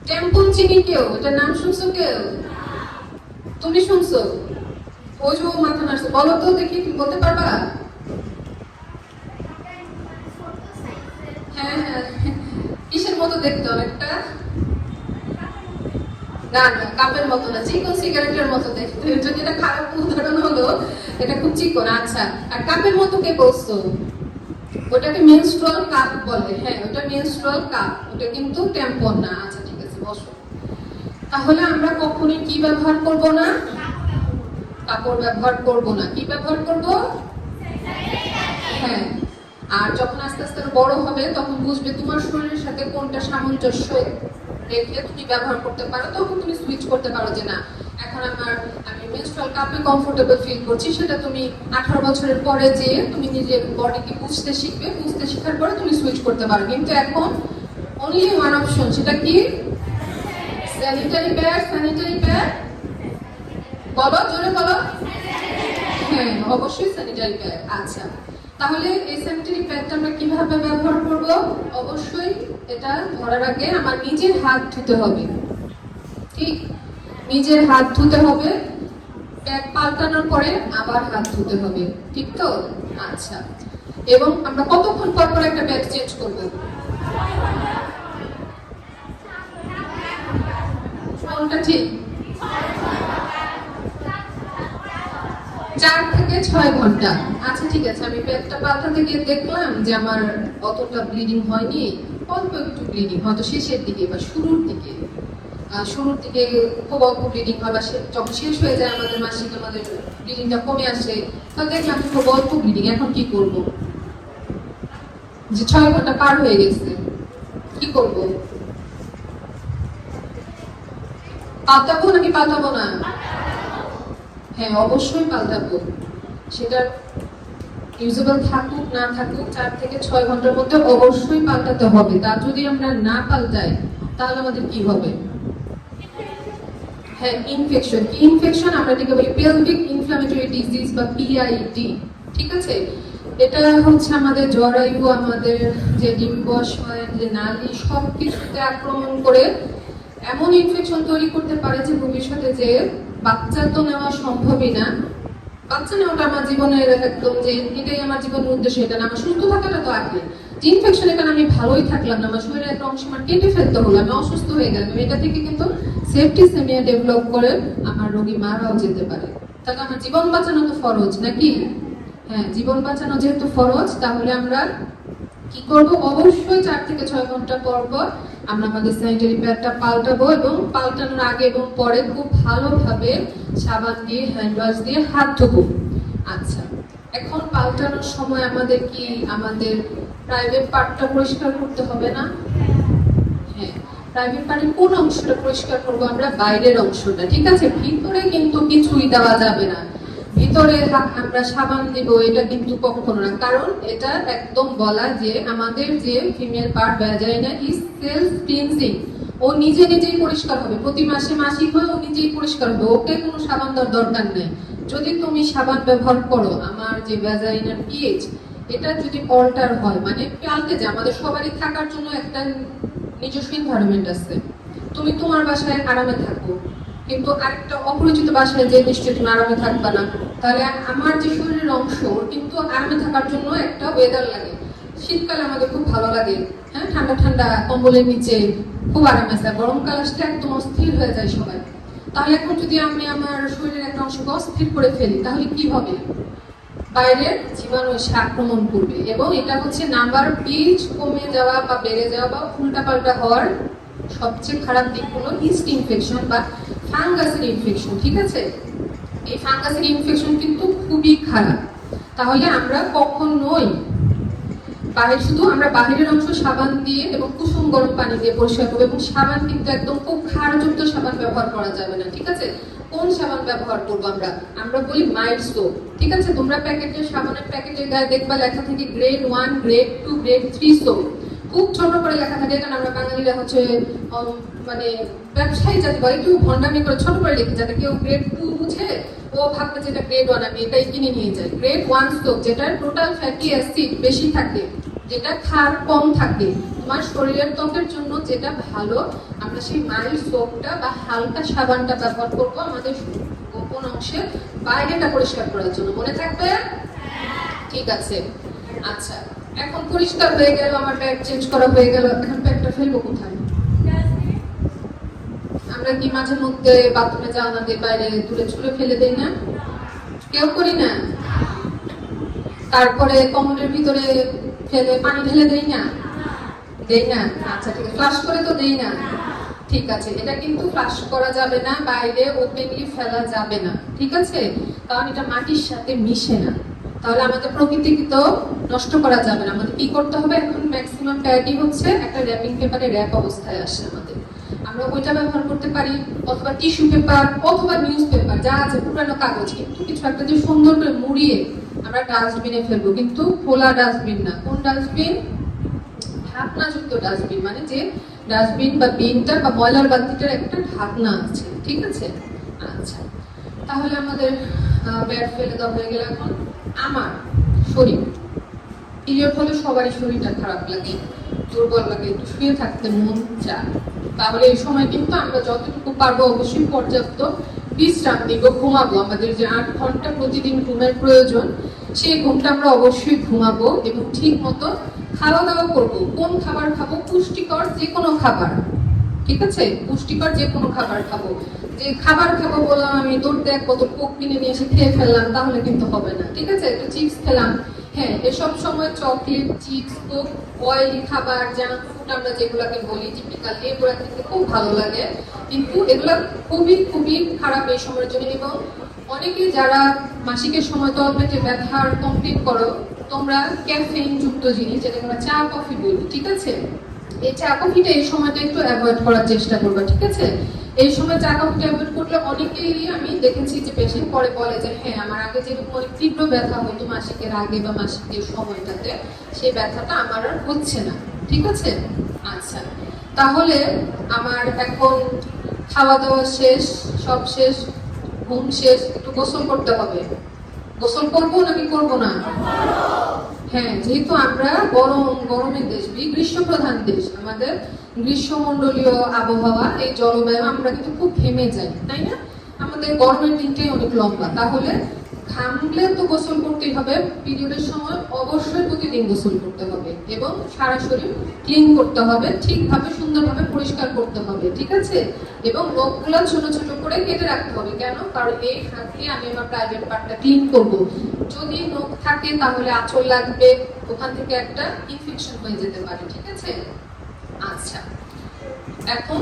ট্যাম্পুন চিনি কেউ? এটা নাম শুনছো কেউ? তুমি শুনছো? ওই যে মাথা নাড়ছে, বলো তো দেখি, তুমি বলতে পারবা? হ্যাঁ হ্যাঁ, কিসের মতো দেখতে অনেকটা? না না, কাপের মতো না, চিকন সিগারেটের মতো দেখতে। যদি এটা খারাপ উদাহরণ হলো, এটা খুব চিকন। আচ্ছা, আর কাপের মতো কে বলছো? ওটাকে মেনস্ট্রুয়াল কাপ বলে। হ্যাঁ, ওটা মেনস্ট্রুয়াল কাপ, ওটা কিন্তু ট্যাম্পন না। আচ্ছা ঠিক আছে, বসো। তাহলে আমরা কখনোই কি ব্যবহার করব না? কাপড় ব্যবহার করব না। কি ব্যবহার করব? হ্যাঁ। আর যখন আস্তে আস্তে বড় হবে তখন বুঝবে তোমার শরীরের সাথে কোনটা সামঞ্জস্য রেখে তুমি ব্যবহার করতে পারো, তখন তুমি সুইচ করতে পারো যে না, এখন আমি মেনস্ট্রুয়াল কাপে কমফোর্টেবল ফিল করছি। সেটা তুমি 18 বছরের পরে যে তুমি নিজের বডিকে বুঝতে শিখবে, বুঝতে শেখার পরে তুমি সুইচ করতে পারো। কিন্তু এখন অনলি ওয়ান অপশন, সেটা কি? Sanitary pad. স্যানিটারি প্যাড বলো, জোরে বলো। হ্যাঁ, অবশ্যই স্যানিটারি প্যাড। আচ্ছা, তাহলে এই স্যানিটারি প্যাডটা আমরা কিভাবে ব্যবহার করব? অবশ্যই এটা ধরার আগে আমার নিজের হাত ধুতে হবে। ঠিক, নিজের হাত ধুতে হবে, প্যাড পাল্টানোর পরে আবার হাত ধুতে হবে। ঠিক তো? আচ্ছা, এবং আমরা কতক্ষণ পর পর একটা প্যাড চেঞ্জ করব? কোনটা ঠিক? 4 থেকে 6 ঘন্টা। আচ্ছা ঠিক আছে, আমি পেটটা পাল্টাতে গিয়ে দেখলাম যে আমার অতটা ব্লিডিং হয়নি, অল্প একটু ব্লিডিং, হয়তো শেষের দিকে বা শুরুর দিকে খুব অল্প ব্লিডিং হয়, বা যখন শেষ হয়ে যায় আমাদের মাসিক, আমাদের ব্লিডিংটা কমে আসে, তাহলে দেখলাম খুব অল্প ব্লিডিং। এখন কি করব? যে 6 ঘন্টা পার হয়ে গেছে, কি করব? পাল্টাবো নাকি পাল্টাবো না? হ্যাঁ, অবশ্যই পাল্টাবো। সেটা ইউজেবল থাকুক না থাকুক, 4 থেকে 6 ঘন্টার মধ্যে অবশ্যই পাল্টাতে হবে। তা যদি আমরা না পাল্টাই তাহলে আমাদের কি হবে? হ্যাঁ, ইনফেকশন। কি ইনফেকশন? আমরা এটাকে বলি পেলভিক ইনফ্লামেটরি ডিজিজ বা পিআইডি। ঠিক আছে, এটা হচ্ছে আমাদের জরায়ু, আমাদের যে ডিম্বাশয়, যে নালী, সবকিছুতে আক্রমণ করে এমন ইনফেকশন তৈরি করতে পারে যে ভবিষ্যতে যে বাচ্চা তো নেওয়া সম্ভবই না। বাচ্চা নেওয়াটা আমার জীবনের একদম, যে এটাই আমার জীবনের উদ্দেশ্য, এটা না। আমার সুস্থ থাকাটা তো আগে। যে ইনফেকশনের কারণে আমি ভালোই থাকলাম না, আমার শরীরের একটা অংশ আমার কেটে ফেলতে হলো, আমি অসুস্থ হয়ে গেলাম, এটা থেকে কিন্তু সেপ্টিসেমিয়া ডেভেলপ করে আমার রোগী মারাও যেতে পারে। তাহলে আমার জীবন বাঁচানো তো ফরজ নাকি? হ্যাঁ, জীবন বাঁচানো যেহেতু ফরজ, তাহলে আমরা কি করব? অবশ্যই 4 থেকে 6 ঘন্টা পর পর আমরা আমাদের স্যানিটারি প্যাডটা পাল্টাবো, এবং পাল্টানোর আগে এবং পরে খুব ভালোভাবে সাবান দিয়ে, হ্যান্ড ওয়াশ দিয়ে হাত ধোবো। আচ্ছা, এখন পাল্টানোর সময় আমাদের কি আমাদের প্রাইভেট পার্টটা পরিষ্কার করতে হবে না? হ্যাঁ, প্রাইভেট পার্টের কোন অংশটা পরিষ্কার করব? আমরা বাইরের অংশটা। ঠিক আছে, ভিতরে কিন্তু কিছুই দেওয়া যাবে না। ভিতরে আমরা সাবান দিব, এটা কিন্তু কখনো না। কারণ এটা একদম বলা যে আমাদের যে female part vagina is self cleansing, ও নিজে নিজেই পরিষ্কার হবে। প্রতি মাসে মাসিক হয়ে ও নিজেই পরিষ্কার হবে, ওকে কোনো সাবান দেওয়ার দরকার নেই। যদি তুমি সাবান ব্যবহার করো, আমার যে ভ্যাজাইনার পিএইচ এটা যদি অল্টার হয়, মানে পাল্টে যায়, আমাদের সবারই থাকার জন্য একটা নিজস্ব এনভায়রনমেন্ট আছে। তুমি তোমার বাসায় আরামে থাকো, কিন্তু আরেকটা অপরিচিত বাসায় যে নিশ্চয়ই তুমি আরামে থাকবা না। তাহলে আমার যে শরীরের অংশ, কিন্তু আরামে থাকার জন্য একটা ওয়েদার লাগে। শীতকালে আমাদের খুব ভালো লাগে, হ্যাঁ, ঠান্ডা ঠান্ডা কম্বলের নিচে খুব আরামে আছে। গরমকাল আসলে একদম অস্থির হয়ে যায় সবাই। তাহলে এখন যদি আমি আমার শরীরের একটা অংশকে অস্থির করে ফেলি, তাহলে কি হবে? বাইরের জীবাণু এসে আক্রমণ করবে, এবং এটা হচ্ছে নাম্বার পিচ কমে যাওয়া বা বেড়ে যাওয়া বা উল্টাপাল্টা হওয়ার সবচেয়ে খারাপ দিক হলো ইস্ট ইনফেকশন বা ফাঙ্গাসের ইনফেকশন। ঠিক আছে, এই ফাঙ্গাসের ইনফেকশন কিন্তু খুবই খারাপ। তাহলে আমরা কখনোই শুধু আমরা বাহিরের অংশ সাবান দিয়ে এবং কুসুম গরম পানি দিয়ে পরিষ্কার করবো, এবং সাবান কিন্তু একদম খুব ক্ষারযুক্ত সাবান ব্যবহার করা যাবে না। ঠিক আছে, কোন সাবান ব্যবহার করবো? আমরা বলি মাইল্ড সোপ। ঠিক আছে, তোমরা সাবানের প্যাকেটের গায়ে দেখবা লেখা থাকে গ্রেড 1, গ্রেড 2, গ্রেড 3 সোপ। খুব ছোট করে লেখা থাকে, কারণ আমরা বাঙালিরা হচ্ছে মানে ব্যবসায়ী জাতি বলে, একটু ভন্ডামি করে ছোট করে লিখে, যাতে কেউ গ্রেড 2 বুঝে ও ভাববে যেটা গ্রেড 1, আমি এটাই কিনে নিয়ে যাই। গ্রেড 1 সোপ, যেটা টোটাল ফ্যাটি অ্যাসিড বেশি থাকে, যেটা ক্ষার কম থাকে, তোমার শরীরের ত্বকের জন্য যেটা ভালো, আমরা সেই মাইল্ড সোপটা বা হালকা সাবানটা ব্যবহার করবো আমাদের গোপন অংশের বাইরেটা পরিষ্কার করার জন্য। মনে থাকবে? ঠিক আছে। আচ্ছা, এখন পরিষ্কার হয়ে গেল, আমার ব্যাগ চেঞ্জ করা হয়ে গেল, এখন ব্যাগটা ফেলবো কোথায়? আমরা কি মাঝে মধ্যে বাথরুমে জানালার বাইরে দূরে ছুঁড়ে ফেলে দেই না? কেউ করি না? তারপরে কমোডের ভিতরে ফেলে পানি ঢেলে দেই না? দেই না? আচ্ছা ঠিক আছে, ফ্লাশ করে তো দেই না। ঠিক আছে, এটা কিন্তু ফ্লাশ করা যাবে না, বাইরে ওপেনলি ফেলা যাবে না, ঠিক আছে? কারণ এটা মাটির সাথে মিশে না, তাহলে আমাদের প্রকৃতিকে তো নষ্ট করা যাবে না। আমাদের কি করতে হবে এখন? ম্যাক্সিমাম প্যাডই হচ্ছে একটা র্যাপিং পেপারে র্যাপ অবস্থায় আসে আমাদের, আমরা ওইটা ব্যবহার করতে পারি, অথবা টিস্যু পেপার অথবা নিউজ পেপার, যা আছে পুরানো কাগজ, কিন্তু কিছু একটা যে সুন্দর করে মুড়িয়ে আমরা ডাস্টবিনে ফেলবো, কিন্তু খোলা ডাস্টবিন না। কোন ডাস্টবিন? ঢাকনাযুক্ত ডাস্টবিন, মানে যে ডাস্টবিন বা বিনটা বা ময়লার বালতিটার একটা ঢাকনা আছে, ঠিক আছে? আচ্ছা, তাহলে আমাদের ব্যাগ ফেলে দেওয়া হয়ে গেল। এখন আমার শরীর, পিরিয়ড হলে সবারই শরীরটা খারাপ লাগে, দুর্বল লাগে, একটু শুয়ে থাকতে মন চায়, তাহলে এই সময় কিন্তু আমরা যতটুকু পারবো অবশ্যই পর্যাপ্ত বিশ্রাম দিব, ঘুমাবো। আমাদের যে 8 ঘন্টা প্রতিদিন ঘুমের প্রয়োজন, সেই ঘুমটা আমরা অবশ্যই ঘুমাবো এবং ঠিক মতো খাওয়া দাওয়া করবো। কোন খাবার খাবো? পুষ্টিকর যে কোনো খাবার, ঠিক আছে? পুষ্টিকর যে কোনো খাবার খাবো। যে খাবার খাবো বললাম আমি, দৌড়তে এক বোতল কোক কিনে নিয়ে এসে খেয়ে ফেললাম, তাহলে কিন্তু হবে না, ঠিক আছে? একটু চিপস খেলাম, হ্যাঁ, এসব সময় চকলেট, চিপস, কোক, অয়েলি খাবার, জাঙ্ক ফুড আমরা যেগুলোকে বলি টিপিক্যাল, এগুলো খেতে খুব ভালো লাগে, কিন্তু এগুলো খুবই খুবই খারাপ এই সময়ের জন্য। এবং অনেকে যারা মাসিকের সময় তলপেটে ব্যথার কমপ্লেন করো, তোমরা ক্যাফেইন যুক্ত জিনিস, যেটা আমরা চা কফি বলি, ঠিক আছে? এই চা কফিটা এই সময়টা একটু অ্যাভয়েড করার চেষ্টা করবা, ঠিক আছে? এই সময় চা কফিটা অ্যাভয়েড করলে অনেকেরই আমি দেখেছি যে পেশেন্ট পরে বলে যে হ্যাঁ, আমার আগে যেরকম অনেক তীব্র ব্যথা হতো মাসিকের আগে বা মাসিকের সময়টাতে, সেই ব্যথাটা আমার আর হচ্ছে না, ঠিক আছে? আচ্ছা, তাহলে আমার এখন খাওয়া দাওয়া শেষ, সব শেষ, ঘুম শেষ, একটু গোসল করতে হবে। গোসল করবো নাকি করবো না? হ্যাঁ, যেহেতু আমরা গরমের দেশ, গ্রীষ্ম প্রধান দেশ, আমাদের গ্রীষ্মমণ্ডলীয় আবহাওয়া, এই জলবায়ু, আমরা কিন্তু খুব ঘেমে যাই, তাই না? আমাদের গরমের দিনটাই অনেক লম্বা, তাহলে ঘামলে তো গোসল করতেই হবে। পিরিয়ডের সময় অবশ্যই প্রতিদিন গোসল করতে হবে এবং সারা শরীর ক্লিন করতে হবে, ঠিকভাবে সুন্দরভাবে পরিষ্কার করতে হবে, ঠিক আছে? এবং নখগুলো ছোট ছোট করে কেটে রাখতে হবে। কেন? কারণ এই হাত দিয়ে আমি আমার প্রাইভেট পার্টটা ক্লিন করব। যদি নখ থাকে তাহলে আঁচল লাগবে, ওখান থেকে একটা ইনফেকশন হয়ে যেতে পারে, ঠিক আছে? আচ্ছা, এখন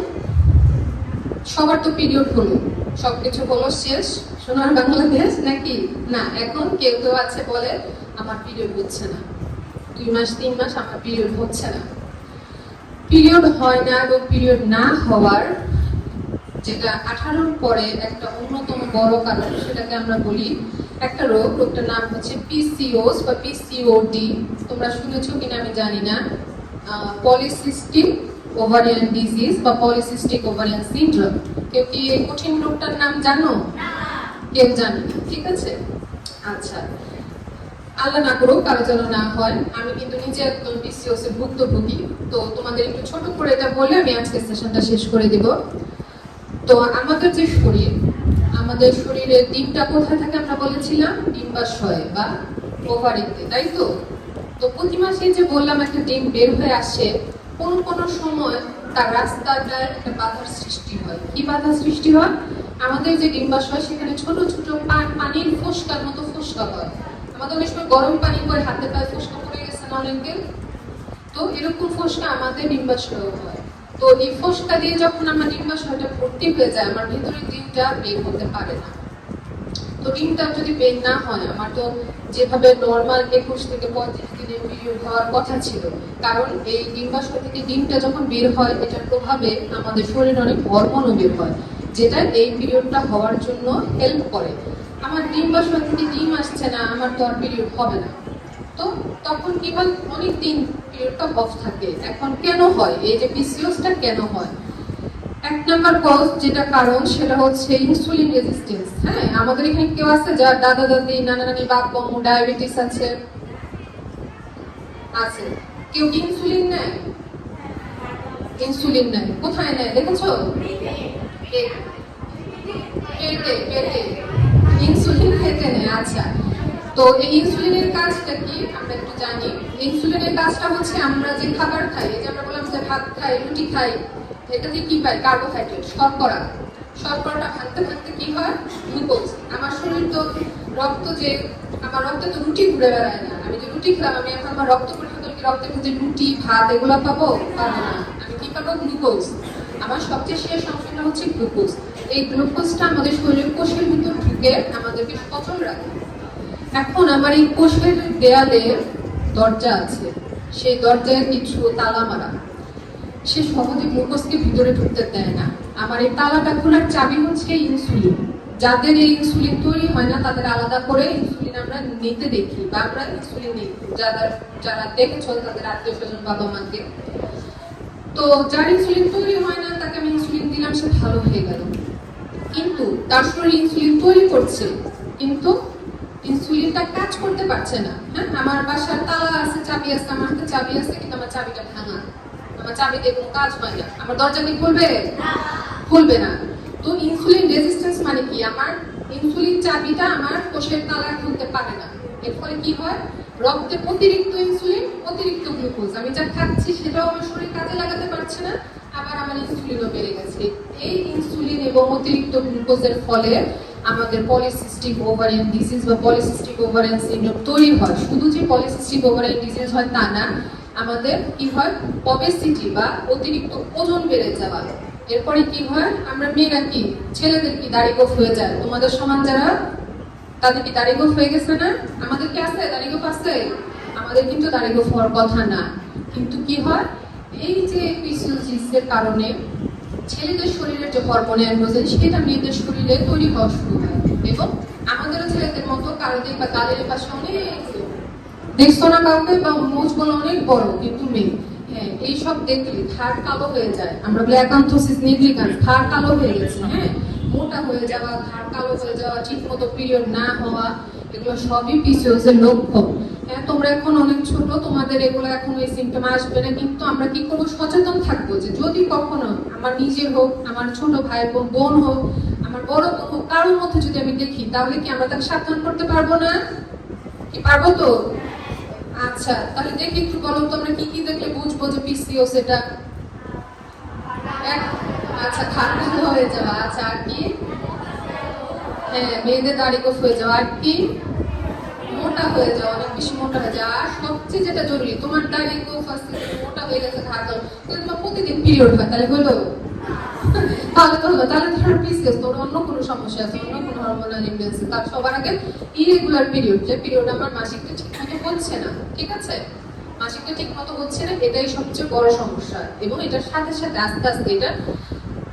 সবার তো পিরিয়ড হলো, সবকিছু হলো শেষ, সোনার বাংলাদেশ নাকি? না, এখন কেউ কেউ আছে বলে আমার পিরিয়ড হচ্ছে না, 2 মাস 3 মাস আমার পিরিয়ড হচ্ছে না। পিরিয়ড হয় না এবং পিরিয়ড না হওয়ার যেটা 18-র পরে একটা অন্যতম বড় কারণ, সেটাকে আমরা বলি একটা রোগ, রোগটার নাম হচ্ছে পিসিওস বা পিসিওডি। তোমরা শুনেছো কিনা আমি জানি না, পলিসিস্টিক ওভারিয়ান ডিজিজ বা পলিসিস্টিক ওভারিয়ান সিনড্রোম। কেউ কি এই কঠিন রোগটার নাম জানো? কেউ জানে না, ঠিক আছে? আচ্ছা, আল্লাহ না করুক কারো যেন না হয়। আমি কিন্তু নিজে একদম পিসিওস এর ভুক্তভোগী, তো তোমাদের একটু ছোট করে এটা বলে আমি আজকের সেশনটা শেষ করে দিব। তো আমাদের যে শরীর, আমাদের শরীরের ডিমটা কোথায় থাকে আমরা বলেছিলাম? ডিম্বাশয়ে বা ওভারিতে, তাই তো? তো প্রতি মাসে যে বললাম একটা ডিম বের হয়ে আসে, কোন কোন সময় তার রাস্তাটায় একটা বাধার সৃষ্টি হয়। কি বাধার সৃষ্টি হয়? আমাদের যে ডিম্বাশয়, সেখানে ছোট ছোট পানির ফোসকার মতো ফোসকা হয়। আমাদের অনেক সময় গরম পানি করে হাতে পায়ে ফোসকা পড়ে গেছে না অনেকের, তো এরকম ফোসকা আমাদের ডিম্বাশয়েও হয়। তো এই ফোসকা দিয়ে যখন আমার ডিম্বাশয়টা ভর্তি হয়ে যায়, আমার ভিতরের ডিমটা বের হতে পারে না। তো ডিমটা যদি বের না হয়, আমার তো যেভাবে নর্মাল 21 থেকে 35 দিনে পিরিয়ড হওয়ার কথা ছিল, কারণ এই ডিম্বাশয় থেকে ডিমটা যখন বের হয়, এটার প্রভাবে আমাদের শরীরে অনেক হরমোনও বের হয়, যেটা এই পিরিয়ডটা হওয়ার জন্য হেল্প করে। আমার ডিম্বাশয় থেকে ডিম আসছে না, আমার তো আর পিরিয়ড হবে না। তো তখন কি হয়, অনেক দিন পিরিয়ডটা অফ থাকে। এখন কেন হয় এই যে পিসিওসটা কেন হয়? এক নাম্বার কজ যেটা কারণ সেটা হচ্ছে ইনসুলিন রেজিস্ট্যান্স। হ্যাঁ, আমাদের এখানে কেউ আছে যার দাদা দাদি নানা নানি বাপ আম্মু ডায়াবেটিস আছে? আছে। কেউ কি ইনসুলিন নেয়? ইনসুলিন নেয় কোথায় নেয় দেখেছো? পেটে পেটে ইনসুলিন খেতে নেয়। আচ্ছা, তো এই ইনসুলিনের কাজটা কি আমরা একটু জানি। ইনসুলিনের কাজটা হচ্ছে আমরা যে খাবার খাই, এই যে আমরা বললাম যে ভাত খাই রুটি খাই, এটাতে কি পাই? কার্বোহাইড্রেট, শর্করা। শর্করাটা ভাঙতে ভাঙতে কি হয়? গ্লুকোজ। আমার শরীর তো রক্ত যে আমার রক্তে তো রুটি ঘুরে বেড়ায় না। আমি যে রুটি খেলাম, আমি এখন আমার রক্ত পরীক্ষা করলে রক্তের মধ্যে রুটি ভাত এগুলো পাবো? পাবো না। আমি কি পাবো? গ্লুকোজ। আমার সবচেয়ে শেষ অংশটা হচ্ছে গ্লুকোজ। এই গ্লুকোজটা আমাদের শরীরের কোষের ভিতর ঢুকে আমাদেরকে সচল রাখে। এখন আমার এই কোষের দেয়ালে দরজা আছে, সেই দরজায় কিছু তালা মারা, সে সহজে গ্লুকোজকে ভিতরে ঢুকতে দেয় না। আমার এই তালাটা খোলার চাবি হচ্ছে ইনসুলিন। যাদের এই ইনসুলিন তৈরি হয় না তাদের আলাদা করে ইনসুলিন আমরা নিতে দেখি, বা আমরা ইনসুলিন নিই যারা দেখেছো তাদের আত্মীয় স্বজন বাবা মাকে। তো যার ইনসুলিন তৈরি হয় না তাকে আমি ইনসুলিন দিলাম, সে ভালো হয়ে গেল। কিন্তু তার শরীর ইনসুলিন তৈরি করছে, কিন্তু ইনসুলিনটা কাজ করতে পারছে না। হ্যাঁ, আমার বাসার তালা আছে, চাবি আছে, আমার হাতে চাবি আছে, কিন্তু আমার চাবিটা ভাঙা। আমার চাবিতে কোনো কাজ হয় না। আমার দরজা কি খুলবে? খুলবে না। তো ইনসুলিন রেজিস্ট্যান্স মানে কি? আমার ইনসুলিন চাবিটা আমার কোষের তালা খুলতে পারে না। এর ফলে কি হয়? রক্তে অতিরিক্ত ইনসুলিন, অতিরিক্ত গ্লুকোজ, আমি যা খাচ্ছি সেটাও আমার শরীর কাজে লাগাতে পারছে না, আবার আমার ইনসুলিনও বেড়ে গেছে। এই ইনসুলিন এবং অতিরিক্ত গ্লুকোজের ফলে আমাদের পলিসিস্টিক ওভারিয়ান ডিজিজ বা পলিসিস্টিক ওভারিয়ান সিনড্রোম তৈরি হয়। শুধু যে পলিসিস্টিক ওভারিয়ান ডিজিজ হয় তা না, আমাদের কি হয়? ওবেসিটি বা অতিরিক্ত ওজন বেড়ে যাওয়া। এরপরে কি হয়? আমরা মেয়েরা কি, ছেলেদের কি দাড়ি গোঁফ হয়ে যায়? তোমাদের সমান যারা তাদের কি দাড়ি গোঁফ হয়ে গেছে না? আমাদের কি আছে দাড়ি গোঁফ? আছে। আমাদের কিন্তু দাড়ি গোঁফ হওয়ার কথা না, কিন্তু কি হয়? এই যে পিসিওসিসের কারণে ছেলেদের শরীরের যে হরমোন অ্যান্ড্রোজেন সেটা মেয়েদের শরীরে তৈরি হওয়া শুরু হয়, এবং আমাদেরও ছেলেদের মতো কারোদের বা গালের পাশে অনেক দেখছো না কাউকে, বা মুখগুলো অনেক বড় কিন্তু মেয়ে। হ্যাঁ, এইসব দেখলে ঘাড় কালো হয়ে যায়। আমরা ব্ল্যাকান্থোসিস নিগ্রিকান্স, ঘাড় কালো হয়ে গেছে। হ্যাঁ, মোটা হয়ে যাওয়া, ঘাড় কালো হয়ে যাওয়া, ঠিক মতো পিরিয়ড না হওয়া, এগুলো সবই পিসিওএস এর লক্ষণ। হ্যাঁ, তোমরা এখন অনেক ছোট, তোমাদের এগুলো এখন এই সিমটম আসবে না, কিন্তু আমরা কি করবো? সচেতন থাকবো যে যদি কখনো আমার নিজের হোক, আমার ছোট ভাই বোন হোক, আমার বড় বোন হোক, কারোর মধ্যে যদি আমি দেখি, তাহলে কি আমরা তাকে সাবধান করতে পারবো না? কি পারবো তো? আচ্ছা, তাহলে দেখি একটু বলো তো, আমরা কি কি দেখলে বুঝবো যে পিসিওএস এটা? আচ্ছা, খাদ্য হয়ে যাওয়া। আচ্ছা, আর কি? হ্যাঁ, মেয়েদের দাড়ি গোঁফ হয়ে যাওয়া। আর কি? মোটা হয়ে যাওয়া, অনেক বেশি মোটা হয়ে যাওয়া। আর সবচেয়ে যেটা জরুরি, তোমার দাড়ি গোঁফ আছে, মোটা হয়ে গেছে, ঘাড়, কিন্তু তোমার প্রতিদিন পিরিয়ড হয়, তাহলে হলো? তাহলে তো হলো। তাহলে ধর পিসিওএস, তোর অন্য কোনো সমস্যা আছে, অন্য কোনো হরমোনাল ইমব্যালেন্স। তার সবার আগে ইরেগুলার পিরিয়ড, যে পিরিয়ড আমার মাসিকটা ঠিকমতো হচ্ছে না, ঠিক আছে? মাসিকটা ঠিকমতো হচ্ছে না, এটাই সবচেয়ে বড় সমস্যা। এবং এটার সাথে সাথে আস্তে আস্তে এটা,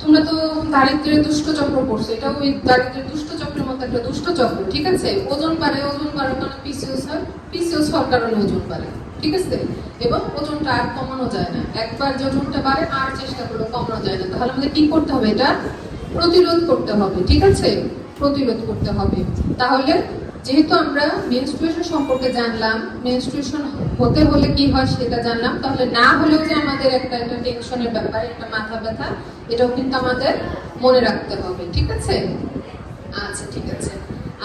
তোমরা তো দারিদ্র্যের দুষ্ট চক্র পড়ছো, এটা ওই দারিদ্র্যের দুষ্ট চক্রের মতো একটা দুষ্ট চক্র, ঠিক আছে? ওজন বাড়ে, ওজন বাড়ার কারণে পিসিওএস হয়, পিসিওএস হওয়ার কারণে ওজন বাড়ে, ঠিক আছে? এবং ওজনটা আর কমানো যায় না। একবার যে ওজনটা বাড়ে আর চেষ্টা করলে কমানো যায় না। তাহলে আমাদের কি করতে হবে? এটা প্রতিরোধ করতে হবে, ঠিক আছে? প্রতিরোধ করতে হবে। তাহলে যেহেতু আমরা মেনস্ট্রুয়েশন সম্পর্কে জানলাম, মেনস্ট্রুয়েশন হতে হলে কি হয় সেটা জানলাম, তাহলে না হলেও যে আমাদের একটা টেনশনের ব্যাপার, একটা মাথা ব্যথা, এটাও কিন্তু আমাদের মনে রাখতে হবে, ঠিক আছে? আচ্ছা, ঠিক আছে।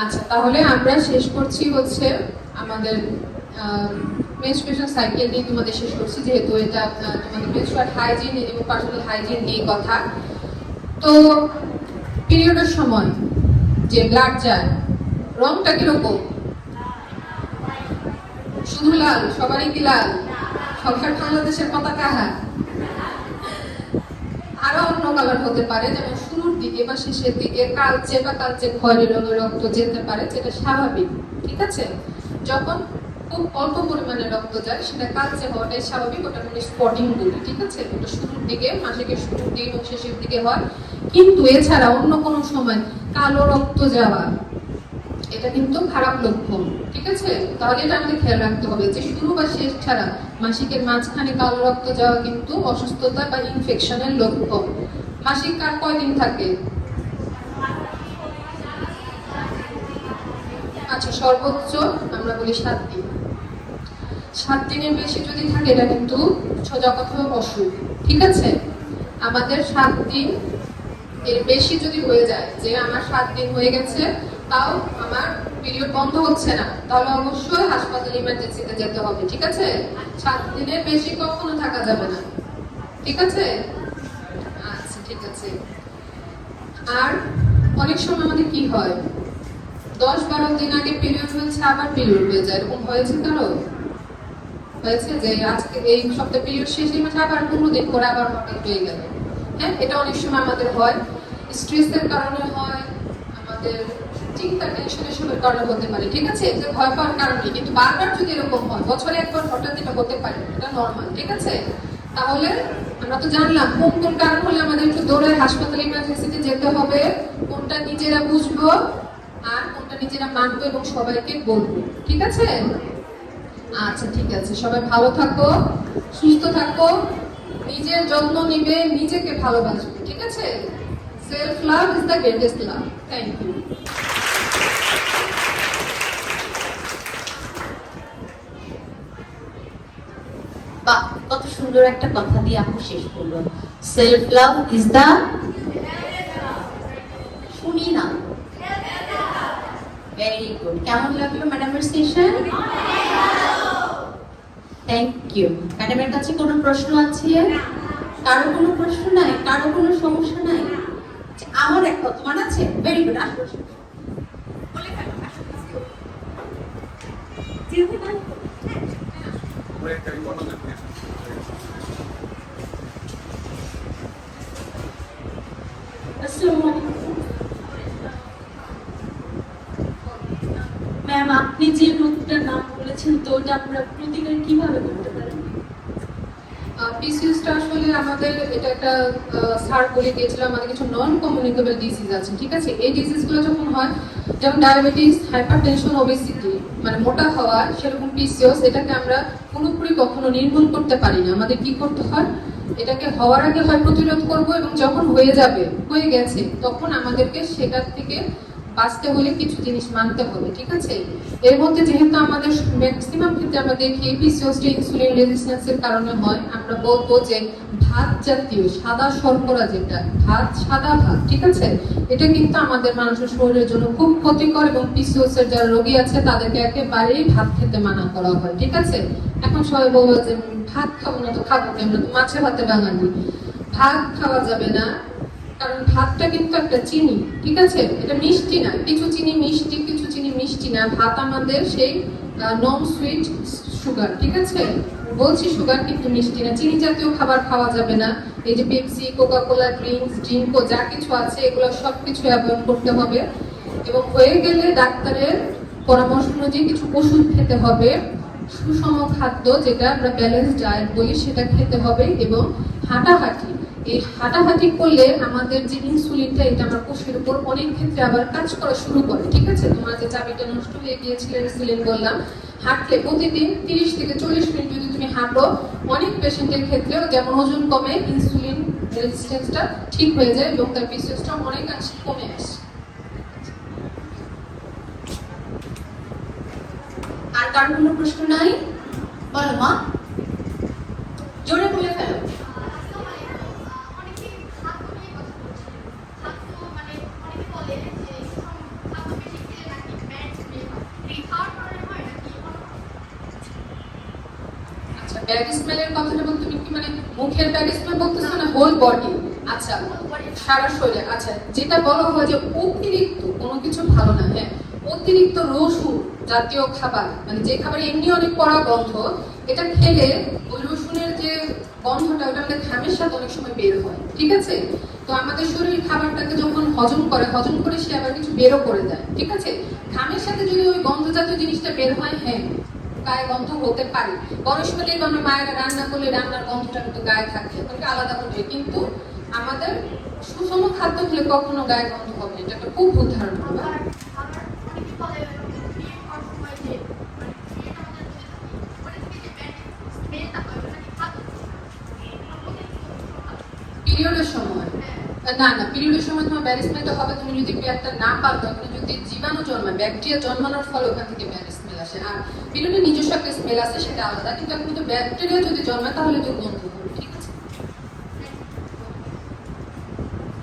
আচ্ছা, তাহলে আমরা শেষ করছি হচ্ছে আমাদের মেনস্ট্রুয়েশন সাইকেল নিয়ে তোমাদের শেষ করছি, যেহেতু এটা তোমাদের মেনস্ট্রুয়াল হাইজিন এবং পার্সোনাল হাইজিন নিয়ে কথা। তো পিরিয়ডের সময় যে ব্লাড যায়, রংটা কিরকম? শুধু লাল? সবারই কি লাল? সবার বাংলাদেশের পতাকা? হ্যাঁ, আরো অন্য কালার হতে পারে, যেমন শুরুর দিকে বা শেষের দিকে কালচে বা কালচে খয়েরি রঙের রক্ত যেতে পারে, যেটা স্বাভাবিক, ঠিক আছে? যখন খুব অল্প পরিমাণে রক্ত যায় সেটা কালচে হওয়াটাই স্বাভাবিক, ওটা আমরা স্পটিং বলি, ঠিক আছে? ওটা শুরুর দিকে, মাসিকের শুরুর দিকে এবং শেষের দিকে হয়। কিন্তু এছাড়া অন্য কোনো সময় কালো রক্ত যাওয়া, এটা কিন্তু খারাপ লক্ষণ, ঠিক আছে? তাহলে এটা আমাদের খেয়াল রাখতে হবে যে শুরু বা শেষ ছাড়া মাসিকের মাঝখানে কালো রক্ত যাওয়া কিন্তু অসুস্থতা বা ইনফেকশনের লক্ষণ। মাসিক কার কয়দিন থাকে? আচ্ছা, সর্বোচ্চ আমরা বলি 7 দিন। 7 দিনের বেশি যদি থাকে এটা কিন্তু সোজা কথা অসুখ, ঠিক আছে? আমাদের 7 দিন এর বেশি যদি হয়ে যায়, যে আমার 7 দিন হয়ে গেছে তাও আমার পিরিয়ড বন্ধ হচ্ছে না, তাহলে অবশ্যই হাসপাতাল ইমার্জেন্সিতে যেতে হবে, ঠিক আছে? 7 দিনের বেশি কখনো থাকা যাবে না, ঠিক আছে? আচ্ছা, ঠিক আছে। আর অনেক সময় আমাদের কি হয়, 10-12 দিন আগে পিরিয়ড হয়েছে আবার পিরিয়ড হয়ে যায়, এরকম হয়েছে কারো? হয়েছে যে আজকে এই সপ্তাহে পিরিয়ড শেষ, এই মাসে আবার 15 দিন পরে আবার হঠাৎ হয়ে গেল? হ্যাঁ, এটা অনেক সময় আমাদের হয়, স্ট্রেসের কারণে হয়, আমাদের চিন্তা টেনশন এসবের কারণে হতে পারে, ঠিক আছে? যে ভয় পাওয়ার কারণে, কিন্তু বারবার যদি এরকম হয়, বছরে একবার হঠাৎ এটা হতে পারে, এটা নর্মাল, ঠিক আছে? তাহলে আমরা তো জানলাম কোন কোন কারণ হলে আমাদের একটু দৌড়ে হাসপাতালে ইমার্জেন্সিতে যেতে হবে, কোনটা নিজেরা বুঝবো আর কোনটা নিজেরা মানবো এবং সবাইকে বলবো, ঠিক আছে? আচ্ছা, ঠিক আছে। সবাই ভালো থাকো, সুস্থ থাকো, নিজের যত্ন নিবে, নিজেকে ভালোবাসবে, ঠিক আছে? Self love is the greatest love. Thank you. বাহ, কত সুন্দর একটা কথা দিয়ে আপু শেষ করলো। সেলফ লাভ ইজ দা, শুনি না, ভেরি গুড। কেমন লাগলো ম্যাডামের সেশন? Thank you. ম্যাডামের কাছে কোনো প্রশ্ন আছে? কারো কোনো প্রশ্ন নাই? কারো কোনো সমস্যা নাই? আচ্ছা, আমার একটা তোমার আছে? Very good. ম্যাম, আপনি যে রোগটার নাম বলেছেন তো ওটা আমরা প্রতিকার কিভাবে করতে পারি? পিসিওসটা আসলে আমাদের এটা একটা স্যার বলে গিয়েছিল, আমাদের কিছু নন কমিউনিকেবল ডিজিজ আছে, ঠিক আছে? এই ডিজিজগুলো যখন হয়, যেমন ডায়াবেটিস, হাইপারটেনশন, ওবেসিটি, মানে মোটা হওয়া, সেরকম পিসিওস, এটাকে আমরা পুরোপুরি কখনো নির্মূল করতে পারি না। আমাদের কি করতে হয়, এটাকে হওয়ার আগে হয় প্রতিরোধ করব, এবং যখন হয়ে যাবে, হয়ে গেছে, তখন আমাদেরকে সেটার থেকে বাঁচতে হলে কিছু জিনিস মানতে হবে, ঠিক আছে? এর মধ্যে যেহেতু আমাদের ম্যাক্সিমাম ক্ষেত্রে আমরা দেখি পিসিওসটি ইনসুলিন রেজিস্ট্যান্সের কারণে হয়, আমরা বলবো যে ভাত জাতীয় সাদা শর্করা, যেটা ভাত, সাদা ভাত, ঠিক আছে? এটা কিন্তু আমাদের মানুষের শরীরের জন্য খুব ক্ষতিকর, এবং পিসিওস এর যারা রোগী আছে তাদেরকে একেবারেই ভাত খেতে মানা করা হয়, ঠিক আছে? এখন সবাই বলবো যে ভাত খাবো না, তো খাবো না, আমরা তো মাছে ভাতে বাঙালি। ভাত খাওয়া যাবে না, কারণ ভাতটা কিন্তু একটা চিনি, ঠিক আছে? এটা মিষ্টি না, কিছু চিনি মিষ্টি, কিছু চিনি মিষ্টি না। ভাত আমাদের সেই নন সুইট সুগার, ঠিক আছে? বলছি সুগার, কিন্তু মিষ্টি না। চিনি জাতীয় খাবার খাওয়া যাবে না। এই যে পেপসি, কোকা কোলা, ড্রিঙ্কস, ড্রিঙ্কো যা কিছু আছে, এগুলো সবকিছু অ্যাভয়েড করতে হবে, এবং হয়ে গেলে ডাক্তারের পরামর্শ অনুযায়ী কিছু ওষুধ খেতে হবে। সুষম খাদ্য, যেটা আমরা ব্যালেন্স ডায়েট বলি, সেটা খেতে হবে, এবং হাঁটাহাঁটি। এই হাঁটাহাঁটি করলে আমাদের যে ইনসুলিনটা, এটা আমার কোষের উপর অনেক ক্ষেত্রে আবার কাজ করা শুরু করে, ঠিক আছে? তোমার যে চাবিটা নষ্ট হয়ে গিয়েছিল ইনসুলিন বললাম, হাঁটলে প্রতিদিন 30 থেকে 40 মিনিট যদি তুমি হাঁটো, অনেক পেশেন্টের ক্ষেত্রেও যেমন ওজন কমে, ইনসুলিন রেজিস্ট্যান্সটা ঠিক হয়ে যায়, এবং তার পিসিওসটা অনেকাংশে কমে আসে। আর কার কোনো প্রশ্ন নাই? বলো মা, জোরে বলে ফেলো। আচ্ছা, ব্যাড স্মেলের কথাটা বলতে তুমি কি মানে মুখের ব্যাড স্মেল বলতেছো না হোল বডি? আচ্ছা, সারা শরীরে। আচ্ছা, যেটা বলা হয় যে অতিরিক্ত কোনো কিছু ভালো না, হ্যাঁ, অতিরিক্ত রসুন জাতীয় খাবার, মানে যে খাবার এমনি অনেক কড়া গন্ধ, এটা খেলে ওই রসুনের যে গন্ধটা, ওটা আমাদের ঘামের সাথে অনেক সময় বের হয়, ঠিক আছে? তো আমাদের শরীর খাবারটাকে যখন হজম করে সে আবার কিছু বেরও করে দেয়, ঠিক আছে? ঘামের সাথে যদি ওই গন্ধ জাতীয় জিনিসটা বের হয়, হ্যাঁ, গায়ে গন্ধ হতে পারে। বয়স হলেই আমরা মায়েরা রান্না করলে রান্নার গন্ধটা কিন্তু গায়ে থাকে, ওটাকে আলাদা করবে, কিন্তু আমাদের সুষম খাদ্য খেলে কখনো গায়ে গন্ধ হবে না, এটা একটা খুব ভুল ধারণা। ফলে বিয়ে হওয়ার সময় যে মানে বিয়েটা আমাদের ওটা থেকে যে মেয়েটা হয় ওটা কি ভালো? পিরিয়ডের সময় না না, পিরিয়ডের সময় তোমার ব্যারিসমেন্টটা হবে তুমি যদি পেয়ারটা না পাও, তখন যদি জীবাণু জন্মায়, ব্যাকটেরিয়া জন্মানোর ফলে ওখান থেকে ব্যাড স্মেল আসে। আর পিরিয়ডের নিজস্ব একটা স্মেল আছে, সেটা আলাদা, কিন্তু এখন তো ব্যাকটেরিয়া যদি জন্মায় তাহলে দুর্গন্ধ হবে। ঠিক আছে,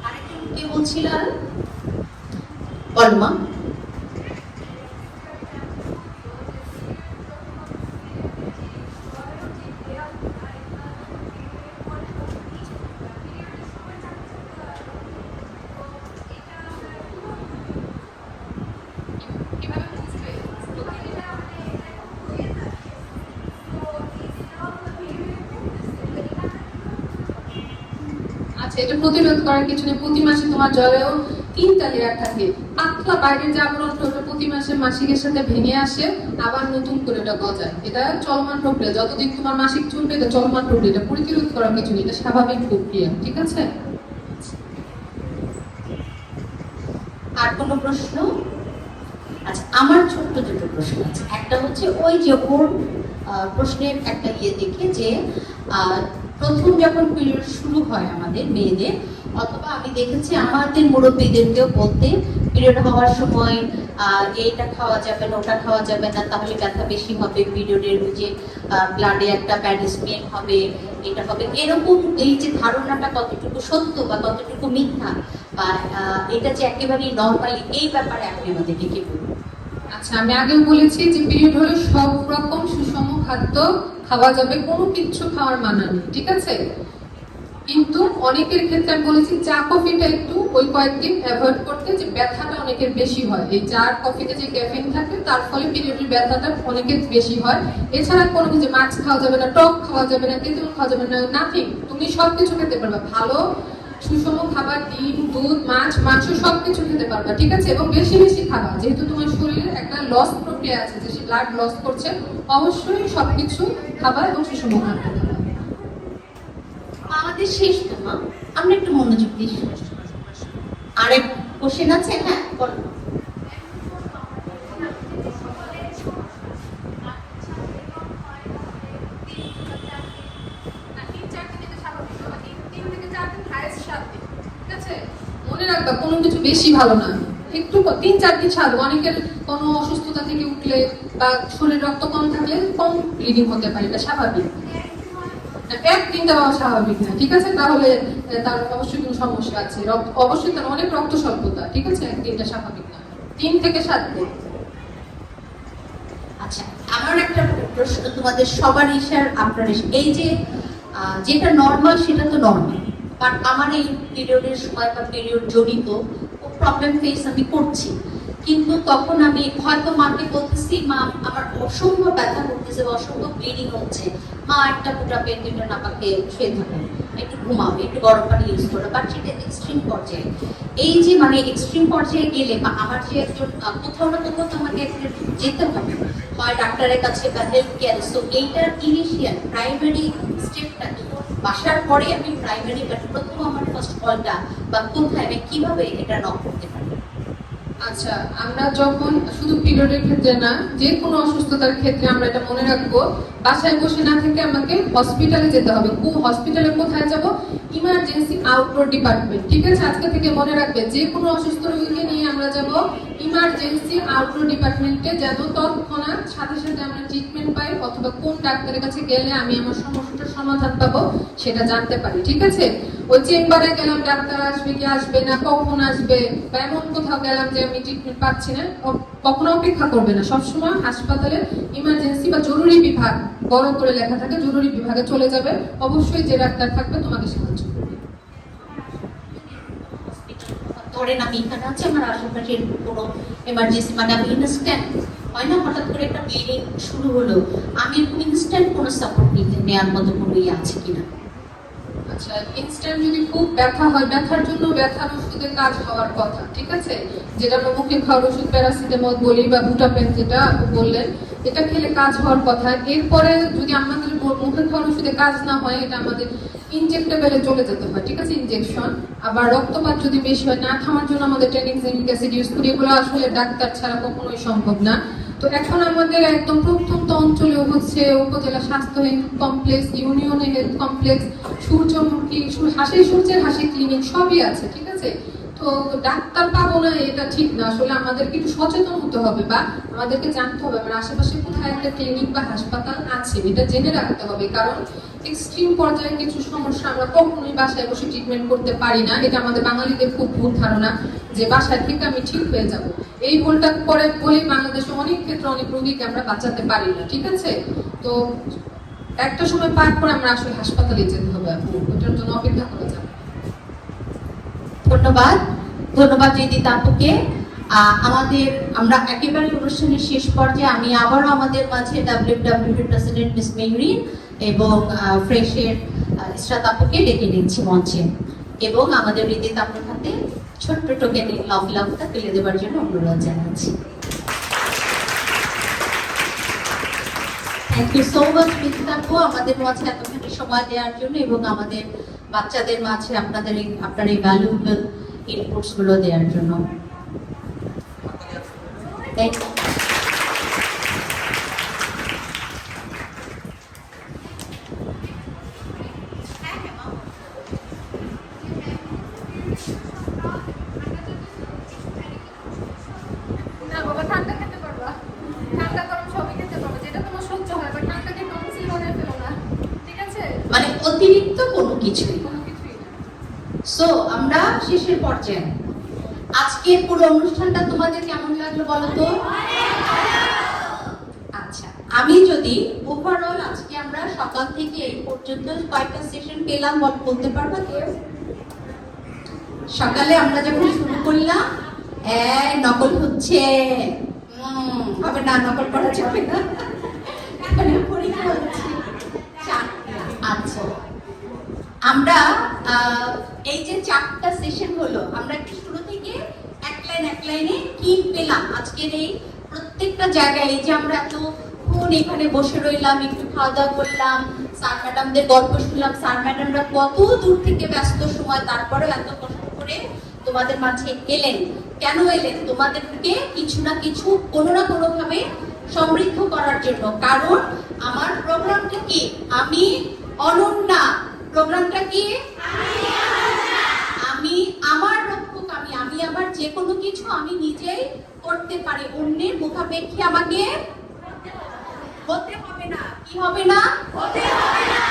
আরেকজন কে বলছিল আর বল মা। কিভাবে বুঝবে? আচ্ছা, এটা প্রতিরোধ করার কিছু নেই। প্রতি মাসে তোমার জলেও 3টা লেয়ার থাকে। পাতলা বাইরের যে আবরণটা ওটা প্রতি মাসে মাসিকের সাথে ভেঙে আসে, আবার নতুন করে এটা গজায়। এটা চলমান প্রক্রিয়া, যতদিন তোমার মাসিক চলবে এটা চলমান প্রক্রিয়া, এটা প্রতিরোধ করার কিছু নেই, এটা স্বাভাবিক প্রক্রিয়া। ঠিক আছে, আর কোনো প্রশ্ন? আচ্ছা, আমার ছোট্ট দুটো প্রশ্ন আছে। একটা হচ্ছে ওই যে ওর প্রশ্নের একটা ইয়ে দেখে যে প্রথম যখন পিরিয়ড শুরু হয় আমাদের মেয়েদের, অথবা আমি দেখেছি আমাদের মুরব্বীদেরকেও বলতে পিরিয়ড হওয়ার সময় এইটা খাওয়া যাবে না, ওটা খাওয়া যাবে না, তাহলে ব্যথা বেশি হবে, পিরিয়ডের যে ব্লাডে একটা ব্যাড স্মেল হবে, এটা হবে, এরকম এই যে ধারণাটা কতটুকু সত্য বা কতটুকু মিথ্যা, বা এটা যে একেবারেই নর্মালি, এই ব্যাপারে আপনি আমাদেরকে কি বলবেন? আচ্ছা, আমি আগেও বলেছি যে পিরিয়ড হলে সব রকম সুষম খাদ্য খাওয়া যাবে, কোনো কিছু খাওয়ার মানা নেই। ঠিক আছে, কিন্তু অনেকের ক্ষেত্রে আমি বলেছি চা কফিটা একটু ওই কয়েকদিন অ্যাভয়েড করতে, যে ব্যথাটা অনেকের বেশি হয়। এই চা কফিতে যে ক্যাফিন থাকে তার ফলে পিরিয়ডের ব্যথাটা অনেকের বেশি হয়। এছাড়া কোনো কিছু মাছ খাওয়া যাবে না, টক খাওয়া যাবে না, তেঁতুল খাওয়া যাবে না, নাথিং। তুমি সবকিছু খেতে পারবে, ভালো সুষম খাবার, ডিম, দুধ, মাছ, মাংস সবকিছু খেতে পারবা। ঠিক আছে, এবং বেশি বেশি খাবা, যেহেতু তোমার শরীরে একটা লস প্রক্রিয়া আছে, যে সে ব্লাড লস করছে, অবশ্যই সবকিছু খাবা এবং সুষম খাদ্য খাবা। আমাদের শেষ তো মা, আমরা একটু মনোযোগ দিয়ে শুনি। আরেক কোশ্চেন আছে? হ্যাঁ বলো। মনে রাখবা, কোনো কিছু বেশি ভালো না, একটু 3-4 দিন স্বাদ। অনেকের কোনো অসুস্থতা থেকে উঠলে বা শরীরে রক্ত কম থাকলে কম ব্লিডিং হতে পারে, এটা স্বাভাবিক। একদিন দেওয়া স্বাভাবিক না। ঠিক আছে, তাহলে তার অবশ্যই কোনো সমস্যা আছে, অবশ্যই তার অনেক রক্ত স্বল্পতা। ঠিক আছে, একদিনটা স্বাভাবিক না, 3 থেকে 7 দিন। আচ্ছা, আমার একটা প্রশ্ন তোমাদের সবার ইশার আপনার এই যে যেটা নর্মাল সেটা তো নর্মাল, বাট আমার এই পিরিয়ডের সময় বা পিরিয়ড জড়িত প্রবলেম ফেস আমি করছি, কিন্তু তখন আমি হয়তো মাকে বলতেছি মা আমার অসম্ভব ব্যথা করতেছে বা অসম্ভব ব্লিডিং হচ্ছে, মা একটা ফুটা পেন দুটো নাপাকে শুয়ে থাকেন, একটু ঘুমাবে, একটু গরম পানি ইউজ করে, বাট সেটা এক্সট্রিম পর্যায়ে। এই যে মানে এক্সট্রিম পর্যায়ে গেলে বা আমার যে একজন কোথাও না কোথাও তো আমাকে যেতে হবে, হয় ডাক্তারের কাছে বা হেলথ কেয়ার। সো এইটার ইনিশিয়াল প্রাইমারি স্টেপটা কি? বাসার পরে আমি প্রাইমারি, বাট প্রথম আমার ফার্স্ট কলটা বা কোথায় আমি কিভাবে এটা নক করতে পারি? আচ্ছা, আমরা যখন শুধু পিরিয়ডের ক্ষেত্রে না, যে কোনো অসুস্থতার ক্ষেত্রে আমরা এটা মনে রাখবো, বাসায় বসে না থেকে আমাকে হসপিটালে যেতে হবে। হসপিটালে কোথায় যাব? Emergency outdoor department. ঠিক আছে, আজকে থেকে মনে রাখবে, যে কোনো অসুস্থ রোগীকে নিয়ে আমরা যাব ইমার্জেন্সি আউটডোর ডিপার্টমেন্টে, যেন তৎক্ষণাৎ সাথে সাথে আমরা ট্রিটমেন্ট পাই, অথবা কোন ডাক্তারের কাছে গেলে আমি আমার সমস্যাটার সমাধান পাবো সেটা জানতে পারি। ঠিক আছে, ওই চেম্বারে গেলাম ডাক্তার আসবে কি আসবে না, কখন আসবে, বা এমন কোথাও গেলাম যে আমি ট্রিটমেন্ট পাচ্ছি না, কখনো অপেক্ষা করবে না। সবসময় হাসপাতালে ইমার্জেন্সি বা জরুরি বিভাগ বড় করে লেখা থাকে, জরুরি বিভাগে চলে যাবে। অবশ্যই যে ডাক্তার থাকবে তোমাকে সাহায্য করবে। ধরেন আমি এখানে আছি, আমার আশেপাশে কোনো এমার্জেন্সি, মানে আমি ইনস্ট্যান্ট হয় না, হঠাৎ করে একটা ব্লিডিং শুরু হলো, আমি এরকম ইনস্ট্যান্ট কোনো সাপোর্ট নেওয়ার মতো কোনো ইয়ে আছে কিনা? আচ্ছা, ইনস্ট্যান্ট যদি খুব ব্যথা হয়, ব্যথার জন্য ব্যথার ওষুধে কাজ হওয়ার কথা। ঠিক আছে, যেটা আমরা মুখে খাওয়ার ওষুধ প্যারাসিটামল বলি বা বুটাপেন যেটা বললেন, এটা খেলে কাজ হওয়ার কথা। এরপরে যদি আমাদের মুখে খাওয়ার ওষুধে কাজ না হয়, এটা আমাদের ইনজেক্টেবলে চলে যেতে হয়, ঠিক আছে, ইনজেকশন। আবার রক্তপাত যদি বেশি হয়, না থামার জন্য আমাদের ট্রেনিক্সিমিক অ্যাসিড ইউজ করি, এগুলো আসলে ডাক্তার ছাড়া কখনোই সম্ভব না। তো এখন আমাদের একদম প্রত্যন্ত অঞ্চলে হচ্ছে উপজেলা স্বাস্থ্য হেলথ কমপ্লেক্স, ইউনিয়নে হেলথ কমপ্লেক্স, সূর্যমুখী, সূর্যের হাসি ক্লিনিক সবই আছে, ঠিক আছে। তো ডাক্তার পাবো না এটা ঠিক না, আসলে আমাদেরকে একটু সচেতন হতে হবে বা আমাদেরকে জানতে হবে আমার আশেপাশে কোথায় একটা ক্লিনিক বা হাসপাতাল আছে, এটা জেনে রাখতে হবে। কারণ এক্সট্রিম পর্যায়ে কিছু সমস্যা আমরা কখনোই বাসায় বসে ট্রিটমেন্ট করতে পারি না, এটা আমাদের বাঙালিদের খুব ভুল ধারণা যে বাসায় থেকে আমি ঠিক হয়ে যাব। এই ভুলটা করে বলেই বাংলাদেশে অনেক ক্ষেত্রে অনেক রোগীকে আমরা বাঁচাতে পারি না, ঠিক আছে। তো একটা সময় পার করে আমরা আসলে হাসপাতালে যেতে হবে, ওটার জন্য অপেক্ষা করা যাবে। ধন্যবাদ রিদিতা আপুকে। আমরা একেবারে অনুষ্ঠানের শেষ পর্যায়ে আমি আবারও আমাদের মাঝে WWF প্রেসিডেন্ট মিস মেহরিন এবং ফ্রেশের ইশরাত আপুকে ডেকে নিচ্ছি মঞ্চে, এবং আমাদের রিদিতা আপুর হাতে ছোট্ট টোকেন লাভটা তুলে দেওয়ার জন্য অনুরোধ জানাচ্ছি। Thank you so much Ridita আপু, আমাদের মাঝে এতখানি সময় দেওয়ার জন্য এবং আমাদের বাচ্চাদের মাঝে আপনার এই ভ্যালুয়েবল ইনপুটস গুলো দেওয়ার জন্য। Thank you. না বাবা, ঠান্ডা খেতে পারবা, ঠান্ডা গরম সবই খেতে পারবা, যেটা তোমার সহ্য হয়, বাট ঠান্ডাকে টনসিল বানায় ফেলো না, ঠিক আছে? মানে অতিরিক্ত কোনো কিছুই। কোনো কিছুই না। সো আমরা শেষের পর্যায়ে, আজকের পুরো অনুষ্ঠানটা তোমাদের কেমন লাগলো বলো তো? আচ্ছা, আমি যদি ওভারঅল আজকে আমরা সকাল থেকে এই পর্যন্ত কয়েকটা সেশন পেলাম বলতে পারবা কেউ? সকালে আমরা যখন শুরু করলাম, নকল হচ্ছে, হবে না, নকল করা যাবে না, এখন পরীক্ষা হচ্ছে। আচ্ছা, আমরা এই যে 4টা সেশন হলো, আমরা শুরু থেকে এক লাইনে কি পেলাম আজকের এই প্রত্যেকটা জায়গায়, এই যে আমরা এতক্ষণ এখানে বসে রইলাম, একটু খাওয়া দাওয়া করলাম, স্যার ম্যাডামদের গল্প শুনলাম, স্যার ম্যাডামরা কত দূর থেকে ব্যস্ত সময় তারপরে এত কষ্ট করে তোমাদের মাঝে এলেন। কেন এলেন? তোমাদেরকে কিছু না কিছু কোনো না কোনো ভাবে সমৃদ্ধ করার জন্য। কারণ আমার প্রোগ্রামটা কি? আমি অনন্যা। প্রোগ্রামটা কি? আমি আমার রক্ষক, আমি আমার যে কোনো কিছু আমি নিজেই করতে পারি, অন্যের মুখাপেক্ষী আমাকে হতে হবে না। কি হবে না? হতে হবে না।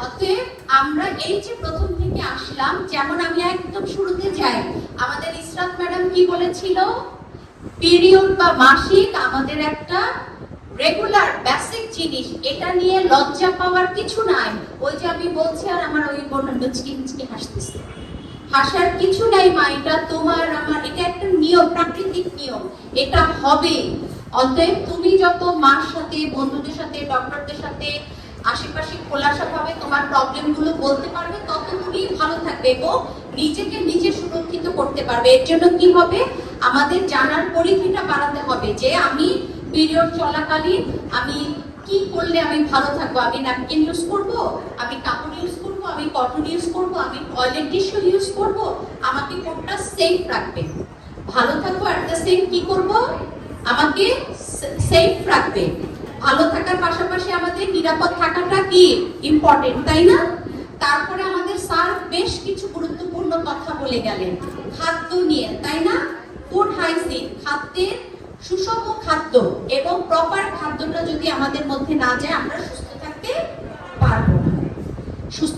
অতএব আমরা এই যে প্রথম থেকে আসলাম, যেমন আমি একদম শুরুতে যাই, আমাদের ইশরাত ম্যাডাম কি বলেছিল? পিরিয়ড বা মাসিক আমাদের একটা রেগুলার বেসিক জিনিস, এটা নিয়ে লজ্জা পাওয়ার কিছু নাই। ওই যে আমি বলছি, আর আমার ওই বোন মুচকি হাসতেছে, হাসার কিছু নাই মা, এটা তোমার আমার, এটা একটা নিয়ম, প্রাকৃতিক নিয়ম, এটা হবে। অতএব তুমি যত মার সাথে, বন্ধুদের সাথে, ডক্টরদের সাথে আশেপাশে খোলাসা ভাবে তোমার প্রবলেম গুলো বলতে পারবে, তত তুমি ভালো থাকবে এবং নিজেকে নিজে সুরক্ষিত করতে পারবে। এর জন্য কি হবে? আমাদের জানার পরিধিটা বাড়াতে হবে যে আমি পিরিয়ড চলাকালীন আমি কি করলে আমি ভালো থাকবো। আমি ন্যাপকিন ইউজ করব, আমি কাপড় ইউজ করব, আমি কটন ইউজ করব, আমি টয়লেট টিস্যু ইউজ করব, আমাকে কোনটা সেফ রাখবে, ভালো থাকবো। এট দ্য সেম কি করব? আমাকে সেফ রাখবে। ভালো থাকার পাশাপাশি আমাদের নিরাপদ থাকাটা কি ইম্পর্টেন্ট, তাই না? তারপরে আমাদের স্যার বেশ কিছু গুরুত্বপূর্ণ কথা বলে গেলেন খাদ্য নিয়ে, তাই না? ফুড হাইজিন, খাদ্যের সুষম খাদ্য এবং প্রপার খাদ্যটা যদি আমাদের মধ্যে না যায়, আমরা সুস্থ থাকতে পারবো না। সুস্থ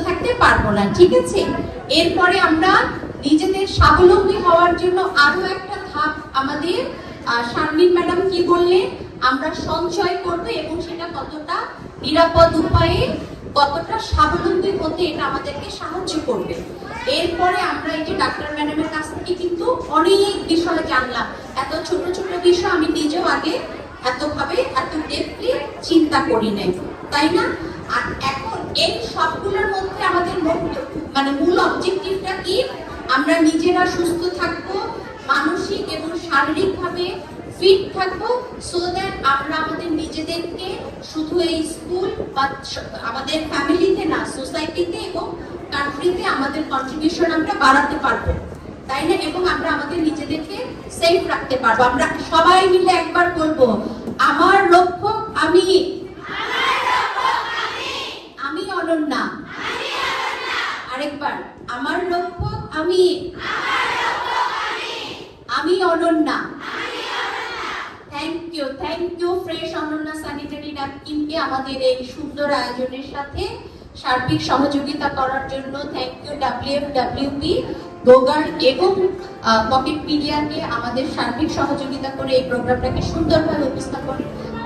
থাকতে পারবো না, ঠিক আছে? এরপরে আমরা নিজেদের স্বাবলম্বী হওয়ার জন্য আরো একটা ধাপ আমাদের শারমিন ম্যাডাম কি বললেন? আমরা সঞ্চয় করব এবং সেটা কতটা নিরাপদ উপায়ে, কতটা স্বাবলম্বী হতে এটা আমাদেরকে সাহায্য করবে। এরপরে আমরা এই যে ডাক্তার ম্যাডামের কাছ থেকে কিন্তু অনেক বিষয় জানলাম, এত ছোট ছোট বিষয় আমি নিজেও আগে এত ডেপলি চিন্তা করি নাই, তাই না? আর এখন এই সবগুলোর মধ্যে আমাদের মূল অবজেক্টিভটা কি? আমরা নিজেরা সুস্থ থাকবো, মানসিক এবং শারীরিক ভাবে ফিট থাকবো, সো দ্যাট আমরা আমাদের নিজেদেরকে শুধু এই স্কুল বা আমাদের ফ্যামিলিতে না, সোসাইটিতে এবং কান্ট্রিতে আমাদের কন্ট্রিবিউশন আমরা বাড়াতে পারবো, তাই না? এবং আমরা আমাদের নিজেদেরকে সেফ রাখতে পারবো। আমরা সবাই মিলে একবার বলবো, আমার লক্ষ্য আমি, আমি অনন্যা। আরেকবার, আমার লক্ষ্য আমি, আমি Ananya. Thank you fresh Ananya sanitary ন্যাপকিনকে আমাদের এই সুন্দর আয়োজনের সাথে সার্বিক সহযোগিতা করার জন্য। থ্যাংক ইউ WFWP, গোগার এবং পকেটপিডিয়াকে আমাদের সার্বিক সহযোগিতা করে এই প্রোগ্রামটাকে সুন্দরভাবে উপস্থাপন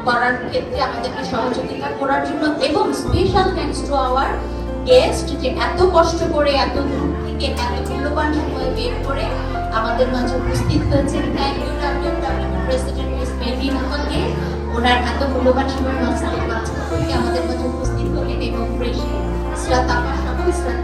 করার ক্ষেত্রে আমাদেরকে সহযোগিতা করার জন্য। এবং special thanks to our guest, যে এত কষ্ট করে এত দূর থেকে এত মূল্যবান সময় বের করে আমাদের মাঝে উপস্থিত হয়েছে। Thank you WFWP president miss Marin হলকে, ওনার এত মূল্যবান সময় নষ্ট করে আমাদের মাঝে উপস্থিত হলেন, এবং প্রেসিডেন্ট ইসরাত আপা সহ ইসরাত